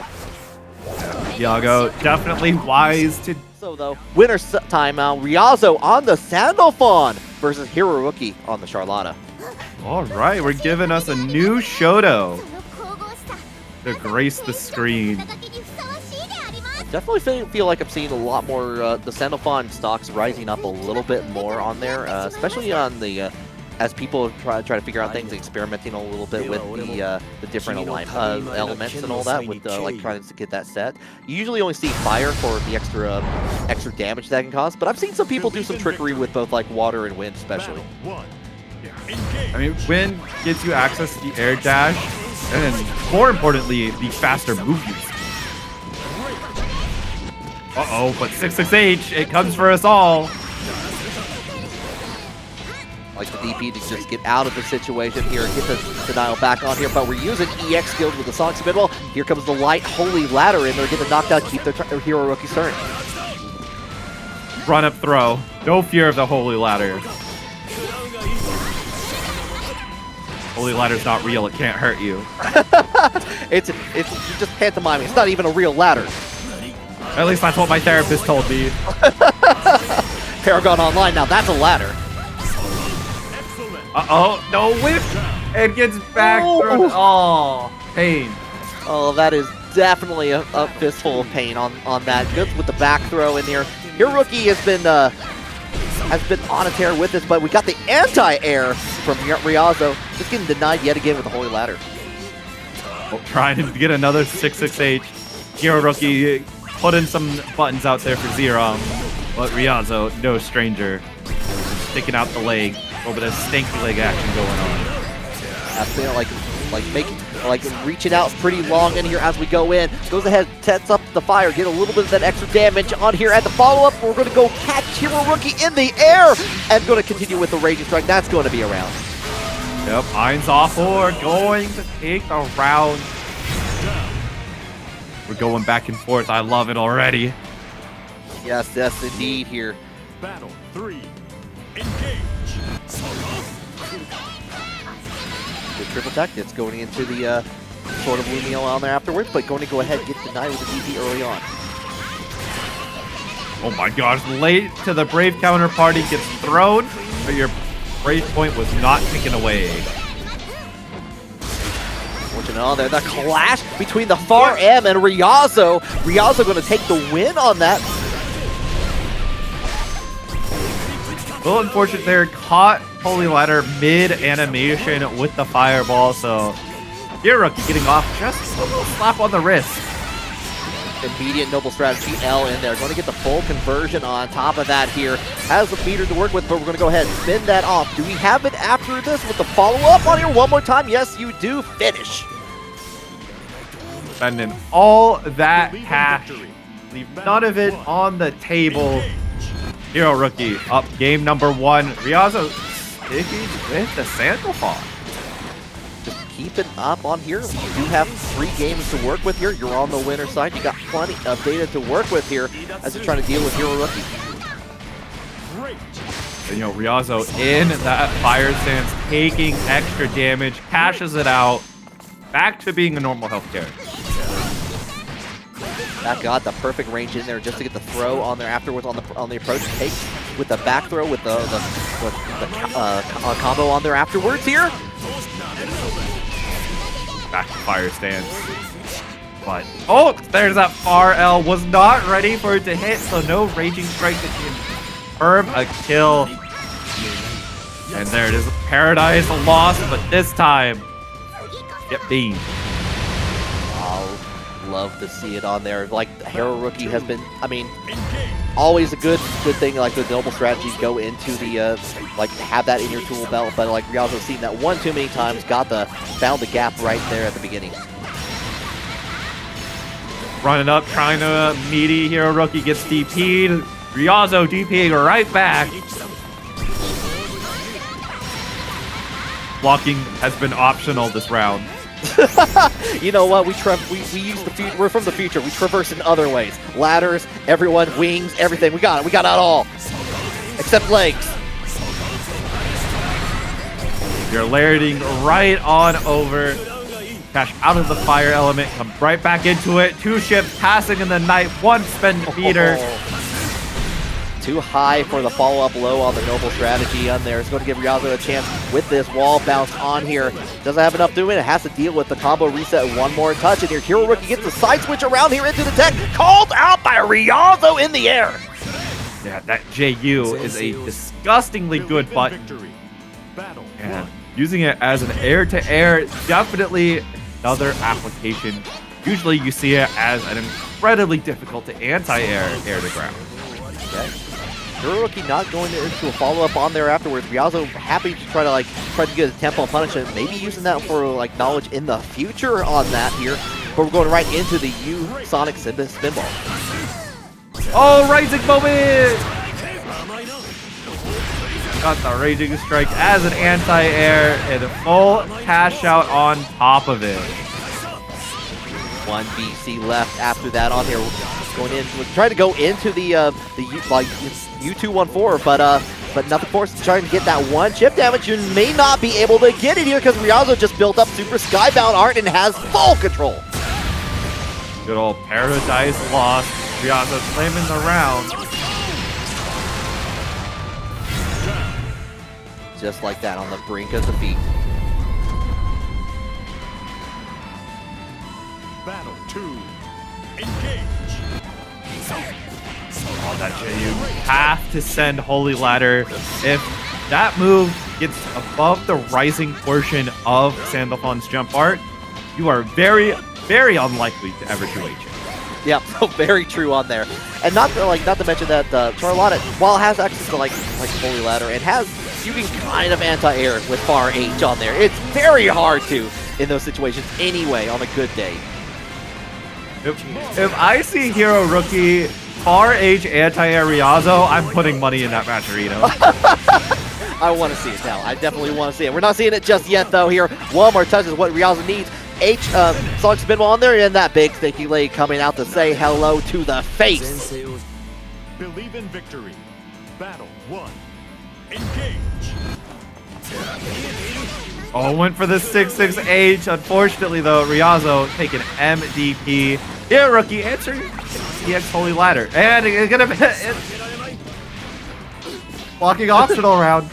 Iago definitely wise to. So though, winner timeout. Ryazo on the Sandalphon versus HeroRookie on the Charlotta. All right, we're giving us a new Shoto to grace the screen. Definitely feel like I'm seeing a lot more the Sandalphon stocks rising up a little bit more on there, especially on the as people try to figure out things, experimenting a little bit with the different elements and all that, with like trying to get that set. You usually only see fire for the extra damage that can cause, but I've seen some people do some trickery with both like water and wind, especially. I mean, wind gives you access to the air dash, and more importantly, the faster movement speed. Uh-oh, but 668, it comes for us all. Like the DP to just get out of the situation here, get the denial back on here, but we're using EX skills with the Sonic Spin Wall. Here comes the light Holy Ladder in there, get the knockdown, keep their HeroRookie's turn. Run up throw. No fear of the Holy Ladder. Holy Ladder's not real, it can't hurt you. it's just pantomiming, it's not even a real ladder. At least that's what my therapist told me. Paragon Online, now that's a ladder. Uh-oh, no whip! And gets back through. Oh, pain. Oh, that is definitely a fistful of pain on that. Good with the back throw in here. HeroRookie has been on a tear with this, but we got the anti-air from Ryazo. Just getting denied yet again with the Holy Ladder. Well, trying to get another 668. HeroRookie putting some buttons out there for Zerom, but Ryazo, no stranger, sticking out the leg. A little bit of stanky leg action going on. I feel like reaching out pretty long in here as we go in. Goes ahead, sets up the fire, get a little bit of that extra damage on here. At the follow-up, we're going to go catch HeroRookie in the air and going to continue with the Raging Strike. That's going to be a round. Yep, Ein's off for going to take a round. We're going back and forth. I love it already. Yes, yes, indeed here. Battle 3. Engage. Good triple tech. It's going into the sort of Lumio on there afterwards, but going to go ahead and get denied with the DP early on. Oh my gosh, late to the Brave counterparty gets thrown, but your Brave point was not taken away. Fortunate on there, the clash between the Far M and Ryazo. Ryazo going to take the win on that. A little unfortunate there, caught Holy Ladder mid-animation with the fireball, so HeroRookie getting off just a little slap on the wrist. Immediate noble strategy L in there. Going to get the full conversion on top of that here. Has a meter to work with, but we're going to go ahead and spin that off. Do we have it after this with the follow-up on here one more time? Yes, you do. Finish. Spending all that cash. Leave none of it on the table. HeroRookie up game number 1. Ryazo sticking with the Sandal Fall. Just keep it up on here. You do have 3 games to work with here. You're on the winner side. You got plenty of data to work with here as you're trying to deal with HeroRookie. You know, Ryazo in that fire stance, taking extra damage, cashes it out, back to being a normal health character. That got the perfect range in there just to get the throw on there afterwards on the approach. Takes with the back throw with the combo on there afterwards here. Back to fire stance. But, oh, there's that far L. Was not ready for it to hit, so no Raging Strike to confirm a kill. And there it is. Paradise lost, but this time, get beamed. I'll love to see it on there. Like, HeroRookie has been, I mean, always a good thing, like the noble strategy, go into the, like, have that in your tool belt, but like Ryazo's seen that one too many times, found the gap right there at the beginning. Running up, trying to meaty. HeroRookie gets DP'd. Ryazo DP'ing right back. Blocking has been optional this round. You know what? We use the future. We're from the future. We traverse in other ways. Ladders, everyone, wings, everything. We got it. We got it all, except legs. You're layering right on over. Cash out of the fire element, come right back into it. 2 ships passing in the night. 1 spend meter. Too high for the follow-up low on the noble strategy on there. It's going to give Ryazo a chance with this wall bounce on here. Doesn't have enough doing it. Has to deal with the combo reset one more touch. And here, HeroRookie gets the side switch around here into the tech. Called out by Ryazo in the air. Yeah, that JU is a disgustingly good button. And using it as an air-to-air, definitely another application. Usually you see it as an incredibly difficult to anti-air air-to-ground. Okay. HeroRookie not going into a follow-up on there afterwards. Ryazo happy to try to get a tempo punishment, maybe using that for like knowledge in the future on that here. But we're going right into the Sonic Spinball. Oh, Rising moment! Got the Raging Strike as an anti-air and a full cash out on top of it. 1 BC left after that on here. Going in, trying to go into the U214, but nothing forced. Trying to get that 1 chip damage. You may not be able to get it here because Ryazo just built up super skybound art and has full control. Good old Paradise lost. Ryazo claiming the round. Just like that on the brink of defeat. Battle 2. Engage. Oh, that JU have to send Holy Ladder. If that move gets above the rising portion of Sandalphon's jump art, you are very, very unlikely to ever 2H it. Yeah, so very true on there. And not to mention that Charlotta, while it has access to like Holy Ladder, it has, you can kind of anti-air with Far H on there. It's very hard to in those situations anyway on a good day. If I see HeroRookie Far H anti-air Ryazo, I'm putting money in that matcherino. I want to see it now. I definitely want to see it. We're not seeing it just yet though here. 1 more touch is what Ryazo needs. H Sonic Spinball on there, and that big sticky leg coming out to say hello to the face. Believe in victory. Battle 1. Engage. Oh, went for the 6-6H. Unfortunately, though, Ryazo taking MVP. HeroRookie answering EX Holy Ladder. And it's going to be blocking optional round.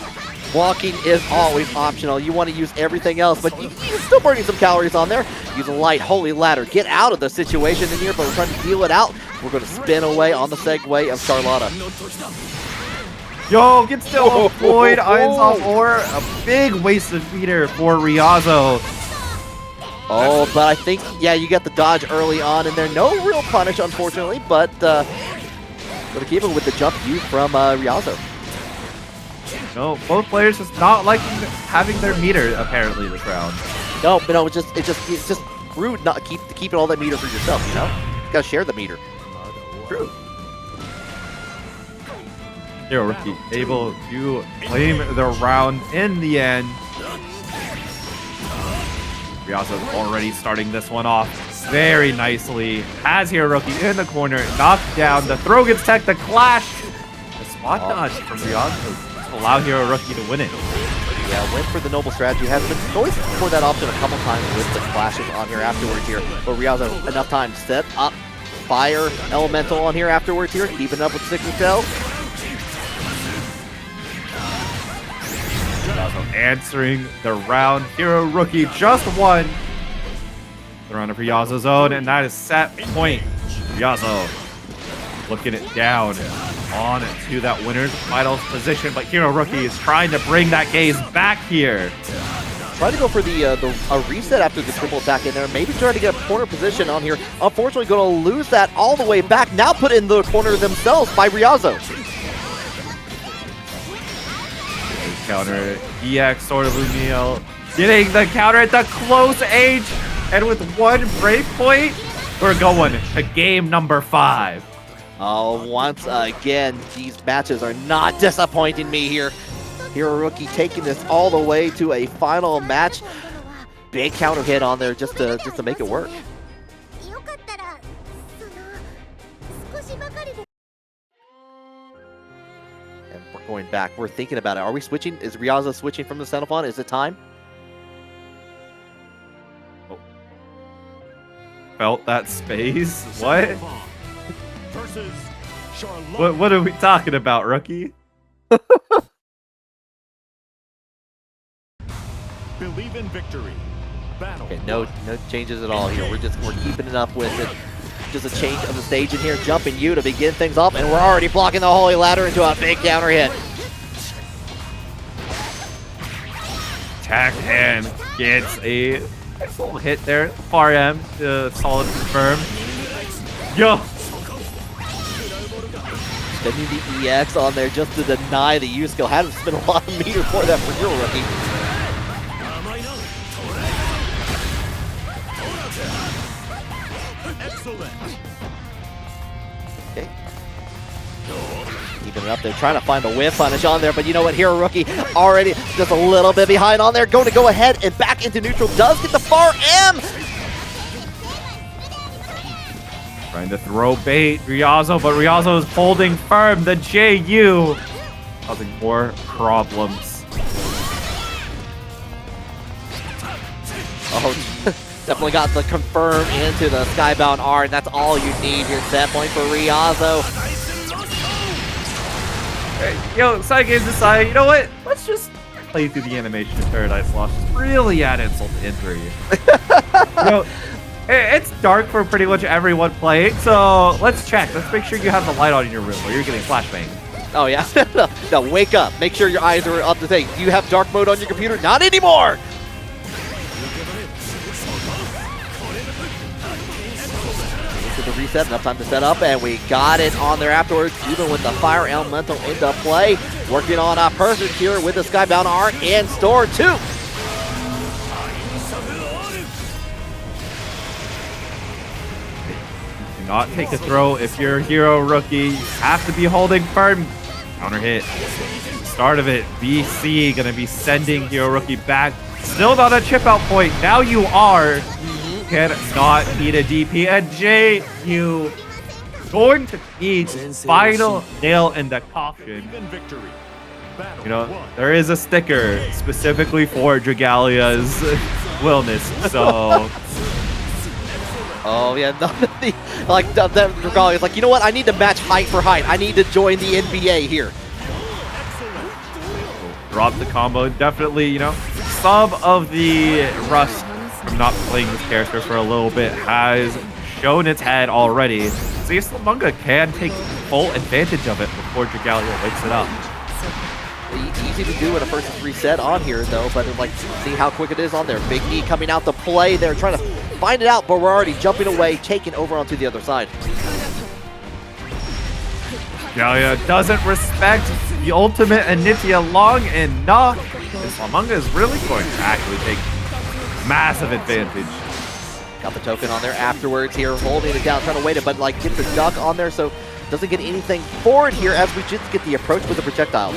Walking is always optional. You want to use everything else, but you're still burning some calories on there. Use a light Holy Ladder. Get out of the situation in here, but we're trying to deal it out. We're going to spin away on the segue of Charlotta. Yo, gets still avoid Irons off or a big waste of meter for Ryazo. Oh, but I think, yeah, you got the dodge early on in there. No real punish, unfortunately, but going to keep it with the jump used from Ryazo. No, both players just not liking having their meter apparently this round. No, but no, it's just rude not keeping all that meter for yourself. You know, you gotta share the meter. True. HeroRookie able to claim the round in the end. Ryazo already starting this one off very nicely. Has HeroRookie in the corner, knocked down. The throw gets tech, the clash. The spot dodge from Ryazo allow HeroRookie to win it. Yeah, went for the noble strategy. Has been going for that option a couple times with the clashes on here afterwards here. But Ryazo enough time set up fire elemental on here afterwards here, keeping up with Siegfried. Ryazo answering the round. HeroRookie just won the round of Ryazo's own, and that is set point. Ryazo looking it down on to that winner's finals position, but HeroRookie is trying to bring that gaze back here. Trying to go for a reset after the triple attack in there. Maybe trying to get a corner position on here. Unfortunately, going to lose that all the way back. Now put in the corner themselves by Ryazo. Counter EX Sword of Lumiel getting the counter at the close age, and with one breakpoint, we're going to game number 5. Oh, once again, these matches are not disappointing me here. HeroRookie taking this all the way to a final match. Big counter hit on there just to make it work. And we're going back. We're thinking about it. Are we switching? Is Ryazo switching from the Xenophon? Is it time? Oh. Felt that space? What? Versus Charlotta. What are we talking about, rookie? Believe in victory. Battle. Okay, no changes at all here. We're keeping it up with it. Just a change of the stage in here, jumping you to begin things off, and we're already blocking the Holy Ladder into a big counter hit. Attack and gets a nice little hit there. Far M, solid confirm. Yo! Spending the EX on there just to deny the U skill. Had to spend a lot of meter for that for HeroRookie. Excellent. Okay. Keeping it up there, trying to find the whiff punish on there, but you know what? HeroRookie already just a little bit behind on there. Going to go ahead and back into neutral. Does get the far M. Trying to throw bait, Ryazo, but Ryazo is holding firm. The JU causing more problems. Oh, definitely got the confirm into the Skybound R, and that's all you need here. Set point for Ryazo. Hey, yo, side games aside, you know what? Let's just play through the animation of Paradise Lost. Just really add insult to injury. You know, it's dark for pretty much everyone playing, so let's check. Let's make sure you have the light on in your room or you're getting flashbang. Oh, yeah. No, wake up. Make sure your eyes are up to date. Do you have dark mode on your computer? Not anymore! The reset, enough time to set up, and we got it on there afterwards, even with the fire elemental into play. Working on a perfect here with the Skybound R and Store 2. Do not take a throw if you're HeroRookie. You have to be holding firm. Counter hit. Start of it. BC gonna be sending HeroRookie back. Still not a chip out point. Now you are. cannot beat a DP. And JU going to eat final nail in the coffin. Believe in victory. Battle You know, 1. there is a sticker specifically for Dragalia's wellness. So, Oh yeah, that Dragalia is like, you know what? I need to match height for height. I need to join the NBA here. drop the combo. Definitely, you know, some of the rust from not playing this character for a little bit has shown its head already. So Slamunga can take full advantage of it before Dragalia wakes it up. Easy to do in a versus 3 set on here though, but like, see how quick it is on there. Big knee coming out to play. They're trying to find it out, but we're already jumping away, taking over onto the other side. Dragalia doesn't respect the ultimate Anitya long enough. And Slamunga is really going to actually take massive advantage. Got the token on there afterwards here, holding it down, trying to wait it, but like get the duck on there, so doesn't get anything forward here as we just get the approach with the projectile.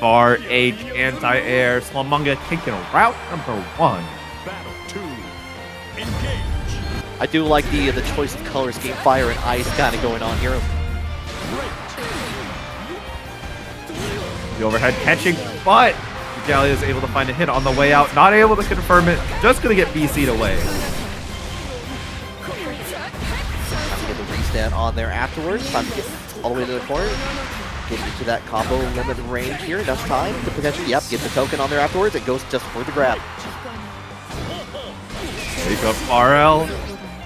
Far H anti-air. Slamunga taking route number 1. Battle 2. Engage. I do like the choice of color scheme, fire and ice kind of going on here. The overhead catching, but Dragalia is able to find a hit on the way out. Not able to confirm it. Just going to get BC'd away. Time to get the restand on there afterwards. Time to get all the way to the corner. Get into that combo limit range here. Enough time to potentially, yep, get the token on there afterwards. It goes just for the grab. Take up RL.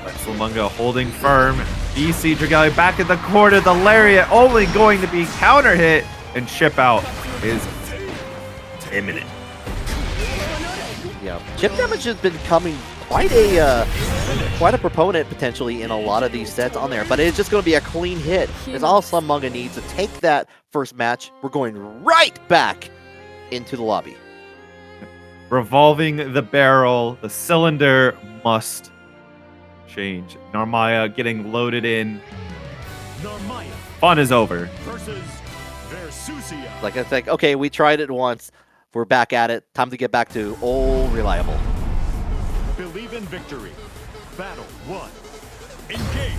But Slamunga holding firm. BC Dragalia back in the corner. The lariat only going to be counter hit, and ship out is imminent. Yeah, chip damage has been coming quite a proponent potentially in a lot of these sets on there, but it's just going to be a clean hit. It's all Slamunga needs to take that first match. We're going right back into the lobby. Revolving the barrel, the cylinder must change. Narmaya getting loaded in. Narmaya Fun is over. versus Versusia. Like it's like, okay, we tried it once. We're back at it. Time to get back to old reliable. Believe in victory. Battle 1. Engage.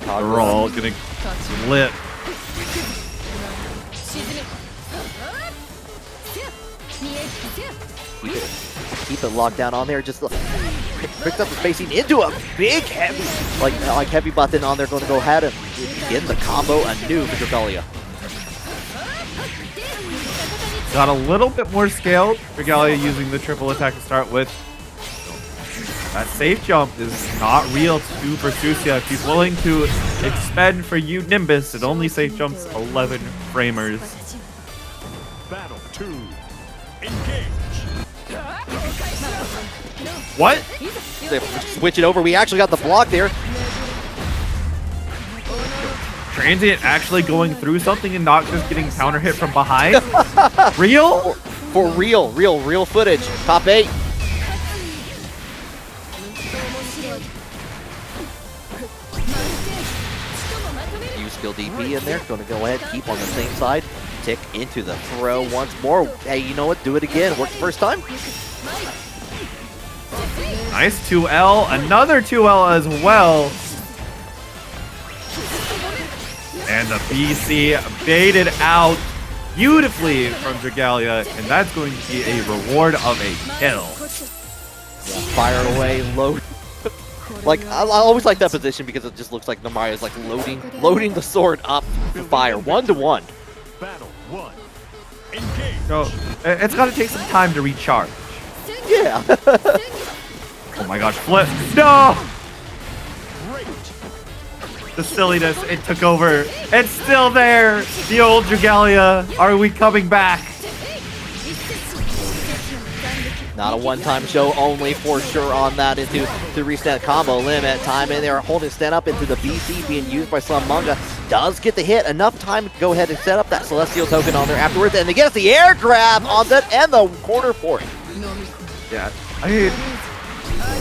We're all gonna flip. Keep it locked down on there. Just picked up the spacing into a big heavy, like heavy button on there. Going to go ahead and begin the combo anew for Dragalia. Got a little bit more scaled. Dragalia using the triple attack to start with. That safe jump is not real to Versusia. If he's willing to expend for you Nimbus, it only safe jumps 11 framers. Battle 2. Engage. What? They switch it over. We actually got the block there. Transient actually going through something and not just getting counter hit from behind? Real? For real footage. Top 8. Use skill DP in there. Going to go ahead, keep on the same side. Tick into the throw once more. Hey, you know what? Do it again. Worked the first time. Nice 2L. Another 2L as well. And the BC baited out beautifully from Dragalia, and that's going to be a reward of a kill. Fire away, load. Like, I always like that position because it just looks like Narmaya is like loading the sword up to fire. 1-to-1. Battle 1. Engage. So it's got to take some time to recharge. Yeah. Oh my gosh, flip. No! Great. The silliness, it took over. It's still there. The old Dragalia. Are we coming back? Not a one-time show only for sure on that into the reset combo limit. Time in there, holding stand up into the BC being used by Slamunga. Does get the hit. Enough time to go ahead and set up that Celestial token on there afterwards. And they get the air grab on that and the corner for it. Yeah, I mean,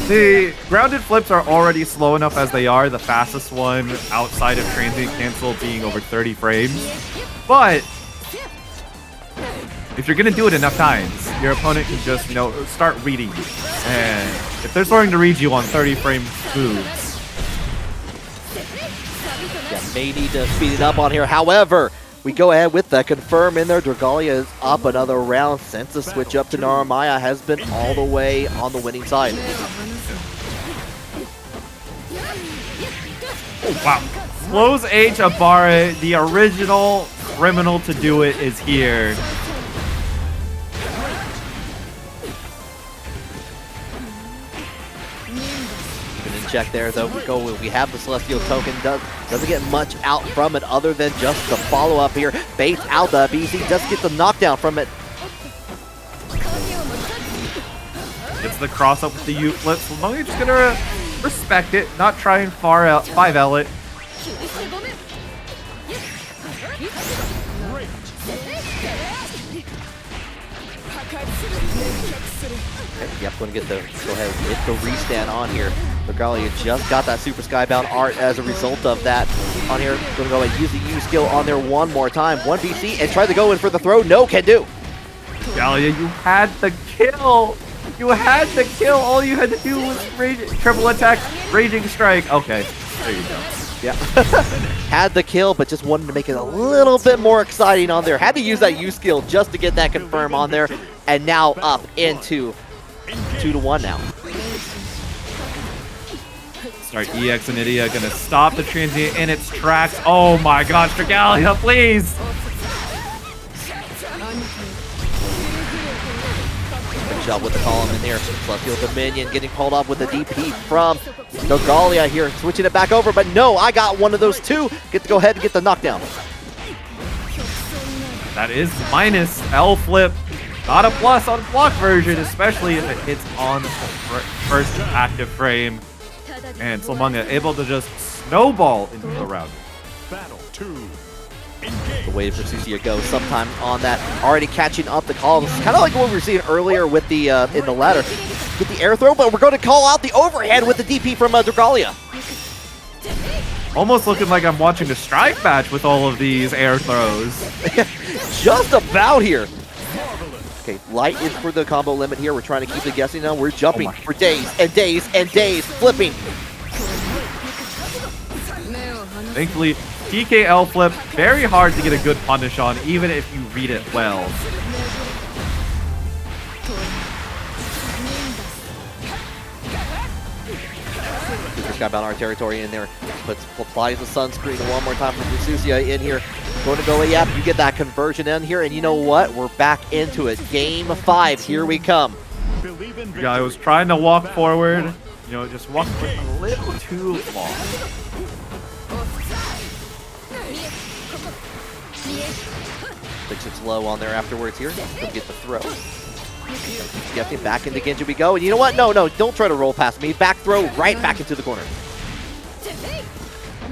the grounded flips are already slow enough as they are. The fastest one outside of transient cancel being over 30 frames. But if you're gonna do it enough times, your opponent can just, you know, start reading you. And if they're starting to read you on 30-frame moves, Yeah, may need to speed it up on here. However, we go ahead with the confirm in there. Dragalia is up another round since the switch up to Narmaya has been all the way on the winning side. oh, wow. Slows H Abara, the original criminal to do it, is here. Check there though. We have the Celestial token. Doesn't get much out from it other than just the follow up here. Baits out the BC. Does get the knockdown from it. Gets the cross up with the U flip. Slamunga just gonna respect it, not try and 5L it. Yep, going to go ahead and get the restand on here. Dragalia just got that Super Skybound art as a result of that on here. Going to go and use the U skill on there one more time. 1 BC and try to go in for the throw. No, can do. Dragalia, you had the kill. You had the kill. All you had to do was triple attack, Raging Strike. Okay, there you go. Yeah. Had the kill, but just wanted to make it a little bit more exciting on there. Had to use that U skill just to get that confirm on there. And now up into 2-1 now. Start EX and Idia gonna stop the transient in its tracks. Oh my gosh, Dragalia, please! Good job with the column in there. Celestial Dominion getting called off with the DP from Dragalia here. Switching it back over, but no, I got one of those two. Get to go ahead and get the knockdown. That is minus L flip. Not a plus on block version, especially if it hits on the first active frame. And Slamunga able to just snowball into the round. Battle 2. The way Versusia goes sometime on that. Already catching up the columns. Kind of like what we were seeing earlier with the in the ladder. Get the air throw, but we're going to call out the overhead with the DP from Dragalia. Almost looking like I'm watching a strike match with all of these air throws. Just about here. Okay, light is for the combo limit here. We're trying to keep the guessing now. We're jumping for days and days and days, flipping. Thankfully, TKL flip, very hard to get a good punish on, even if you read it well. Super Skybound our territory in there. Applies the sunscreen one more time for Versusia in here. Going to go, yep, you get that conversion in here, and you know what? We're back into it. Game 5, here we come. The guy was trying to walk forward, you know, just walked a little too long. Fix it low on there afterwards here. Come get the throw. Getting back into Genji we go, and you know what? No, don't try to roll past me. Back throw right back into the corner.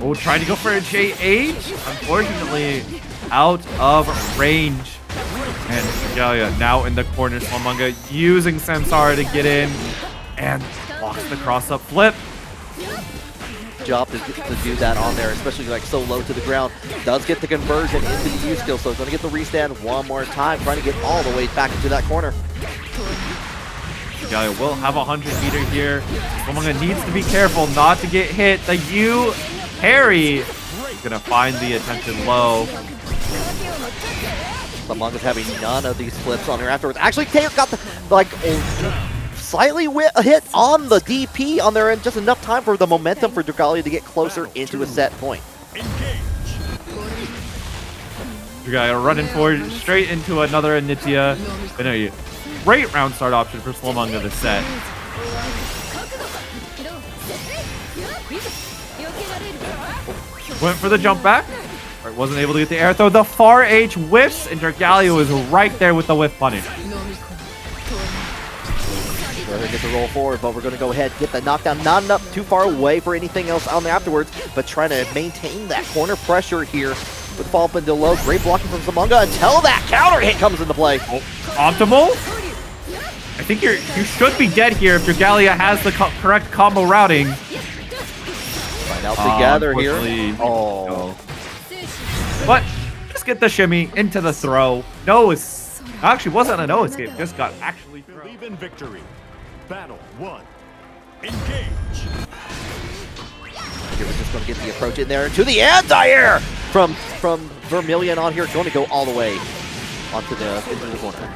Oh, trying to go for a JH. Unfortunately, out of range. And Dragalia now in the corner. Slamunga using Samsara to get in and blocks the cross-up flip. Job to do that on there, especially like so low to the ground. Does get the conversion into the U skill, so it's going to get the restand one more time, trying to get all the way back into that corner. Dragalia will have a 100-meter here. Slamunga needs to be careful not to get hit. The U parry is going to find the attention low. Slamunga's having none of these flips on her afterwards. Actually, Tails got the, like, slightly hit on the DP on there, and just enough time for the momentum for Dragalia to get closer into a set point. Dragalia running forward straight into another Initia. And a great round start option for Slamunga this set. Went for the jump back. Wasn't able to get the air throw. The far H whiffs, and Dragalia was right there with the whiff punish. Go ahead and get the roll forward, but we're going to go ahead, get the knockdown. Not enough too far away for anything else on there afterwards, but trying to maintain that corner pressure here with fall up into low. Great blocking from Slamunga until that counter hit comes into play. Oh, optimal? I think you should be dead here if Dragalia has the correct combo routing. Find out together here. Oh. No. But just get the shimmy into the throw. No Actually, wasn't a no escape. Just got actually thrown. Believe in victory. Battle 1. Engage. Here we're just going to get the approach in there to the anti-air from Vermilion on here. Going to go all the way onto into the corner.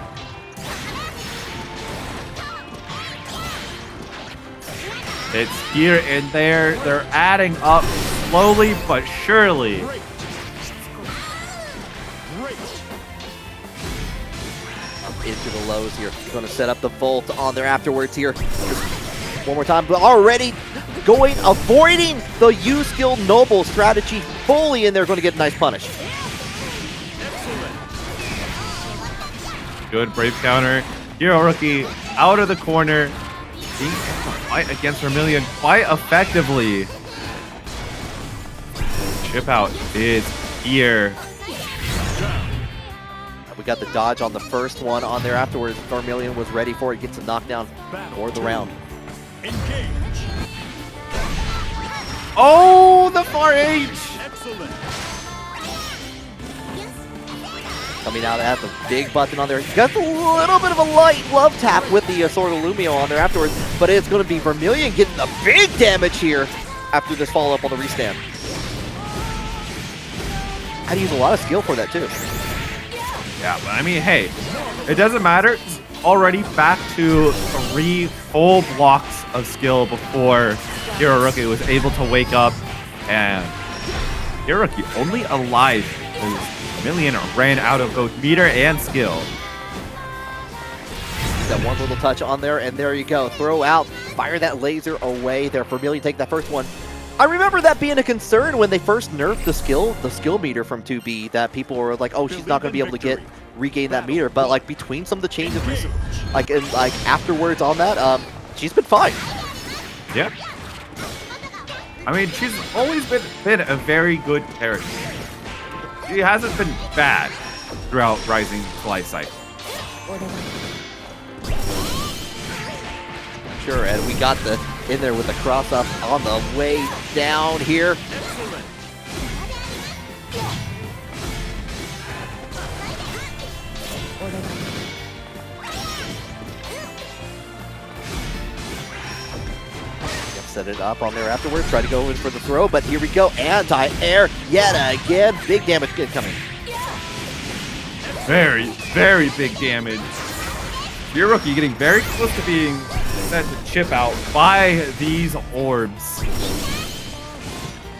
It's here and there. They're adding up slowly but surely. Great. Great. Up into the lows here. Going to set up the Volt on there afterwards here. Just one more time, but already avoiding the U-skill Noble strategy fully in there. Going to get a nice punish. Good brave counter. HeroRookie out of the corner. Being able to fight against Vermilion quite effectively. Chip out is here. We got the dodge on the first one on there afterwards. Vermilion was ready for it. Gets a knockdown for the round. Engage. Oh, the far H! Excellent. Coming out at the big button on there. Got a little bit of a light love tap with the Sword of Lumio on there afterwards, but it's going to be Vermilion getting the big damage here after this follow-up on the restand. I'd use a lot of skill for that too. Yeah, but I mean, hey, it doesn't matter. It's already back to 3 full blocks of skill before HeroRookie was able to wake up, and HeroRookie only alive because Vermilion ran out of both meter and skill. That one little touch on there, and there you go. Throw out, fire that laser away there. Vermilion take that first one. I remember that being a concern when they first nerfed the skill meter from 2B, that people were like, oh, she's not going to be able to regain that meter. But like between some of the changes recently, like afterwards on that, she's been fine. Yeah. I mean, she's always been a very good character. She hasn't been bad throughout Rising life cycle. Sure, and we got the in there with the cross up on the way down here. Excellent. Set it up on there afterwards. Try to go in for the throw, but here we go. Anti-air yet again. Big damage coming. Very, very big damage. HeroRookie getting very close to being sent to chip out by these orbs.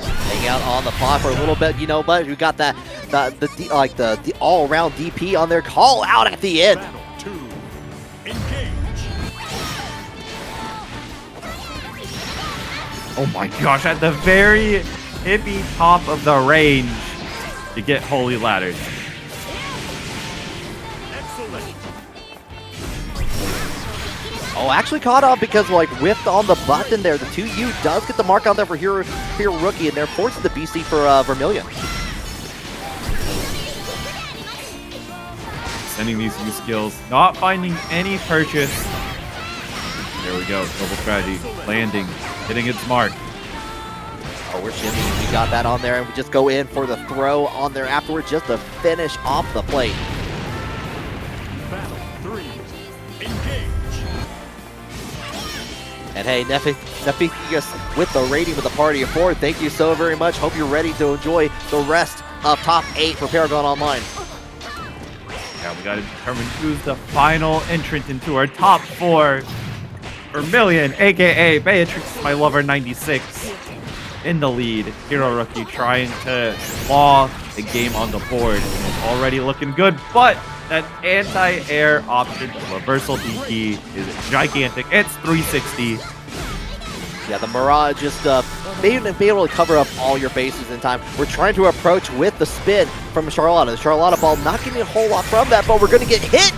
Hang out on the pot for a little bit, you know, but we got that the all-around DP on there. Call out at the end. Battle 2. Engage. Oh my gosh, at the very hippie top of the range, you get Holy Ladders. Excellent. Oh, actually caught up because like whipped on the button there. The 2U does get the mark out there for HeroRookie, and they're forcing the BC for Vermilion. Sending these U skills, not finding any purchase. There we go, double strategy, landing, hitting its mark. Oh, we're shimmying. We got that on there, and we just go in for the throw on there afterwards just to finish off the plate. Battle 3. Engage. And hey, Nephikius with the rating with the party of 4. Thank you so very much. Hope you're ready to enjoy the rest of top 8 for Paragon Online. Yeah, we gotta determine who's the final entrant into our top 4. Vermilion, aka Beatrix, my lover 96, in the lead. HeroRookie trying to claw the game on the board. And it's already looking good, but that anti-air option, the reversal DP, is gigantic. It's 360. Yeah, the Mirage just being able to cover up all your bases in time. We're trying to approach with the spin from Charlotta. The Charlotta ball not getting a whole lot from that, but we're going to get hit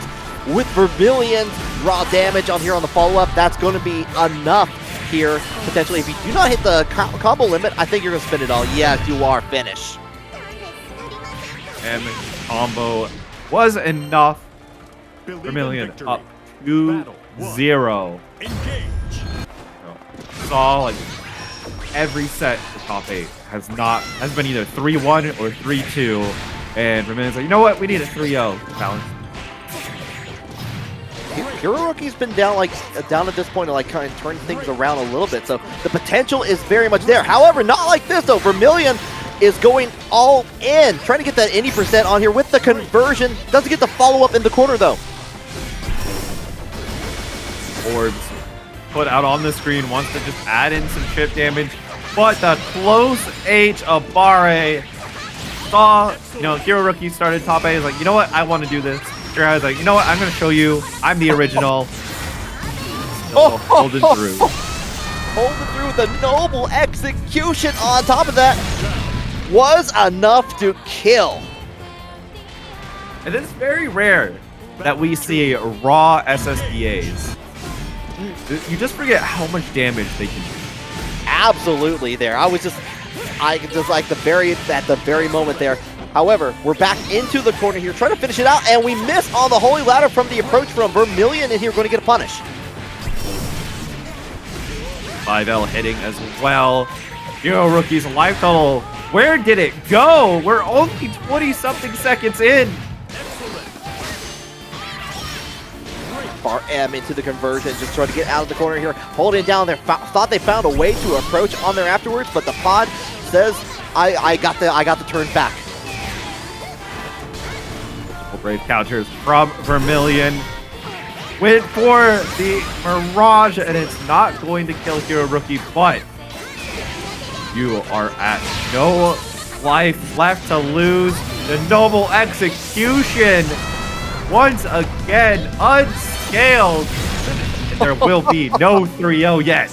with Vermilion's raw damage on here on the follow-up. That's going to be enough here, potentially. If you do not hit the combo limit, I think you're going to spin it all. Yes, you are. Finish. And the combo was enough. Believe in Vermilion victory. up Battle 2-0. Engage. Saw like every set for top 8 has been either 3-1 or 3-2, and Vermilion's like, you know what, we need a 3-0 balance. HeroRookie's been down at this point to like kind of turn things around a little bit, so the potential is very much there. However, not like this though. Vermilion is going all in, trying to get that 80% on here with the conversion. Doesn't get the follow-up in the corner though. Orbs put out on the screen, wants to just add in some chip damage, but the close H of Bare saw, HeroRookie started top A, is like, you know what, I want to do this. Sure, like, you know what, I'm going to show you, I'm the original. Holding through. Holding through the noble execution on top of that was enough to kill. And it's very rare that we see raw SSDAs. You just forget how much damage they can do. Absolutely there. I just like at the very moment there. However, we're back into the corner here, trying to finish it out, and we miss on the Holy Ladder from the approach from Vermilion, and here going to get a punish. 5L hitting as well. HeroRookie's life total, where did it go? We're only 20-something seconds in. Far M into the conversion, just trying to get out of the corner here, holding down there. Thought they found a way to approach on there afterwards, but the pod says, I got the turn back. Brave counters from Vermilion. Went for the Mirage, and it's not going to kill HeroRookie, but you are at no life left to lose. The noble execution once again unscaled. There will be no 3-0 yet.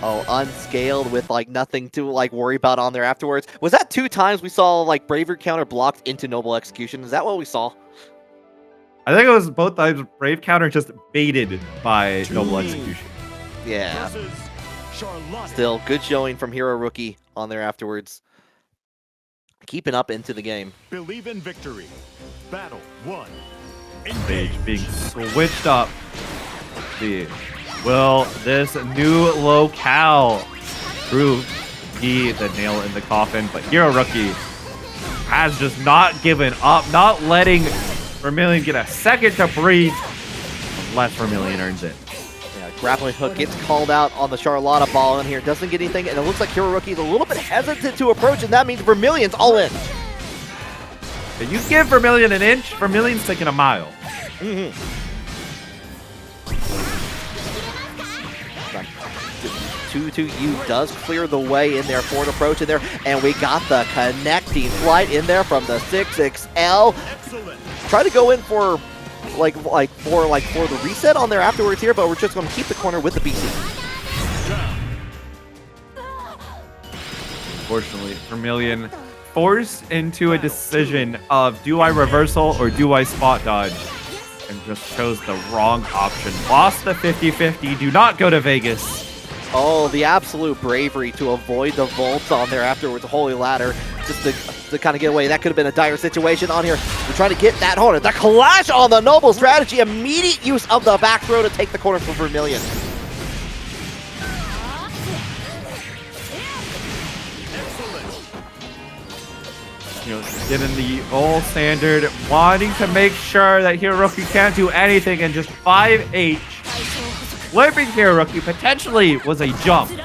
Oh, unscaled with like nothing to like worry about on there afterwards. Was that 2 times we saw like Bravery counter blocked into noble execution? Is that what we saw? I think it was both times Brave counter just baited by noble execution. Yeah. Charlotta. Still good showing from HeroRookie on there afterwards. Keeping up into the game. Believe in victory. Battle 1. Stage being switched up. Will this new locale prove the nail in the coffin? But HeroRookie has just not given up, not letting Vermilion get a second to breathe unless Vermilion earns it. Yeah, grappling hook gets called out on the Charlotta ball in here. Doesn't get anything, and it looks like HeroRookie is a little bit hesitant to approach, and that means Vermilion's all in. If you give Vermilion an inch, Vermilion's taking a mile. Mm-hmm. 2-2-U does clear the way in there for an approach in there, and we got the connecting flight in there from the 6XL. Try to go in for for the reset on there afterwards here, but we're just going to keep the corner with the BC. Unfortunately, Vermilion forced into a decision of, do I reversal or do I spot dodge? And just chose the wrong option. Lost the 50-50. Do not go to Vegas. Oh, the absolute bravery to avoid the volts on there afterwards. Holy Ladder, just to kind of get away. That could have been a dire situation on here. We're trying to get that corner. The clash on the noble strategy. Immediate use of the back throw to take the corner for Vermilion. Getting the old standard, wanting to make sure that HeroRookie can't do anything, and just 5H. Flipping HeroRookie potentially was a jump. You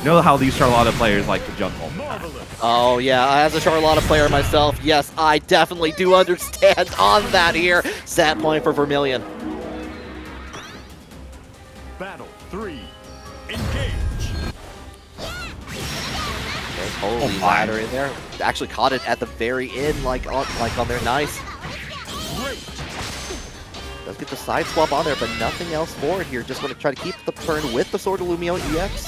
know how these Charlotta players like to jump all the time. Oh yeah, as a Charlotta player myself, yes, I definitely do understand on that here. Set point for Vermilion. Battle 3. Engage. Holy Ladder in there. Actually caught it at the very end, like on there. Nice. Does get the side swap on there, but nothing else for it here. Just want to try to keep the turn with the Sword of Lumio EX.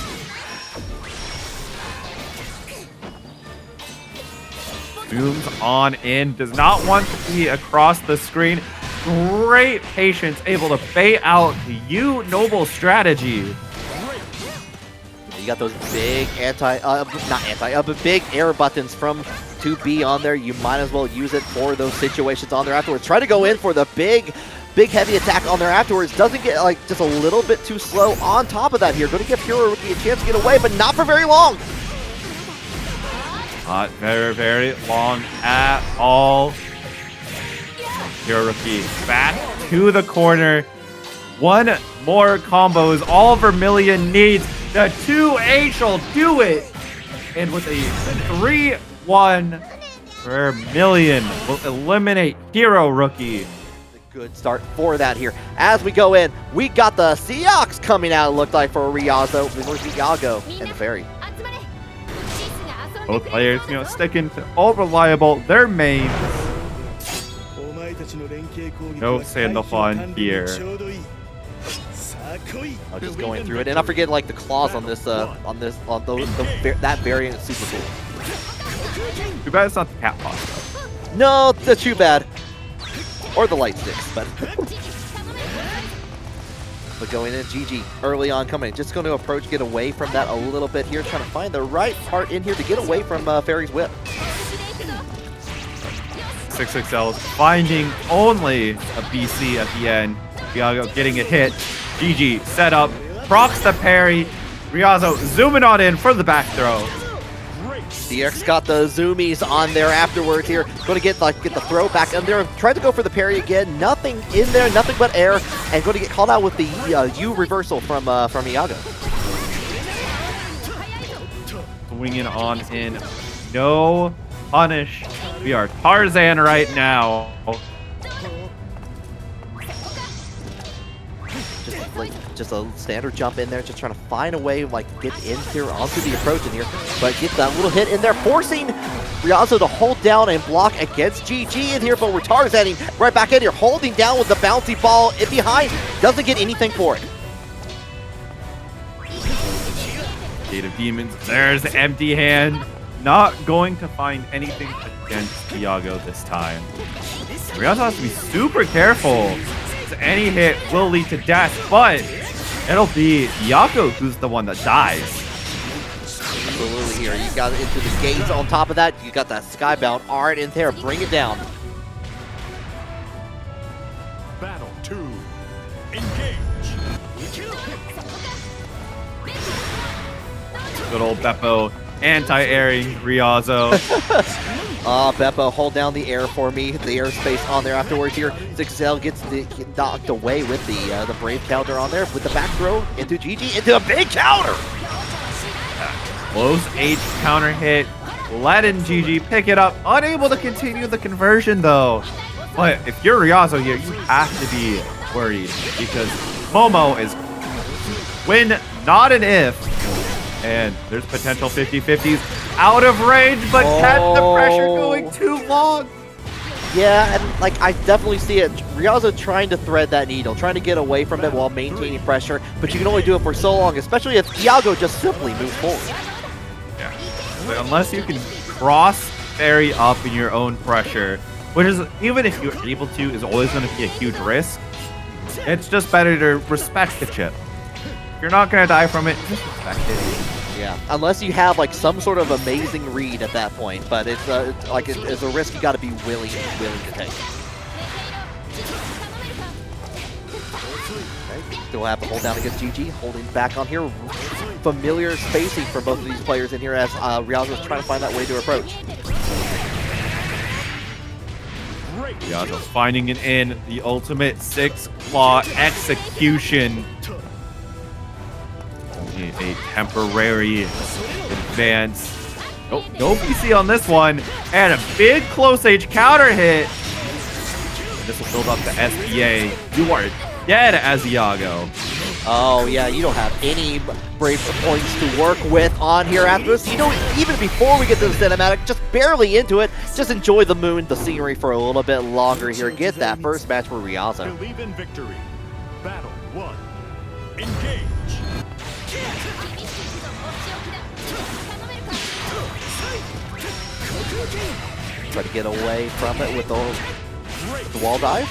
Zooms on in, does not want to be across the screen. Great patience, able to bait out the noble strategy. You got those big big air buttons from 2B on there. You might as well use it for those situations on there afterwards. Try to go in for the big heavy attack on there afterwards. Doesn't get like just a little bit too slow on top of that here. Going to give HeroRookie a chance to get away, but not for very long. Not very, very long at all. HeroRookie back to the corner. One more combo is all Vermilion needs. The 2H will do it. And with a 3-1, Vermilion will eliminate HeroRookie. Good start for that here. As we go in, we got the Seahawks coming out, it looked like, for Ryazo, Iago, and the Fairy. Both players, sticking to all reliable, their mains. No Sandalphon here. I'm just going through it, and I forget like the claws on this, that variant is super cool. Too bad it's not the cat boss. No, that's too bad. Or the light sticks, but but going in, GG early on coming. Just going to approach, get away from that a little bit here, trying to find the right part in here to get away from Fairy's whip. 6XL finding only a BC at the end. Iago getting a hit. GG set up, procs the parry. Ryazo zooming on in for the back throw. DX got the zoomies on there afterwards here. Going to get the throw back in there. Tried to go for the parry again. Nothing in there, nothing but air. And going to get called out with the U reversal from Iago. Swinging on in. No punish. We are Tarzan right now. Just a standard jump in there, just trying to find a way, like, get in here onto the approach in here, but get that little hit in there, forcing Ryazo to hold down and block against GG in here, but we're Tarzaning right back in here, holding down with the bouncy ball in behind, doesn't get anything for it. Gate of Demons, there's the empty hand, not going to find anything against Iago this time. Ryazo has to be super careful. Any hit will lead to death, but it'll be Iago who's the one that dies. Absolutely here. You got it into the gates on top of that. You got that skybound art in there. Bring it down. Battle 2. Engage. Good old Beppo anti-airing Ryazo. Beppo, hold down the air for me. The airspace on there afterwards here. 6XL gets knocked away with the Brave counter on there with the back throw into GG, into a big counter. Close H counter hit. Let in GG pick it up. Unable to continue the conversion though. But if you're Ryazo here, you have to be worried because Momo is win, not an if. And there's potential 50-50s out of range, but catch the pressure going too long. Yeah, and like I definitely see it. Ryazo trying to thread that needle, trying to get away from it while maintaining pressure, but you can only do it for so long, especially if Iago just simply moves forward. Yeah, but unless you can cross Fairy up in your own pressure, which is, even if you're able to, is always going to be a huge risk. It's just better to respect the chip. If you're not going to die from it, just respect it. Yeah, unless you have like some sort of amazing read at that point, but it's a risk you got to be willing to take. Okay, still have to hold down against GG, holding back on here. Familiar spacing for both of these players in here as Ryazo is trying to find that way to approach. Ryazo finding it in the ultimate 6-claw execution. A temporary advance. Oh, no BC on this one. And a big close H counter hit. This will build up the SPA. You are dead as Iago. Oh yeah, you don't have any brave points to work with on here after this. You know, even before we get to the cinematic, just barely into it, just enjoy the moon, the scenery for a little bit longer here. Get that first match for Ryazo. Believe in victory. Battle 1. Engage. Try to get away from it with the wall dive.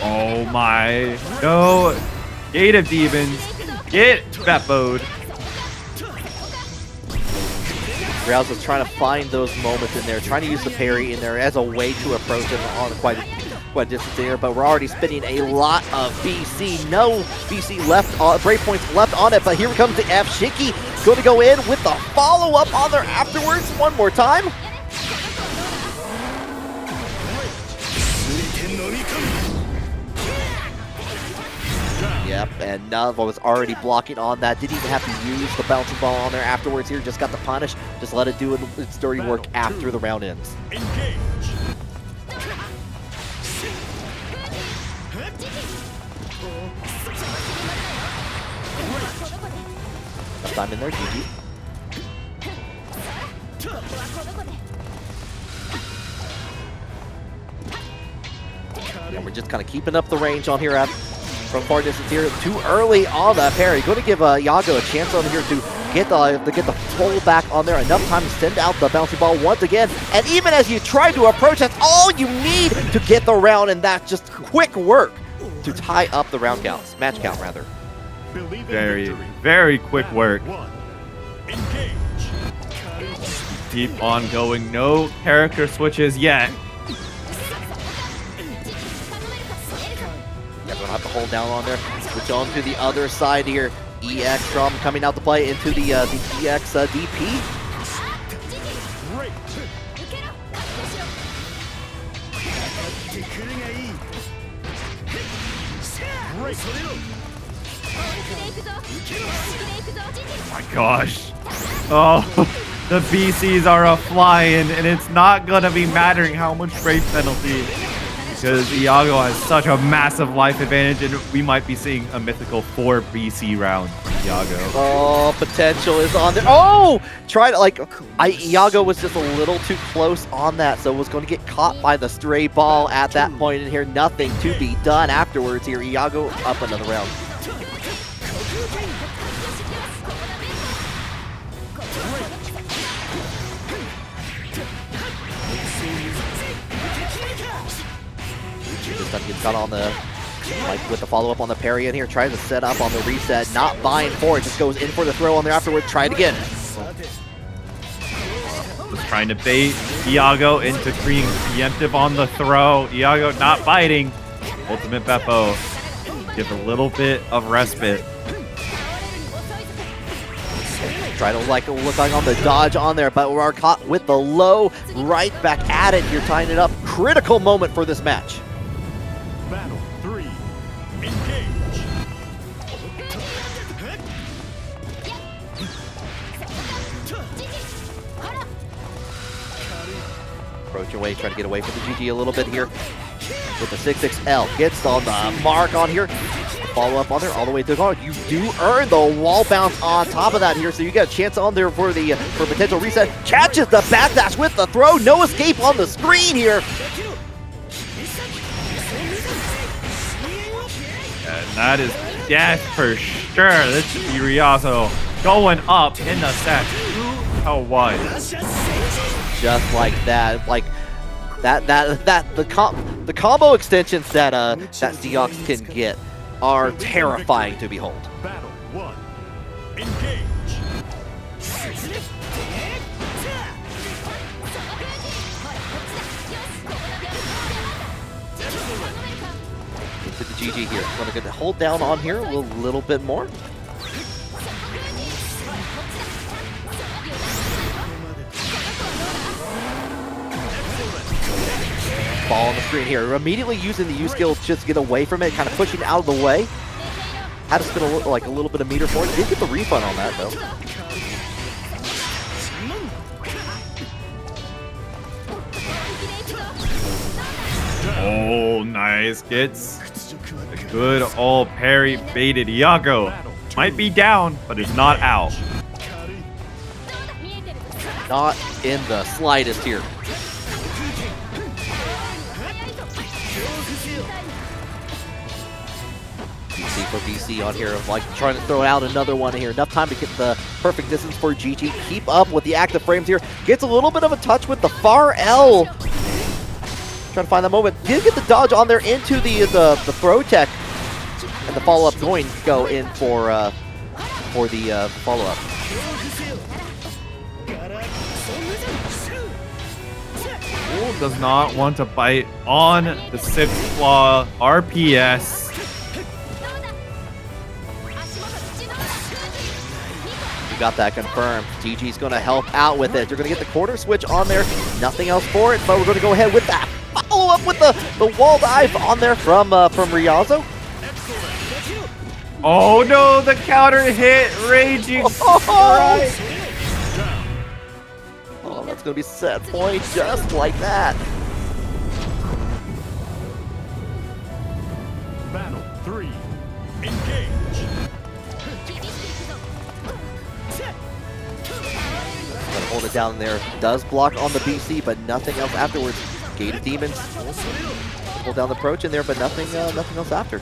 Oh my. No. Gate of Demons. Get Beppo'd. Ryazo's trying to find those moments in there, trying to use the parry in there as a way to approach him on quite a distance there, but we're already spending a lot of BC. No BC left, brave points left on it, but here comes the F. Shinky going to go in with the follow-up on there afterwards one more time. Yep, and Nava was already blocking on that. Didn't even have to use the bouncing ball on there afterwards here. Just got the punish. Just let it do its dirty work after the round ends. Engage. Left time in there, GG. And we're just kind of keeping up the range on here from far distance here. Too early on that parry. Going to give Yago a chance on here to get the pull back on there. Enough time to send out the bouncy ball once again. And even as you try to approach, that's all you need to get the round. And that's just quick work to tie up the round counts. Match count, rather. Very, very quick work. Keep on going. No character switches yet. Yeah, we'll have to hold down on there. Switch on to the other side here. EX Drum coming out to play into the EX DP. Oh my gosh. Oh, the BCs are a-flying, and it's not going to be mattering how much rate penalty, because Iago has such a massive life advantage, and we might be seeing a mythical 4 BC round. Iago. Oh, potential is on there. Oh! Tried to, Iago was just a little too close on that, so was going to get caught by the stray ball at that point in here. Nothing to be done afterwards here. Iago up another round. Just gets caught on the with the follow-up on the parry in here, tries to set up on the reset, not buying for it, just goes in for the throw on there afterwards, try it again. Was trying to bait Iago into being preemptive on the throw. Iago not biting. Ultimate Beppo. Give a little bit of respite. Try to look like on the dodge on there, but we're caught with the low, right back at it. You're tying it up. Critical moment for this match. Battle 3. Engage. Approach away, try to get away from the GG a little bit here. With the 6XL, gets on the mark on here. Follow up on there all the way to the guard. You do earn the wall bounce on top of that here, so you get a chance on there for the potential reset. Catches the backdash with the throw. No escape on the screen here. And that is death for sure. This should be Ryazo going up in the set. 2-1. Just like that, the combo extensions that that Seahawks can get are terrifying to behold. Battle 1. Engage. To the GG here. Want to get the hold down on here a little bit more. Ball on the screen here. Immediately using the U skill just to get away from it, kind of pushing out of the way. Had to spin a little bit of meter for it. Did get the refund on that though. Oh, nice. Gets a good old parry baited. Iago might be down, but is not out. Not in the slightest here. BC for BC on here, trying to throw out another one here. Enough time to get the perfect distance for GG. Keep up with the active frames here. Gets a little bit of a touch with the far L. Trying to find that moment. Did get the dodge on there into the throw tech. And the follow-up going to go in for the follow-up. Does not want to bite on the 6th claw RPS. We got that confirmed. GG's going to help out with it. You're going to get the quarter switch on there. Nothing else for it, but we're going to go ahead with that follow follow up with the wall dive on there from Ryazo. Oh no, the counter hit, raging strike. Oh, that's gonna be set point just like that. Battle 3. Engage. Gonna hold it down there. Does block on the BC, but nothing else afterwards. Gated Demons. Hold down the approach in there, but nothing else after.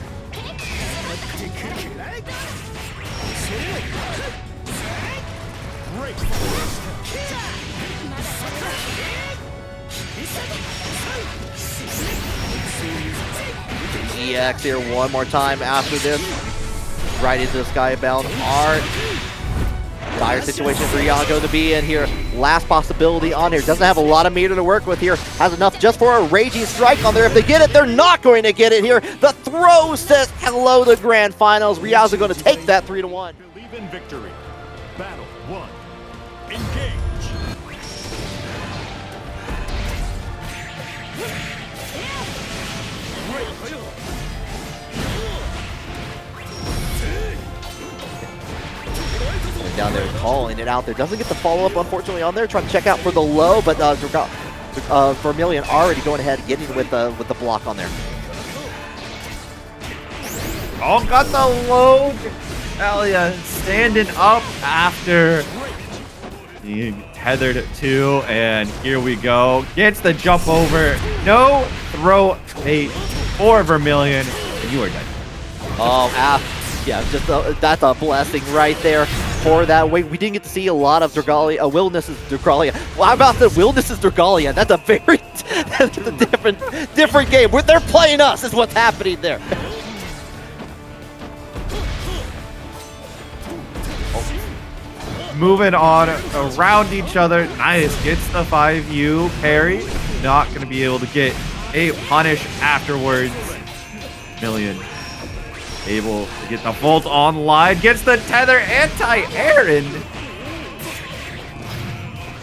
EX here one more time after this. Right into the Skybound Art. Dire situation for Iago to be in here. Last possibility on here. Doesn't have a lot of meter to work with here. Has enough just for a raging strike on there. If they get it, they're not going to get it here. The throw says hello to grand finals. Ryazo going to take that 3-1. Believe in victory. Battle 1. Engage. Down there calling it out there. Doesn't get the follow-up, unfortunately, on there. Trying to check out for the low, but Vermilion already going ahead, getting with the block on there. Oh, got the low. Dragalia standing up after being tethered to, and here we go. Gets the jump over. No throw bait for Vermilion, and you are dead. Oh, yeah, just that's a blessing right there for that. We didn't get to see a lot of Dragalia. Wildness's Dragalia. Well, how about the Wildness's Dragalia? That's a very that's a different game. They're playing us is what's happening there. Moving on around each other. Nice. Gets the 5U parry. Not going to be able to get a punish afterwards. Million able to get the Volt online. Gets the tether anti-Aaron.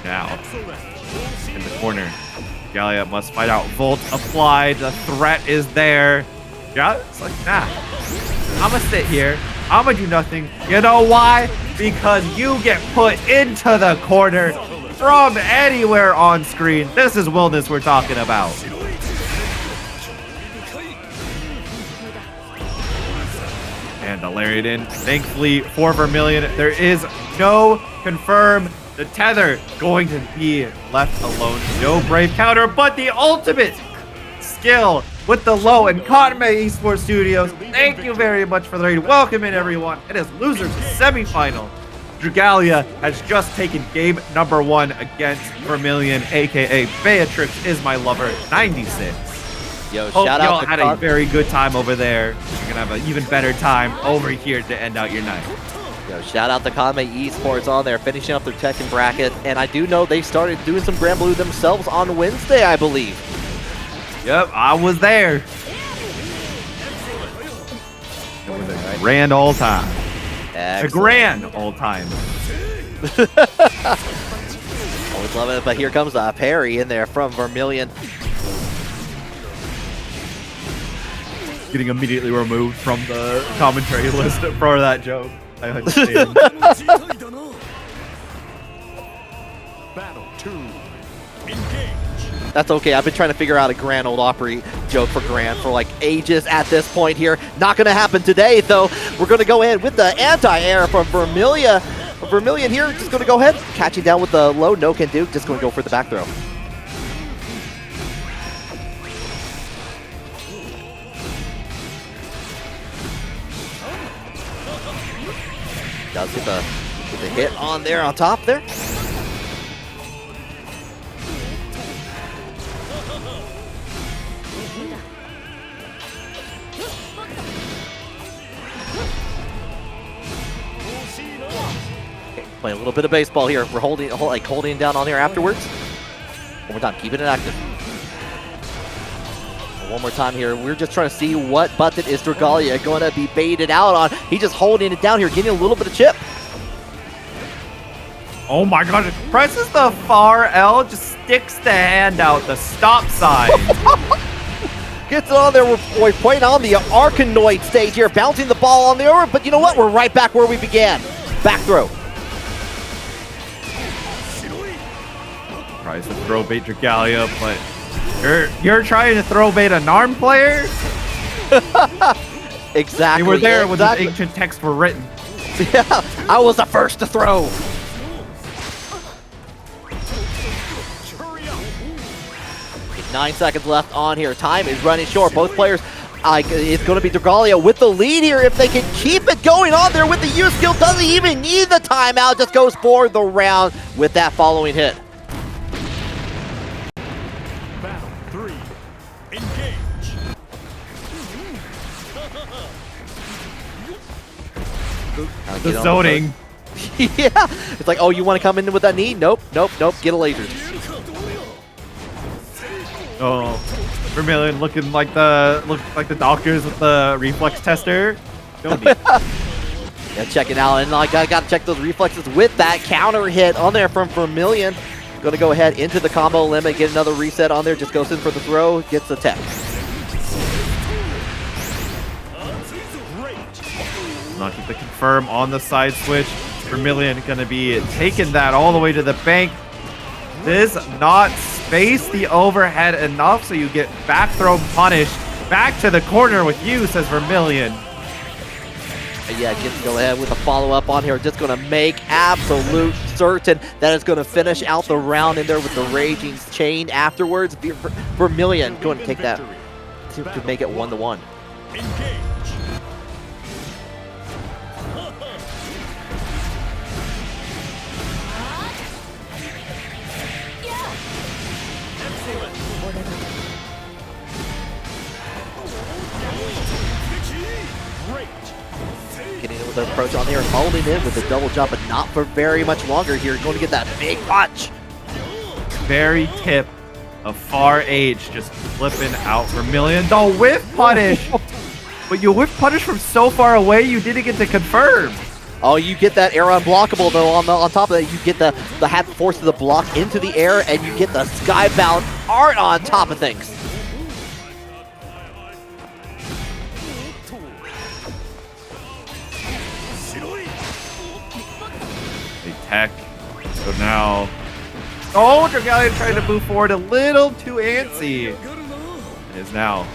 Now, in the corner. Galia must fight out. Volt applied. The threat is there. Yeah, it's like, nah. I'm going to sit here. I'm going to do nothing. You know why? Because you get put into the corner from anywhere on screen. This is Wildness we're talking about. And the lariat in. Thankfully for Vermilion, there is no confirm. The tether going to be left alone. No brave counter, but the ultimate skill with the low and Kanme Esports Studios. Thank you very much for the raid. Welcome in, everyone. It is losers semifinal. Dragalia has just taken game number 1 against Vermilion, aka Beatrix is my lover, 96. Yo, Hope shout y'all out to had a very good time over there. You're gonna have an even better time over here to end out your night. Yo, shout out to Kanme Esports on there, finishing up their Tekken bracket. And I do know they started doing some Granblue themselves on Wednesday, I believe. Yep, I was there. It was a grand old time. Excellent. A grand old time. Always love it, but here comes a parry in there from Vermilion. Getting immediately removed from the commentary list for that joke. I understand. Battle 2. Engage. That's okay. I've been trying to figure out a Grand Old Opry joke for Gran for like ages at this point here. Not going to happen today, though. We're going to go ahead with the anti-air from Vermilion. Vermilion here just going to go ahead, catching down with the low. No can do. Just going to go for the back throw. Does get the hit on there on top there. Play a little bit of baseball here. We're holding down on there afterwards. One more time, keeping it active. One more time here. We're just trying to see what button is Dragalia going to be baited out on. He's just holding it down here, getting a little bit of chip. Oh my god, presses the far L, just sticks the hand out, the stop sign. Gets it on there. We're playing on the Arkanoid stage here, bouncing the ball on the over, but you know what? We're right back where we began. Back throw. Tries to throw bait Dragalia, but you're trying to throw bait a Narm player? Exactly. They were there when the ancient texts were written. Yeah, I was the first to throw. Okay, 9 seconds left on here. Time is running short. Both players, it's going to be Dragalia with the lead here. If they can keep it going on there with the U skill, doesn't even need the timeout. Just goes for the round with that following hit. Battle 3. Engage. The zoning. Yeah, it's like, oh, you want to come in with that knee? Nope, nope, nope. Get a laser. Oh, Vermilion looking like the doctors with the reflex tester. Don't need. Yeah, check it out, and I gotta check those reflexes with that counter hit on there from Vermilion. Gonna go ahead into the combo limit, get another reset on there. Just goes in for the throw, gets the tech. Not get the confirm on the side switch. Vermilion gonna be taking that all the way to the bank. Does not space the overhead enough, so you get back throw punished. Back to the corner with you, says Vermilion. Yeah, gets to go ahead with a follow-up on here. Just going to make absolute certain that it's going to finish out the round in there with the Raging Chain afterwards. Vermilion going to take that to make it 1-1. Engage. Getting in with the approach on there and holding in with the double jump, but not for very much longer here. Going to get that big punch. Very tip of far age, just flipping out Vermilion. The whiff punish! But you whiff punish from so far away, you didn't get to confirm. Oh, you get that air unblockable though. On top of that, you get the hat force of the block into the air, and you get the skybound art on top of things. Tech. So now, oh, Dragalia trying to move forward a little too antsy. It is now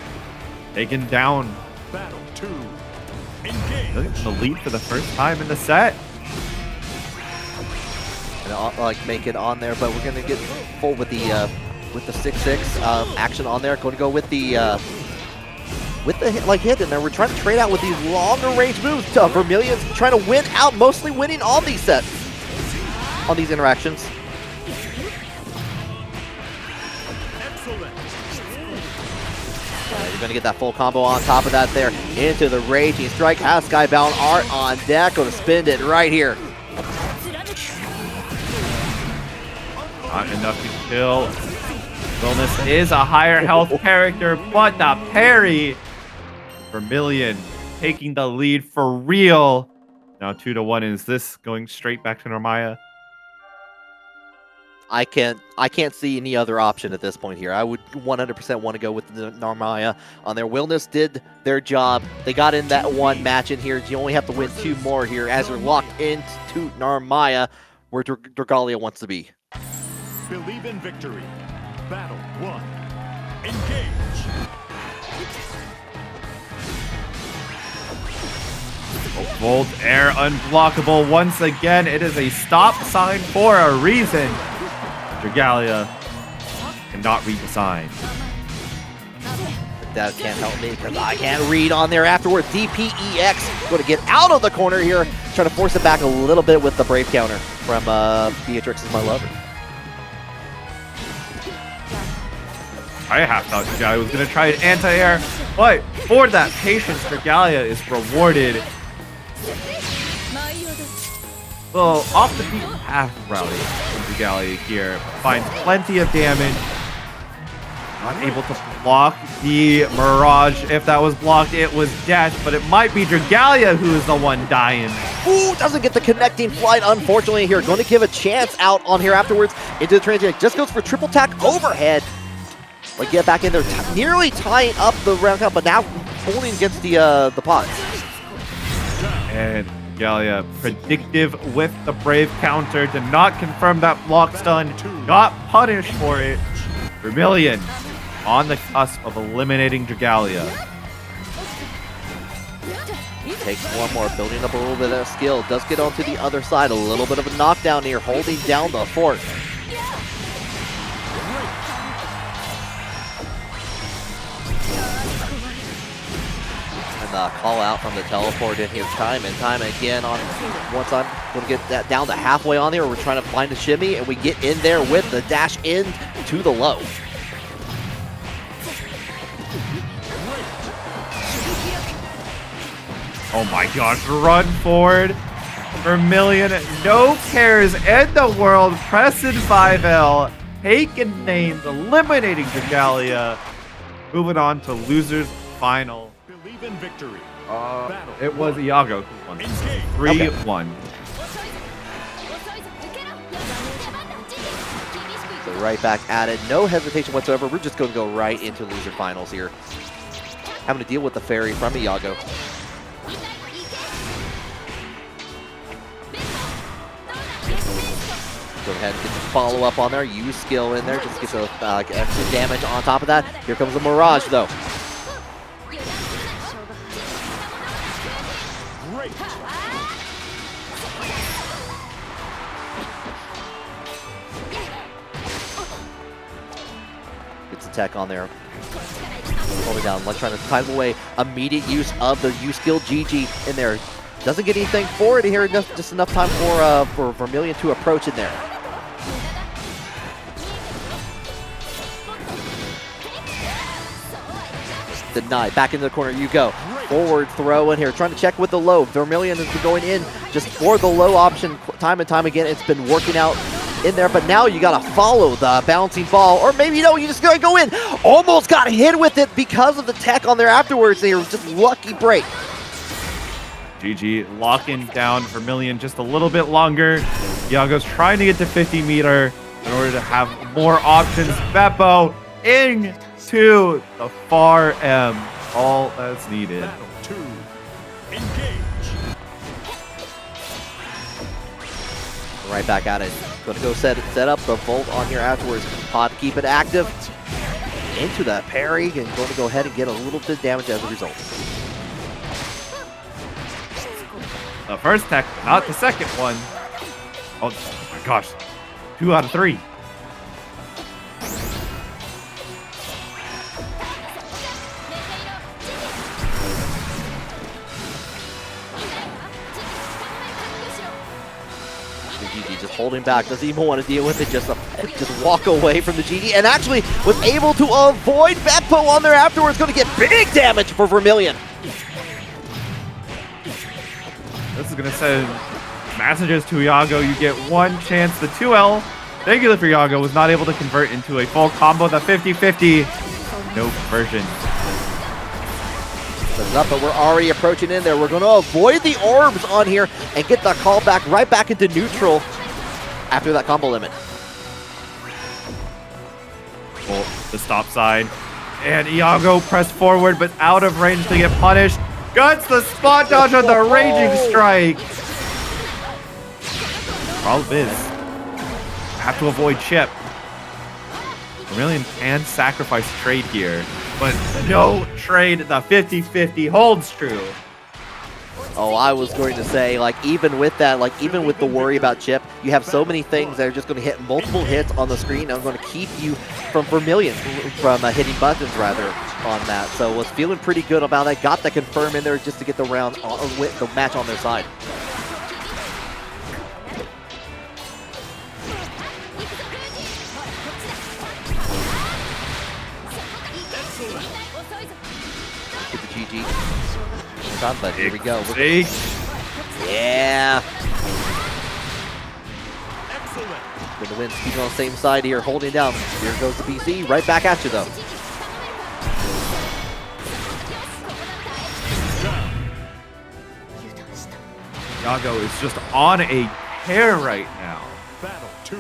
taken down. Battle 2. Engage. The lead for the first time in the set. And I'll, like make it on there, but we're gonna get full with the 6-6 action on there. Going to go with the hit in there. We're trying to trade out with these longer range moves. Vermilion's trying to win out, mostly winning on these sets. On these interactions. Excellent. You're going to get that full combo on top of that there. Into the Raging Strike. Has Skybound Art on deck. Going to spin it right here. Not enough to kill. Wellness is a higher health character, but the parry. Vermilion taking the lead for real. Now 2-1. Is this going straight back to Narmaya? I can't see any other option at this point here. I would 100% want to go with the Narmaya on their Wellness did their job. They got in that one match in here. You only have to win 2 more here as you're locked into Narmaya, where Dragalia wants to be. Believe in victory. Battle 1. Engage. Volt air unblockable once again. It is a stop sign for a reason. Dragalia cannot read the sign. That can't help me because I can't read on there afterwards. DPEX going to get out of the corner here. Trying to force it back a little bit with the Brave counter from Beatrix is my lover. I half thought Dragalia was going to try an anti-air, but for that patience, Dragalia is rewarded. Well, off the beaten path rally from Dragalia here. Finds plenty of damage. Not able to block the Mirage. If that was blocked, it was death, but it might be Dragalia who is the one dying. Ooh, doesn't get the connecting flight, unfortunately, here. Going to give a chance out on here afterwards into the transient. Just goes for triple tack overhead. Like get back in there, nearly tying up the round count, but now holding against the pots. And Dragalia predictive with the Brave counter, did not confirm that block stun, got punished for it. Vermilion on the cusp of eliminating Dragalia. Takes one more, building up a little bit of skill. Does get onto the other side, a little bit of a knockdown here, holding down the fort. And the call out from the teleport in here time and time again. On once I'm going to get that down to halfway on there, we're trying to find a shimmy, and we get in there with the dash in to the low. Oh my gosh, run forward. Vermilion, no cares in the world, pressing 5L, taking names, eliminating Dragalia. Moving on to losers final. Believe in victory. It was Iago who won. 3-1. So right back at it, no hesitation whatsoever. We're just going to go right into loser finals here. Having to deal with the fairy from Iago. Go ahead and get the follow-up on there. Use skill in there. Just get the extra damage on top of that. Here comes the Mirage, though. Gets the tech on there. Hold it down. Let's try to time away. Immediate use of the use skill GG in there. Doesn't get anything for it here. Just enough time for Vermilion to approach in there. Denied. Back into the corner you go. Forward throw in here. Trying to check with the low. Vermilion has been going in just for the low option time and time again. It's been working out in there, but now you got to follow the bouncing ball. Or maybe no, you just got to go in. Almost got hit with it because of the tech on there afterwards. They were just lucky break. GG locking down Vermilion just a little bit longer. Iago's trying to get to 50 meter in order to have more options. Beppo into the far M. All that's needed. Battle 2. Engage. Right back at it. Going to go set up the Volt on here afterwards. Pod keep it active. Into that parry and going to go ahead and get a little bit of damage as a result. The first tech, not the second one. Oh my gosh. 2 out of 3. GG just holding back, doesn't even want to deal with it, just walk away from the GG, and actually was able to avoid Beppo on there afterwards. Going to get big damage for Vermilion. This is going to send messages to Iago. You get one chance. The 2L, thankfully for Iago, was not able to convert into a full combo. The 50-50, no conversion. Up, but we're already approaching in there. We're going to avoid the orbs on here and get the call back right back into neutral after that combo limit. Well, the stop side. And Iago pressed forward, but out of range to get punished. Guts the spot dodge on the raging strike. Problem is, have to avoid chip. Vermilion can sacrifice trade here, but no trade. The 50-50 holds true. Oh, I was going to say, like, even with that, like, even with the worry about chip, you have so many things that are just going to hit multiple hits on the screen. I'm going to keep you from Vermilion, from hitting buttons, rather, on that. So was feeling pretty good about that. Got the confirm in there just to get the round, with the match on their side. Get the GG. But here we go. Yeah. Excellent. With the win, keeping on the same side here, holding down. Here goes the BC, right back at you though. Iago is just on a tear right now. Battle 2.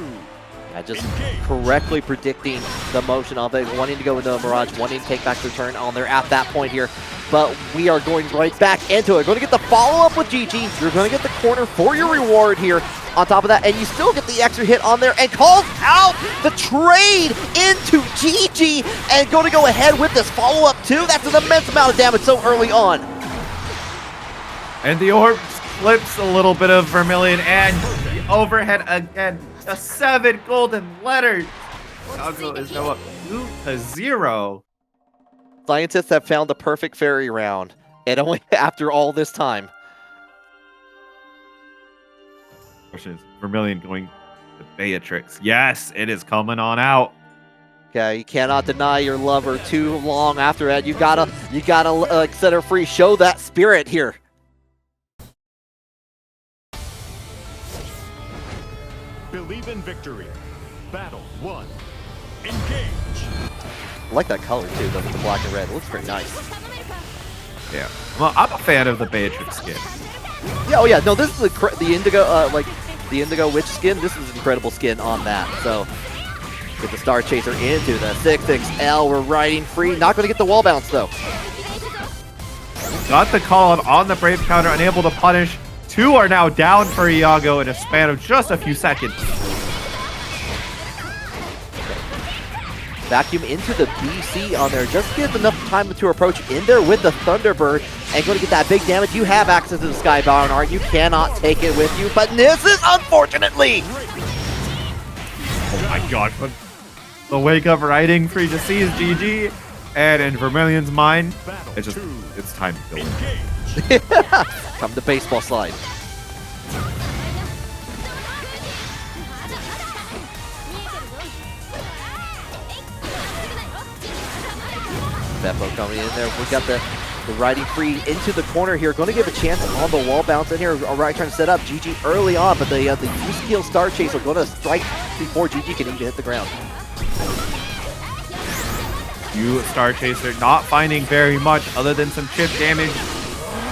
Just correctly predicting the motion of it, wanting to go into a Mirage, wanting to take back the turn on there at that point here. But we are going right back into it. Going to get the follow-up with GG. You're going to get the corner for your reward here on top of that, and you still get the extra hit on there and calls out the trade into GG and going to go ahead with this follow-up too. That's an immense amount of damage so early on. And the orb clips a little bit of Vermilion and the overhead again. The 7 golden letters. Yago is now up 2-0. Scientists have found the perfect fairy round, and only after all this time. Question is Vermilion going to Beatrix. Yes, it is coming on out. Okay, you cannot deny your lover too long after that. You gotta set her free. Show that spirit here. Believe in victory. Battle 1. Engage. I like that color too, the black and red. It looks pretty nice. Yeah. Well, I'm a fan of the Beatrix skin. Yeah, oh yeah, no, this is the indigo, like the indigo witch skin. This is an incredible skin on that. So get the Star Chaser into the 6XL. We're riding free. Not going to get the wall bounce though. Got the call out on the Brave counter, unable to punish. 2 are now down for Yago in a span of just a few seconds. Vacuum into the BC on there. Just give enough time to approach in there with the Thunderbird and going to get that big damage. You have access to the Skybound Art. You cannot take it with you, but this is unfortunately. Oh my god. But the wake up riding free to see is GG. And in Vermilion's mind, it's time to kill it. Come to baseball slide. Beppo coming in there. We got the riding free into the corner here. Going to give a chance on the wall bounce in here. All right, trying to set up GG early on, but the U-Skill Star Chaser going to strike before GG can even hit the ground. You Star Chaser not finding very much other than some chip damage.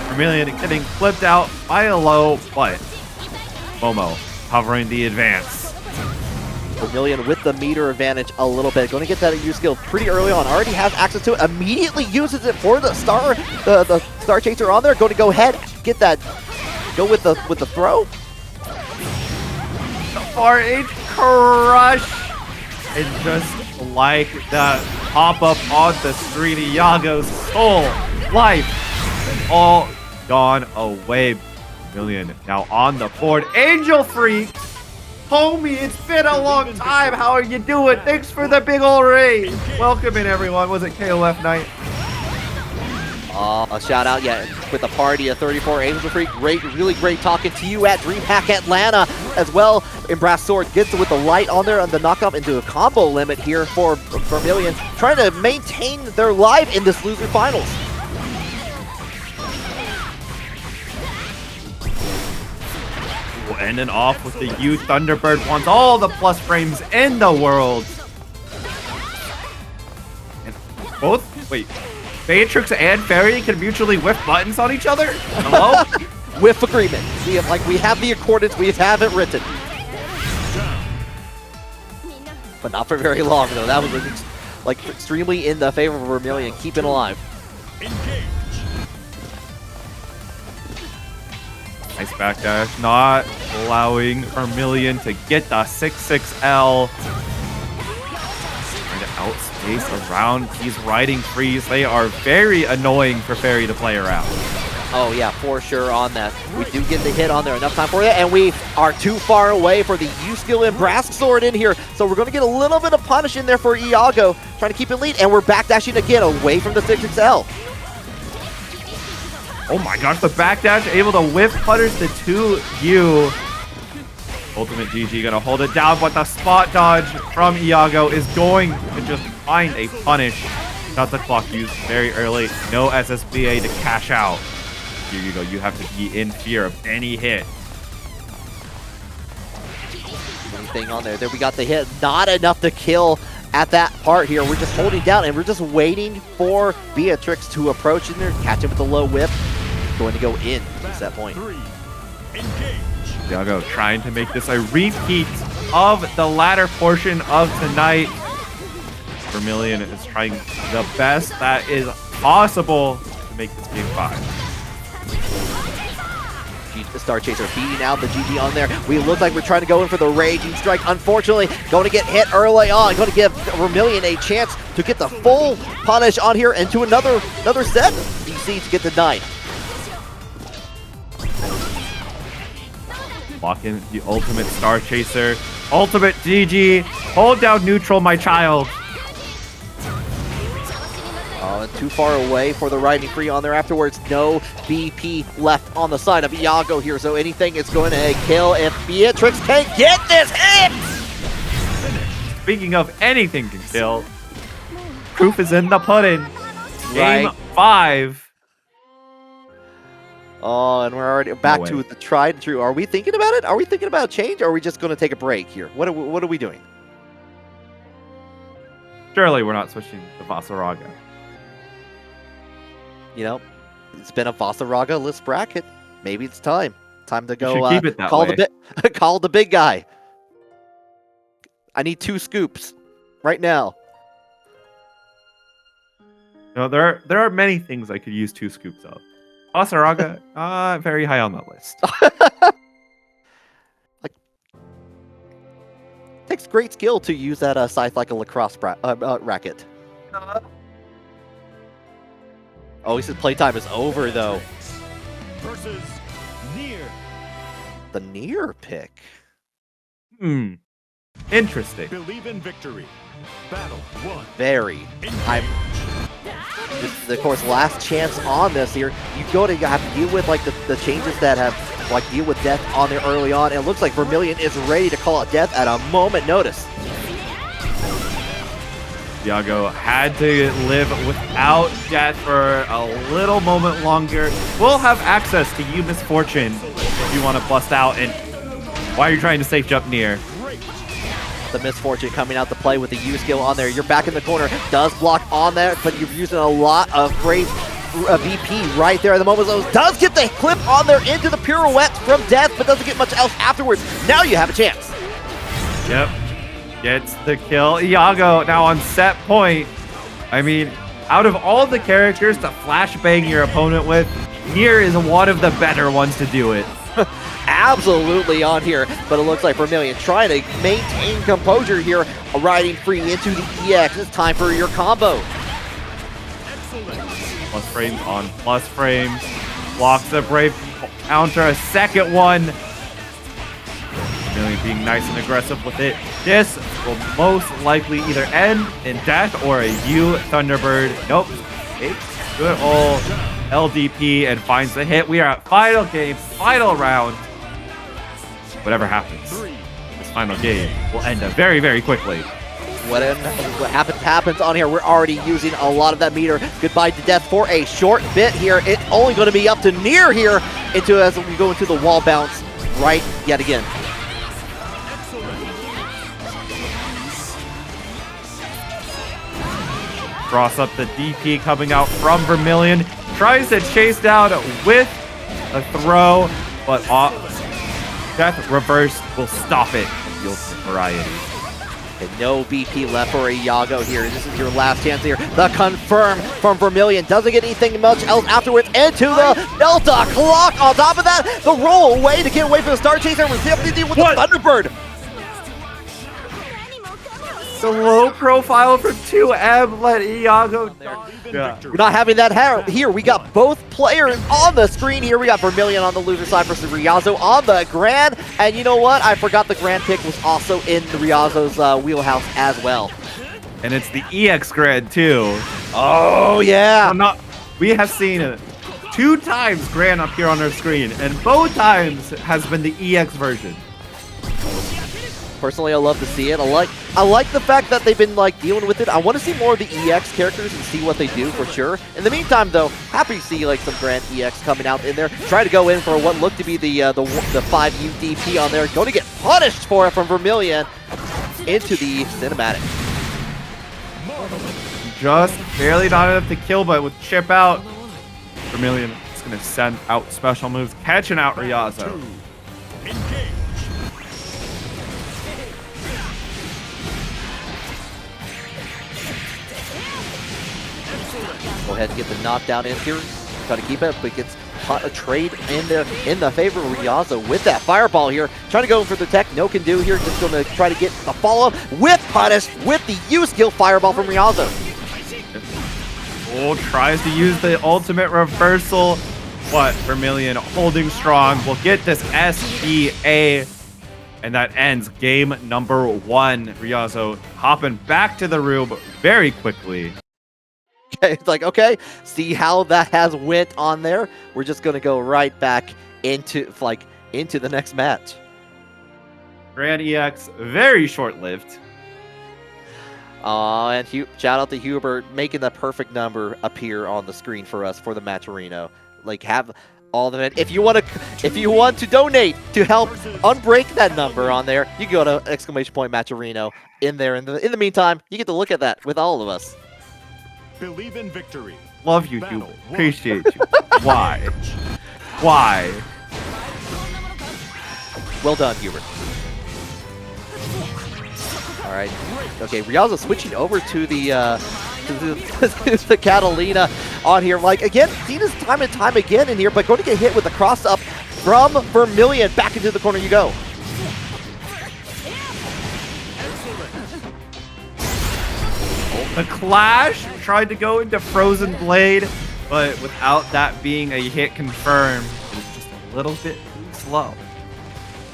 Vermilion getting flipped out by a low, but Momo covering the advance. Vermilion with the meter advantage a little bit. Going to get that U-Skill pretty early on. Already has access to it. Immediately uses it for the Star Chaser on there. Going to go ahead, get that. Go with the throw. The far H crush. And just like that pop-up on the street, Yago's soul, life, all gone away. Vermilion now on the board. Angel Freak. Homie, it's been a long time. How are you doing? Thanks for the big ol' raise. Welcome in, everyone. Was it KOF night? A shout out, yeah, with the party of 34 Angel Freak. Great, really great talking to you at DreamHack Atlanta as well. And Brass Sword gets it with the light on there on the knockoff into a combo limit here for Vermilion, trying to maintain their life in this loser finals. Ending off with the U Thunderbird wants all the plus frames in the world. And both, wait, Beatrix and Fairy can mutually whiff buttons on each other? Hello? Whiff agreement. We have the accordance, we have it written. But not for very long though. That was like extremely in the favor of Vermilion, keeping alive. Nice backdash, not allowing Vermilion to get the 6-6L. Trying to outspace around these riding frees. They are very annoying for Fairy to play around. Oh yeah, for sure on that. We do get the hit on there, enough time for it, and we are too far away for the U-Skill and Brass Sword in here. So we're going to get a little bit of punish in there for Yago, trying to keep it lead, and we're backdashing again away from the 6XL. Oh my gosh, the backdash able to whiff punish the 2U. Ultimate GG gonna hold it down, but the spot dodge from Yago is going to just find a punish. Got the clock used very early. No SSBA to cash out. Here you go. You have to be in fear of any hit. Anything on there. There we got the hit. Not enough to kill at that part here. We're just holding down and we're just waiting for Beatrix to approach in there, catch him with the low whip. Going to go in at that point. Yago trying to make this a repeat of the latter portion of tonight. Vermilion is trying the best that is possible to make this game 5. Star Chaser beating out the GG on there. We look like we're trying to go in for the Raging Strike. Unfortunately, going to get hit early on. Going to give Vermilion a chance to get the full punish on here and to another set. DC to get the 9. Lock in the ultimate Star Chaser. Ultimate GG. Hold down neutral, my child. Too far away for the Riding Free on there afterwards. No BP left on the side of Iago here, so anything is going to kill if Beatrix can get this hit! Speaking of anything can kill, proof is in the pudding. Game Right. 5. Oh, and we're already back to the tried and true. Are we thinking about it? Are we thinking about a change, or are we just going to take a break here? What are we doing? Surely we're not switching to Vasaraga. You know, it's been a Vasaraga-less bracket. Maybe it's time. Time to go keep it that call way. call the big guy. I need 2 scoops right now. No, there are many things I could use 2 scoops of. Vasaraga, very high on that list. Like, takes great skill to use that scythe like a lacrosse racket. Oh, he said playtime is over, though. Versus Nier. The Nier pick. Interesting. Believe in victory. Battle 1. Very. This is, of course, last chance on this here. You go to have to deal with like the changes that have like deal with death on there early on. And it looks like Vermilion is ready to call out death at a moment notice. Iago had to live without death for a little moment longer. We'll have access to you, Misfortune, if you want to bust out. And why are you trying to safe jump near? The Misfortune coming out to play with the U skill on there. You're back in the corner. Does block on there, but you're using a lot of great VP right there at the moment. So does get the clip on there into the pirouette from death, but doesn't get much else afterwards. Now you have a chance. Yep. Gets the kill. Iago now on set point. I mean, out of all the characters to flashbang your opponent with, Nier is one of the better ones to do it. Absolutely on here, but it looks like Vermilion trying to maintain composure here, riding free into the EX. It's time for your combo. Plus frames on plus frames. Blocks the Brave counter, a second one. Vermilion being nice and aggressive with it. This will most likely either end in death or a U Thunderbird. Nope. Takes good old LDP and finds the hit. We are at final game, final round. Whatever happens, this final game will end very, very quickly. What happens on here. We're already using a lot of that meter. Goodbye to death for a short bit here. It's only going to be up to Nier here as we go into the wall bounce right yet again. Cross up the DP coming out from Vermilion. Tries to chase down with a throw, but Death Reverse will stop it. Ultimate variety. And no BP left for Iago here. This is your last chance here. The confirm from Vermilion. Doesn't get anything much else afterwards. Into the Delta Clock. On top of that, the roll away to get away from the Star Chaser. We're dealing with the Thunderbird. The low profile from 2M let Iago down. Yeah. We're not having that here. We got both players on the screen here. We got Vermilion on the loser side versus Ryazo on the Gran. And you know what? I forgot the Gran pick was also in the Ryazo's wheelhouse as well. And it's the EX Gran too. Oh, yeah. We have seen 2 times Gran up here on our screen, and both times has been the EX version. Personally, I love to see it. I like the fact that they've been like dealing with it. I want to see more of the EX characters and see what they do for sure. In the meantime, though, happy to see like some Grand EX coming out in there. Try to go in for what looked to be the 5U DP on there. Going to get punished for it from Vermilion into the cinematic. Just barely not enough to kill, but with chip out, Vermilion is going to send out special moves, catching out Ryazo. Go ahead and get the knockdown in here. Try to keep it, but gets a trade in the favor of Ryazo with that fireball here. Trying to go for the tech, no can do here. Just going to try to get the follow-up with Punish with the U-skill fireball from Ryazo. Oh, tries to use the ultimate reversal, but Vermilion holding strong. We'll get this SPA, and that ends game number 1. Ryazo hopping back to the room very quickly. It's like, okay, see how that has went on there. We're just going to go right back into the next match. Gran EX, very short-lived. And shout out to Hubert making the perfect number appear on the screen for us for the Matcherino. Like, have all the if you want to donate to help unbreak that number on there, you can go to !Matcherino in there. In the meantime, you get to look at that with all of us. Believe in victory. Love you, Hubert. Appreciate you. Why? Why? Well done, Hubert. All right. Okay, Ryazo switching over to the the Catalina on here. Like, again, seen this time and time again in here, but going to get hit with the cross up from Vermilion. Back into the corner you go. The Clash tried to go into Frozen Blade, but without that being a hit confirmed, it was just a little bit too slow.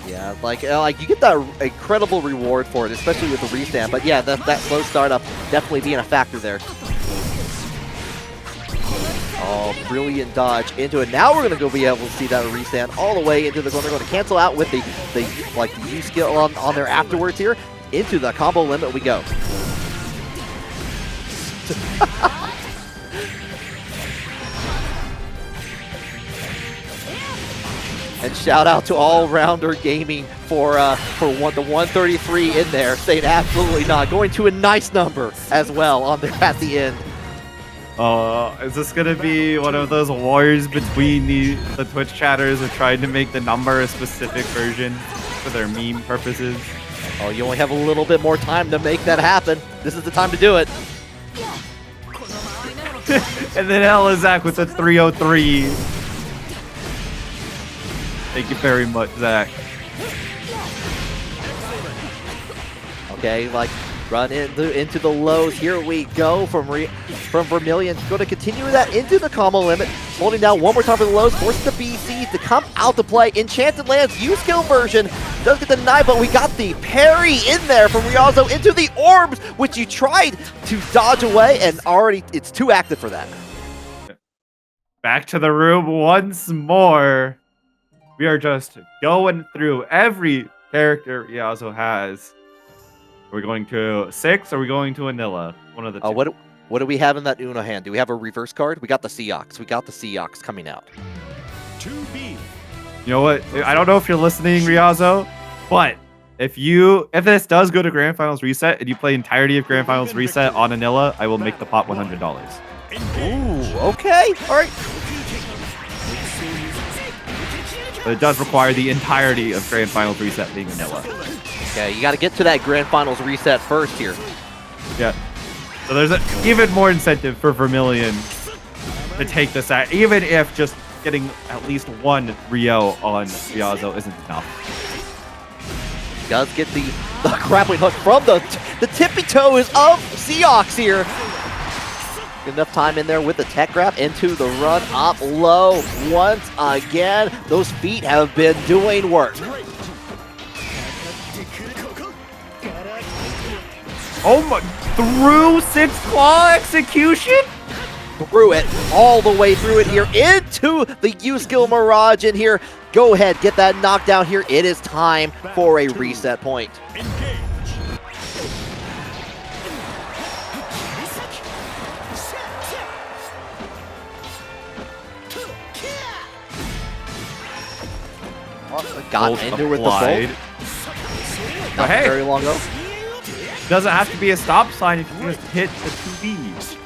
Yeah, like you get that incredible reward for it, especially with the restand. But yeah, that slow startup definitely being a factor there. Oh, brilliant dodge into it. Now we're gonna go be able to see that restand all the way into the corner. Going to cancel out with the U skill on there afterwards here. Into the combo limit we go. And shout out to All Rounder Gaming for the 133 in there, saying absolutely not. Going to a nice number as well on there at the end. Is this gonna be one of those wars between the Twitch chatters of trying to make the number a specific version for their meme purposes? Oh, you only have a little bit more time to make that happen. This is the time to do it. And then Elizak with the 303. Thank you very much, Zach. Okay, like run into the lows. Here we go from Vermilion. Going to continue that into the combo limit. Holding down one more time for the lows. Forces the BC to come out to play. Enchanted Lands U-skill version does get denied, but we got the parry in there from Ryazo into the orbs, which you tried to dodge away, and already it's too active for that. Back to the room once more. We are just going through every character Ryazo has. Are we going to 6 or are we going to Anila? One of the two. What do we have in that Uno hand? Do we have a reverse card? We got the Seahawks. We got the Seahawks coming out. 2B. You know what? I don't know if you're listening, Ryazo, but if this does go to Grand Finals Reset and you play entirety of Grand Finals Reset on Anila, I will make the pot $100. Ooh, okay. All right. But it does require the entirety of Grand Finals Reset being Anila. Okay, you got to get to that Grand Finals Reset first here. Yeah. So there's even more incentive for Vermilion to take this out, even if just getting at least one Rio on Ryazo isn't enough. Does get the grappling hook from the tippy toes of Seahawks here. Enough time in there with the tech grab into the run up low once again. Those feet have been doing work. Oh my, through 6 claw execution? Through it, all the way through it here into the U-skill Mirage in here. Go ahead, get that knockdown here. It is time for a reset point. Got in there with the Bolt. Not very long ago. Doesn't have to be a stop sign if you just hit the 2Bs.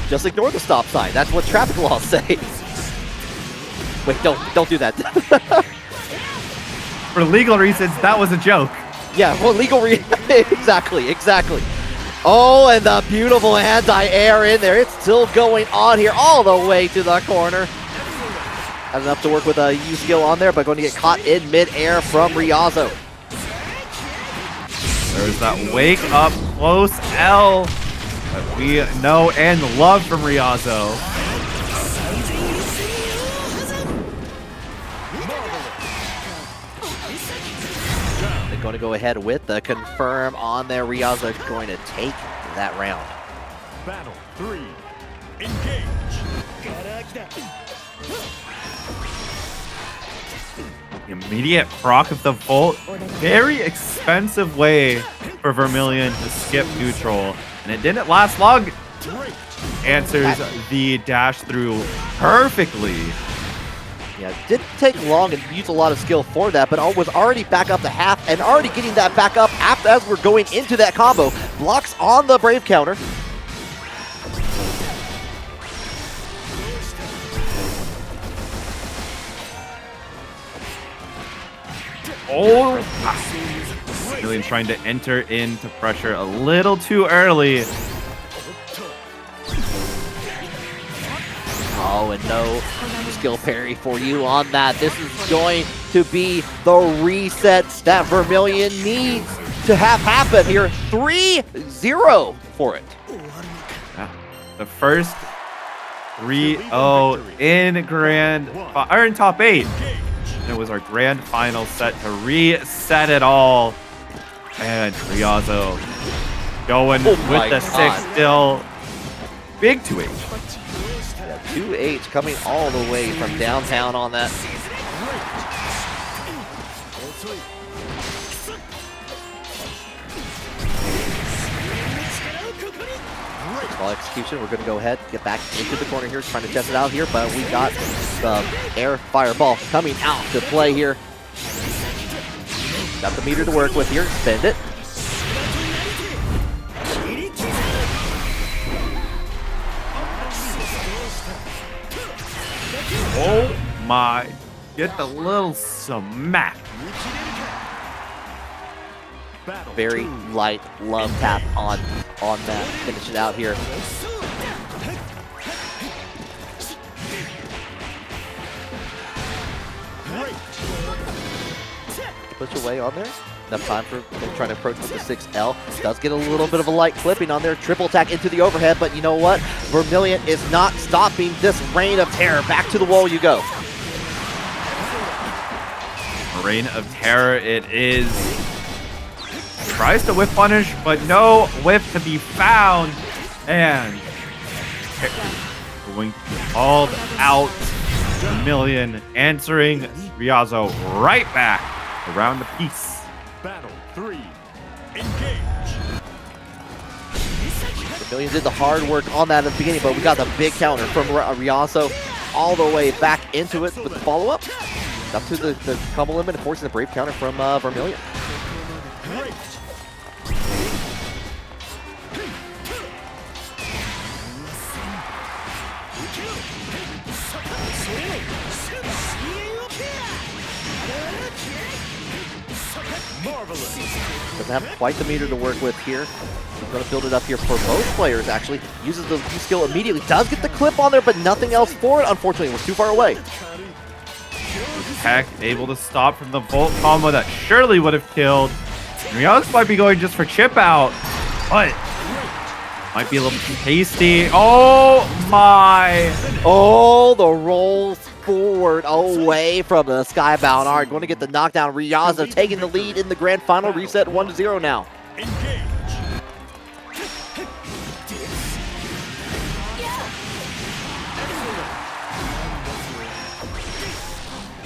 Just ignore the stop sign. That's what traffic laws say. Wait, don't do that. For legal reasons, that was a joke. Yeah, well, exactly. Oh, and the beautiful anti-air in there. It's still going on here all the way to the corner. Had enough to work with a U-skill on there, but going to get caught in mid-air from Ryazo. There's that wake up close L that we know and love from Ryazo. They're going to go ahead with the confirm on there. Ryazo going to take that round. Battle 3. Engage. Immediate proc of the Volt. Very expensive way for Vermilion to skip neutral. And it didn't last long. Answers the dash through perfectly. Yeah, it didn't take long and use a lot of skill for that, but was already back up to half and already getting that back up after as we're going into that combo. Blocks on the Brave counter. Oh, Vermilion trying to enter into pressure a little too early. Oh, and no skill parry for you on that. This is going to be the reset that Vermilion needs to have happen here. 3-0 for it. Yeah. The first 3-0 in Grand, or in top 8. It was our grand final set to reset it all. And Ryazo going with the 6 still. Big 2H. Yeah, 2H coming all the way from downtown on that. Ball execution. We're going to go ahead, get back into the corner here, trying to test it out here, but we got the air fireball coming out to play here. Got the meter to work with here. Spend it. Oh my. Get the little smack. Very light love tap on that. Finish it out here. Push away on there. Enough time for trying to approach with the 6L. Does get a little bit of a light clipping on there. Triple attack into the overhead, but you know what? Vermilion is not stopping this reign of terror. Back to the wall you go. Reign of terror it is. Tries to whip punish, but no whip to be found. And going to be called out. Vermilion answering Ryazo right back around the piece. Battle 3. Engage. Vermilion did the hard work on that at the beginning, but we got the big counter from Ryazo all the way back into it with the follow-up. Up to the combo limit, forcing the Brave counter from Vermilion. Marvelous. Doesn't have quite the meter to work with here. He's going to build it up here for both players, actually. Uses the skill immediately. Does get the clip on there, but nothing else for it. Unfortunately, we're too far away. Heck, able to stop from the Volt combo that surely would have killed. Ryazo might be going just for chip out, but might be a little too hasty. Oh my! Oh, the rolls forward away from the Skybound Art. Going to get the knockdown. Ryazo taking the lead in the grand final. Reset 1-0 now.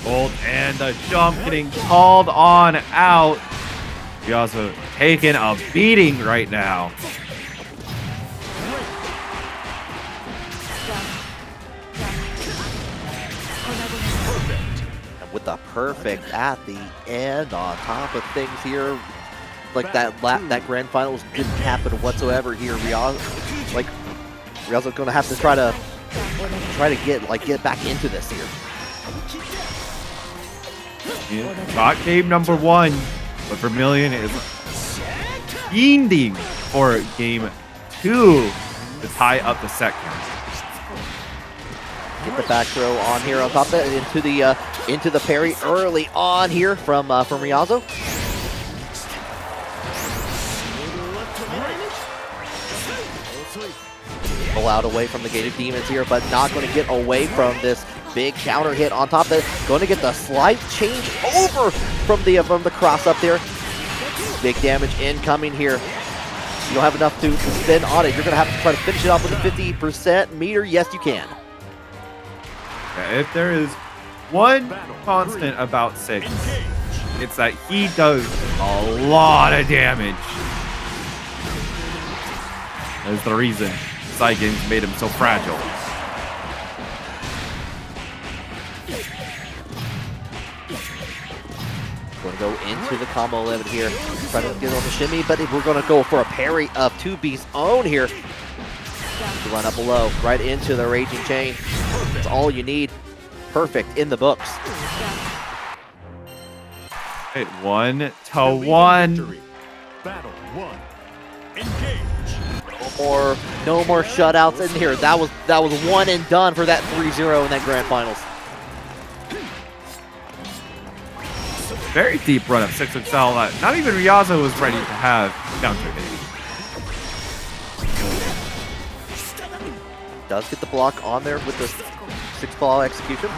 Bolt and the jump getting called on out. Ryazo taking a beating right now. And with the perfect at the end on top of things here. Like that grand finals didn't happen whatsoever here. Ryazo's gonna have to try to get back into this here. Got game number 1, but Vermilion is fiending for game 2 to tie up the set count. Get the back throw on here on top of it into the parry early on here from Ryazo. Pull out away from the gated demons here, but not going to get away from this big counter hit on top of it. Going to get the slight change over from the cross up there. Big damage incoming here. You don't have enough to spin on it. You're going to have to try to finish it off with a 50% meter. Yes, you can. Yeah, if there is one constant about 6, it's that he does a lot of damage. That's the reason side games made him so fragile. Going to go into the combo 11 here. Trying to get on the shimmy, but we're going to go for a parry of 2B's own here. To run up below, right into the Raging Chain. That's all you need. Perfect in the books. Right, 1-1. Battle 1. Engage. No more shutouts in here. That was one and done for that 3-0 in that grand finals. Very deep run up 6XL that not even Ryazo was ready to have counter hit. Does get the block on there with the 6-claw execution.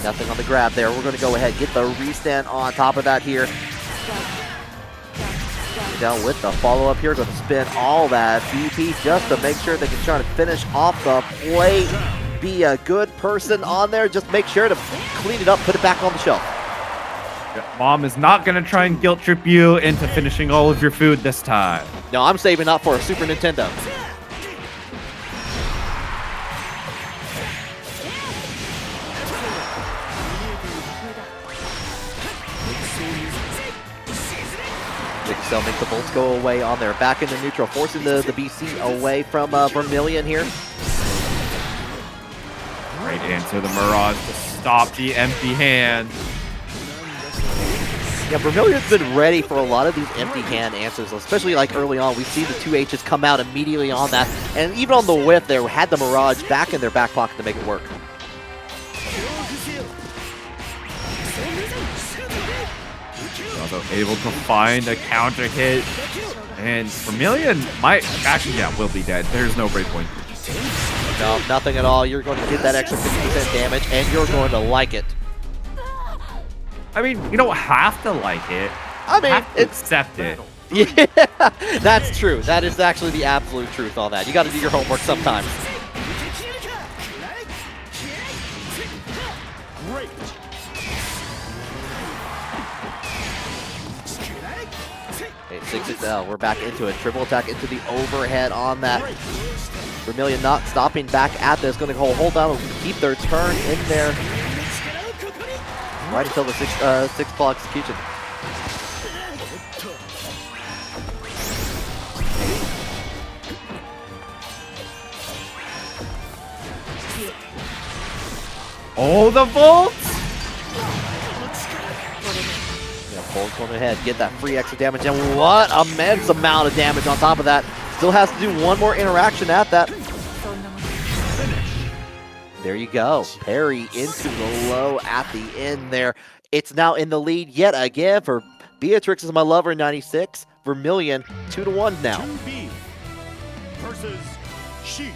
Nothing on the grab there. We're going to go ahead, get the restand on top of that here. Down with the follow-up here. Going to spin all that BP just to make sure they can try to finish off the plate. Be a good person on there. Just make sure to clean it up, put it back on the shelf. Yeah, Mom is not going to try and guilt trip you into finishing all of your food this time. No, I'm saving up for a Super Nintendo. So make the bolts go away on there. Back into neutral, forcing the BC away from Vermilion here. Right into the Mirage to stop the empty hand. Yeah, Vermilion's been ready for a lot of these empty hand answers, especially like early on. We see the 2 H's come out immediately on that. And even on the whiff there, had the Mirage back in their back pocket to make it work. Also able to find a counter hit. And Vermilion might, actually, yeah, will be dead. There's no breakpoint. No, nothing at all. You're going to get that extra 50% damage, and you're going to like it. I mean, you don't have to like it. I mean, it's accept it. Yeah, that's true. That is actually the absolute truth on that. You got to do your homework sometimes. Great. Hey, 6XL, we're back into it. Triple attack into the overhead on that. Vermilion not stopping back at this. Going to hold down and keep their turn in there. Right until the 6-claw execution. Oh, the Volts! Bolts going ahead, get that free extra damage, and what immense amount of damage on top of that. Still has to do one more interaction at that. There you go. Parry into the low at the end there. It's now in the lead yet again for Beatrix is my lover 96. Vermilion 2-1 now. 2B versus ChrisZ.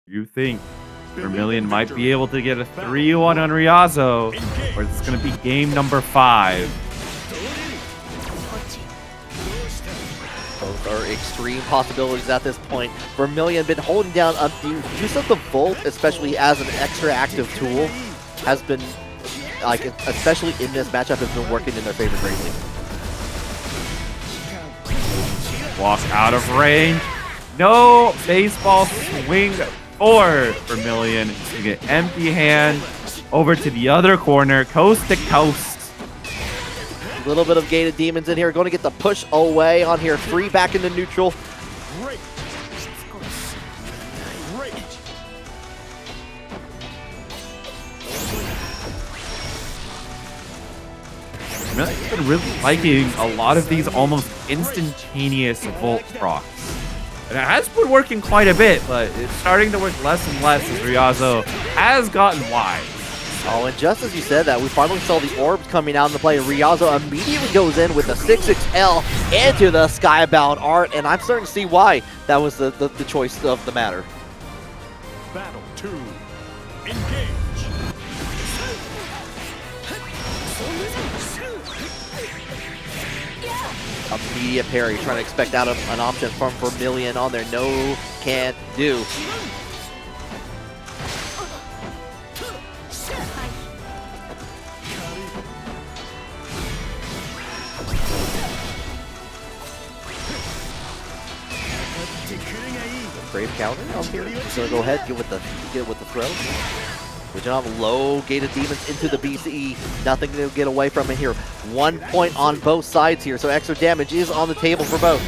You think Vermilion might be able to get a 3-1 on Ryazo, or it's going to be game number 5. Both are extreme possibilities at this point. Vermilion been holding down use of the Volt, especially as an extra active tool, has been, like, especially in this matchup, has been working in their favor greatly. Walk out of range. No baseball swing for Vermilion to get empty hand over to the other corner, coast to coast. A little bit of gated demons in here, going to get the push away on here, free back into neutral. Great. Great. I've been really liking a lot of these almost instantaneous Volt procs. And it has been working quite a bit, but it's starting to work less and less as Ryazo has gotten wise. Oh, and just as you said that, we finally saw the orbs coming out in the play. Ryazo immediately goes in with the 6XL into the Skybound Art, and I'm starting to see why that was the choice of the matter. Battle 2. Engage. Immediate parry, trying to expect out an option from Vermilion on there. No, can't do. Brave counter out here. He's gonna go ahead, get with the throw. We don't have low gated demons into the BCE. Nothing to get away from it here. 1 point on both sides here, so extra damage is on the table for both.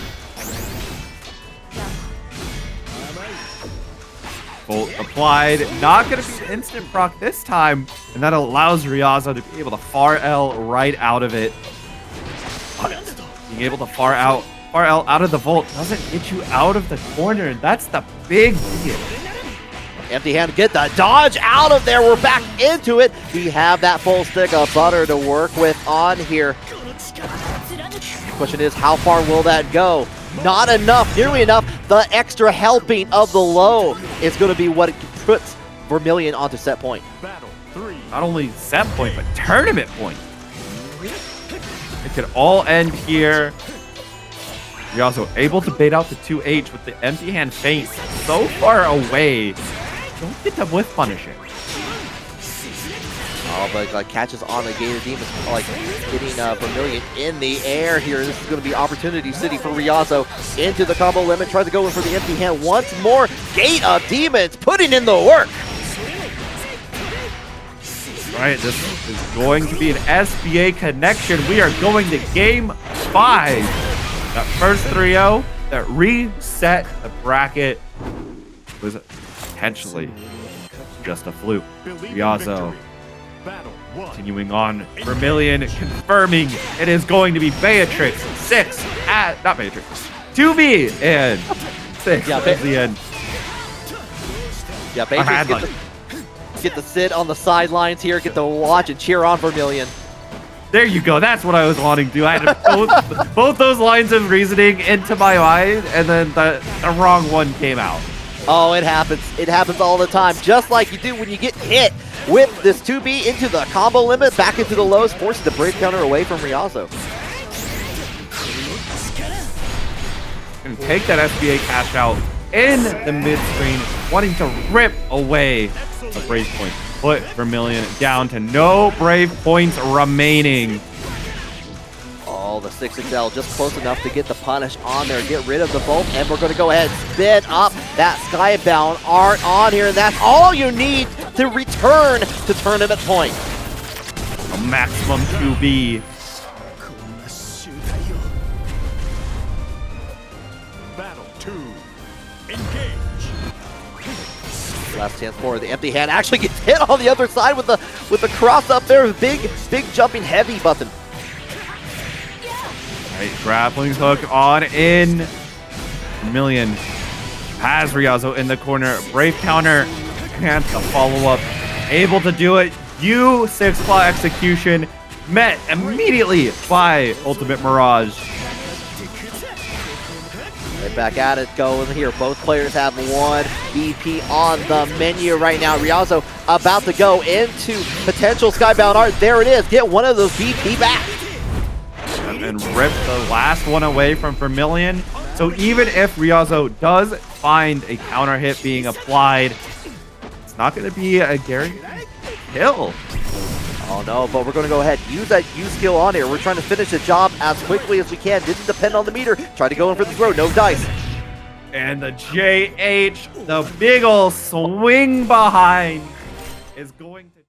Bolt applied. Not going to be an instant proc this time, and that allows Ryazo to be able to far L right out of it. But being able to far L out of the Volt doesn't get you out of the corner, and that's the big deal. Empty hand, get the dodge out of there. We're back into it. We have that full stick of butter to work with on here. Question is, how far will that go? Not enough, nearly enough. The extra helping of the low is going to be what puts Vermilion onto set point. Battle 3. Not only set point, but tournament point. It could all end here. Ryazo able to bait out the 2H with the empty hand feint so far away. Don't get to whiff punish it. Oh, but like catches on the gated demons, like getting Vermilion in the air here. This is going to be opportunity city for Ryazo into the combo limit. Tries to go in for the empty hand once more. Gate of demons putting in the work. Right, this is going to be an SBA connection. We are going to game 5. That first 3-0 that reset the bracket was potentially just a fluke. Ryazo continuing on. Vermilion confirming it is going to be Beatrix 6 at, not Beatrix, 2B and 6 at the end. Yeah, Beatrix get to sit on the sidelines here, get to watch and cheer on Vermilion. There you go. That's what I was wanting to do. I had both those lines of reasoning into my mind, and then the wrong one came out. Oh, it happens. It happens all the time. Just like you do when you get hit with this 2B into the combo limit, back into the lows, forcing the brave counter away from Ryazo. Gonna take that SBA cash out in the mid-screen, wanting to rip away the brave point. Put Vermilion down to no brave points remaining. Oh, the 6XL just close enough to get the punish on there, get rid of the Bolt, and we're going to go ahead and spin up that Skybound Art on here, and that's all you need to return to tournament point. A maximum 2B. Battle 2. Engage. Last chance for the empty hand actually gets hit on the other side with the cross up there, big jumping heavy button. Right, grappling hook on in. Vermilion has Ryazo in the corner. Brave counter and the follow-up. Able to do it. U6 claw execution met immediately by Ultimate Mirage. Right back at it, going here. Both players have one BP on the menu right now. Ryazo about to go into potential Skybound Art. There it is. Get one of those BP back. And rip the last one away from Vermilion. So even if Ryazo does find a counter hit being applied, it's not going to be a guaranteed kill. Oh no, but we're going to go ahead, use that U skill on here. We're trying to finish the job as quickly as we can. Didn't depend on the meter. Tried to go in for the throw, no dice. And the JH, the big ol' swing behind, is going to...